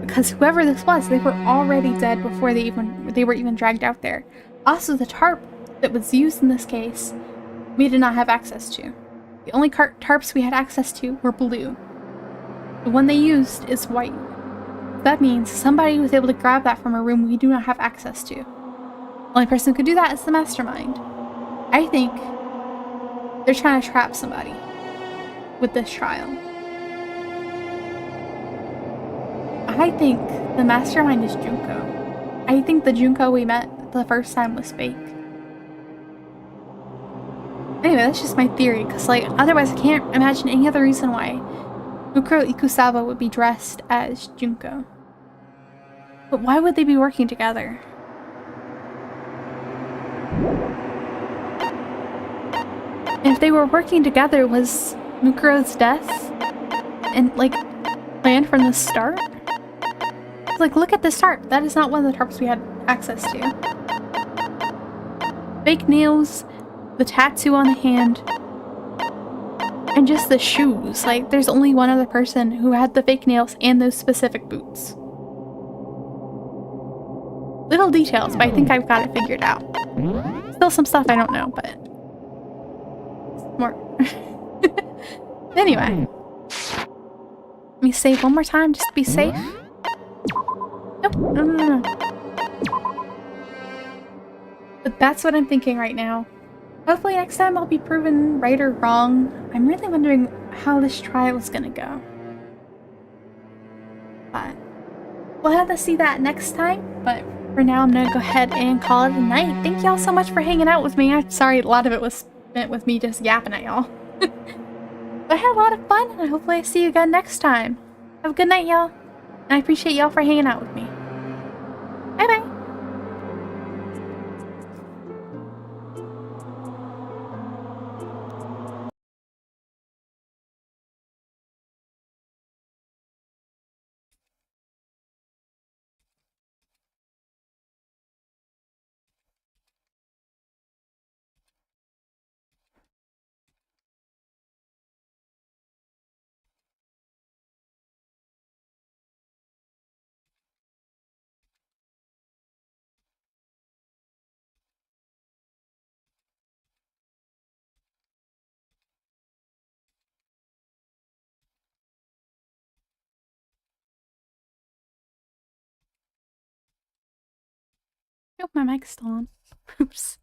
Because whoever this was, they were already dead before they were even dragged out there. Also, the tarp that was used in this case, we did not have access to. The only tarps we had access to were blue. The one they used is white. That means somebody was able to grab that from a room we do not have access to. The only person who could do that is the mastermind. I think they're trying to trap somebody with this trial. I think the mastermind is Junko. I think the Junko we met the first time was fake. Anyway, that's just my theory, because like, otherwise I can't imagine any other reason why Mukuro Ikusawa would be dressed as Junko. But why would they be working together? And if they were working together, was Mukuro's death and like planned from the start? Like, look at this tarp. That is not one of the tarps we had access to. Fake nails, the tattoo on the hand, and just the shoes. Like, there's only one other person who had the fake nails and those specific boots. Little details, but I think I've got it figured out. Still some stuff I don't know, but more. Anyway. Let me save one more time just to be safe. Nope, no. But that's what I'm thinking right now. Hopefully next time I'll be proven right or wrong. I'm really wondering how this trial is gonna go. But we'll have to see that next time, but for now I'm gonna go ahead and call it a night. Thank y'all so much for hanging out with me. I'm sorry a lot of it was spent with me just yapping at y'all. But I had a lot of fun, and hopefully I see you again next time. Have a good night, y'all. And I appreciate y'all for hanging out with me. Bye-bye. Nope, my mic's still on. Oops.